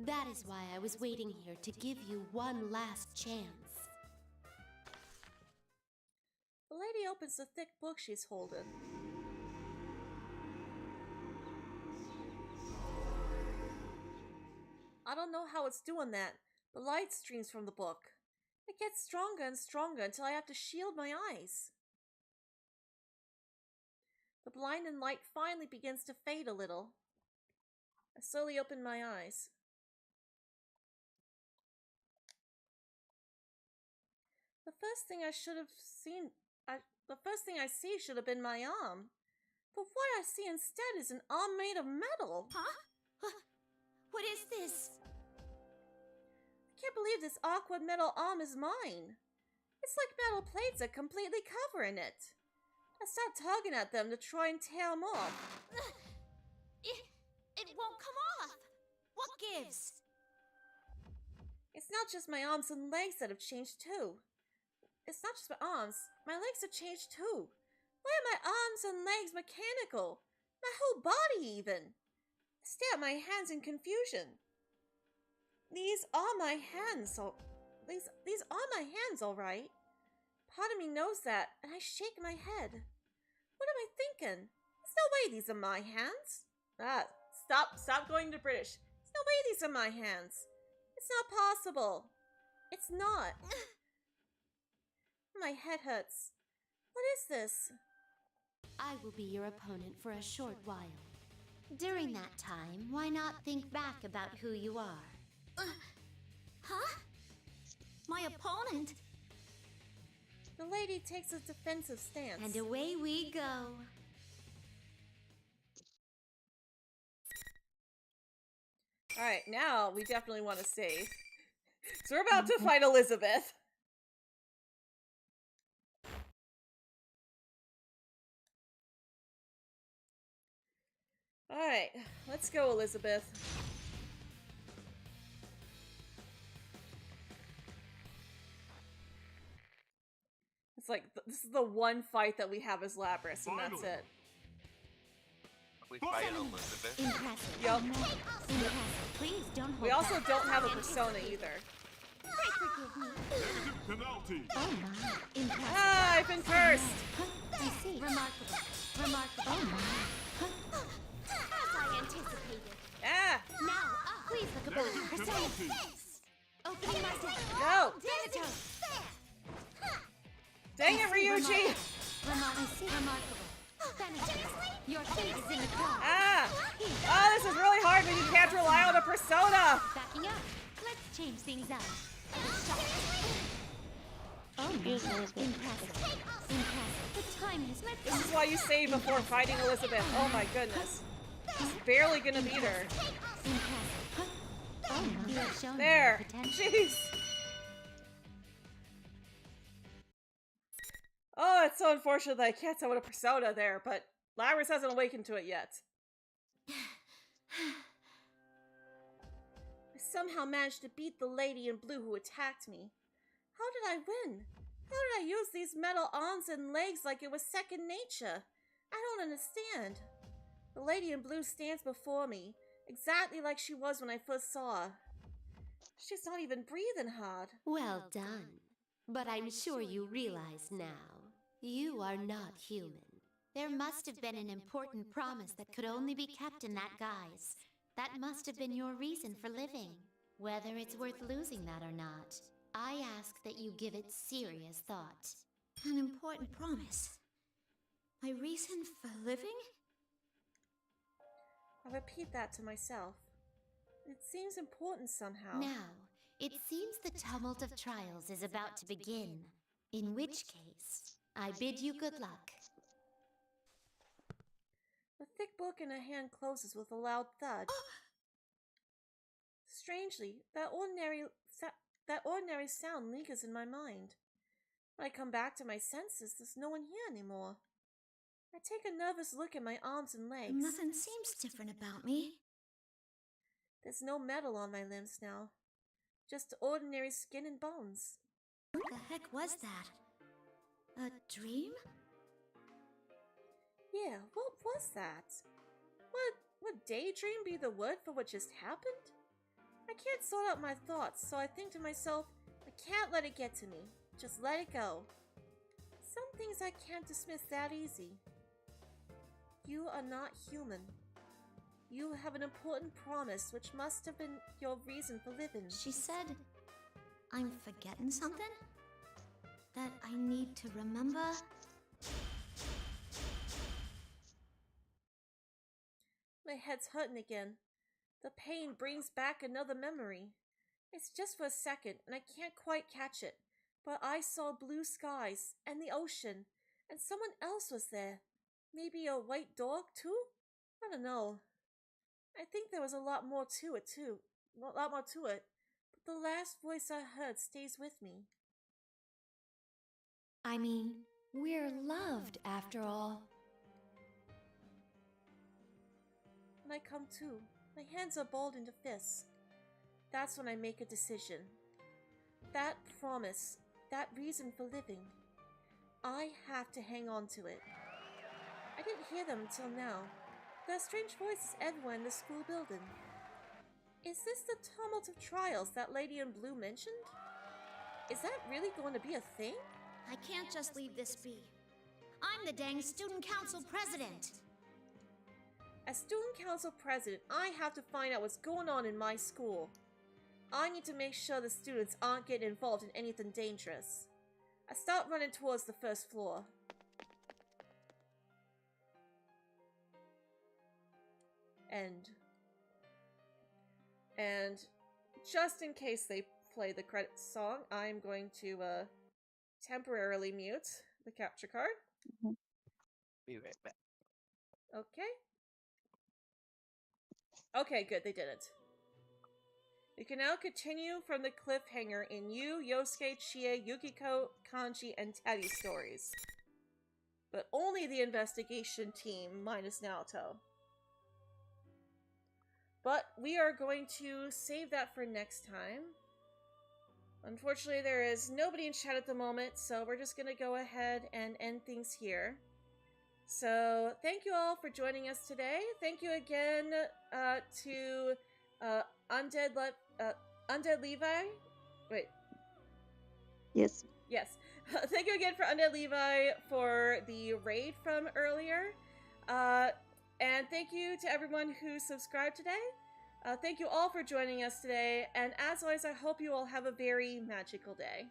That is why I was waiting here to give you one last chance. The lady opens the thick book she's holding. I don't know how it's doing that, but light streams from the book. It gets stronger and stronger until I have to shield my eyes. The blinding light finally begins to fade a little. I slowly open my eyes. The first thing I see should have been my arm. But what I see instead is an arm made of metal. Huh? What is this? I can't believe this awkward metal arm is mine. It's like metal plates are completely covering it. I start tugging at them to try and tear them off. It won't come off. What gives? It's not just my arms and legs that have changed too. It's not just my arms. My legs have changed too. Why are my arms and legs mechanical? My whole body even. I stare at my hands in confusion. These are my hands. These are my hands, all right. Part of me knows that, and I shake my head. What am I thinking? There's no way these are my hands. Stop going to British. There's no way these are my hands. It's not possible. It's not. My head hurts. What is this? I will be your opponent for a short while. During that time, why not think back about who you are? Huh? My opponent? The lady takes a defensive stance. And away we go. Alright, now we definitely want to save. So we're about to fight Elizabeth. Alright, let's go, Elizabeth. It's like, this is the one fight that we have as Lapras, and that's it. We fight Elizabeth. Impressive. Yup. Impressive. Please don't hold We also back. don't have a persona either. Negative penalty. Oh my. Impressive. Ah, I've been cursed. I see. Remarkable. Remarkable. Oh my. As I anticipated. Ah! Now, please look above. Persona. Opening my deck. No! Thanatos. Dang it, Ryuji! Remarkable. Thanatos, your fate is in the cloud. Ah! Oh, this is really hard when you can't rely on a persona! Backing up. Let's change things up. Oh, impressive. Impressive. The time has met. This is why you save before fighting Elizabeth. Oh my goodness. He's barely gonna beat her. Oh, you have shown there. Jeez. Oh, it's so unfortunate that I can't summon a persona there, but Lapras hasn't awakened to it yet. I somehow managed to beat the lady in blue who attacked me. How did I win? How did I use these metal arms and legs like it was second nature? I don't understand. The lady in blue stands before me, exactly like she was when I first saw her. She's not even breathing hard. Well done. But I'm sure you realize now, you are not human. There must have been an important promise that could only be kept in that guise. That must have been your reason for living. Whether it's worth losing that or not, I ask that you give it serious thought. An important promise. My reason for living? I'll repeat that to myself. It seems important somehow. Now, it seems the tumult of trials is about to begin. In which case, I bid you good luck. The thick book in her hand closes with a loud thud. Strangely, that ordinary sound lingers in my mind. When I come back to my senses, there's no one here anymore. I take a nervous look at my arms and legs. Nothing seems different about me. There's no metal on my limbs now. Just ordinary skin and bones. What the heck was that? A dream? Yeah, what was that? Would daydream be the word for what just happened? I can't sort out my thoughts, so I think to myself, I can't let it get to me. Just let it go. Some things I can't dismiss that easy. You are not human. You have an important promise which must have been your reason for living. She said, I'm forgetting something? That I need to remember? My head's hurting again. The pain brings back another memory. It's just for a second, and I can't quite catch it. But I saw blue skies, and the ocean, and someone else was there. Maybe a white dog, too? I don't know. I think there was a lot more to it, too. A lot more to it. But the last voice I heard stays with me. I mean, we're loved after all. When I come to, my hands are balled into fists. That's when I make a decision. That promise, that reason for living, I have to hang on to it. I didn't hear them until now. There are strange voices everywhere in the school building. Is this the tumult of trials that Lady in Blue mentioned? Is that really going to be a thing? I can't just leave this be. I'm the dang student council president. As student council president, I have to find out what's going on in my school. I need to make sure the students aren't getting involved in anything dangerous. I start running towards the first floor. And just in case they play the credits song, I'm going to temporarily mute the capture card. Be right back. Okay. Okay, good, they did it. You can now continue from the cliffhanger in Yu, Yosuke, Chie, Yukiko, Kanji, and Teddy stories. But only the investigation team minus Naoto. But we are going to save that for next time. Unfortunately, there is nobody in chat at the moment, so we're just going to go ahead and end things here. So, thank you all for joining us today. Thank you again to Undead Levi. Wait. Yes. Yes. Thank you again for Undead Levi for the raid from earlier. And thank you to everyone who subscribed today. Thank you all for joining us today. And as always, I hope you all have a very magical day.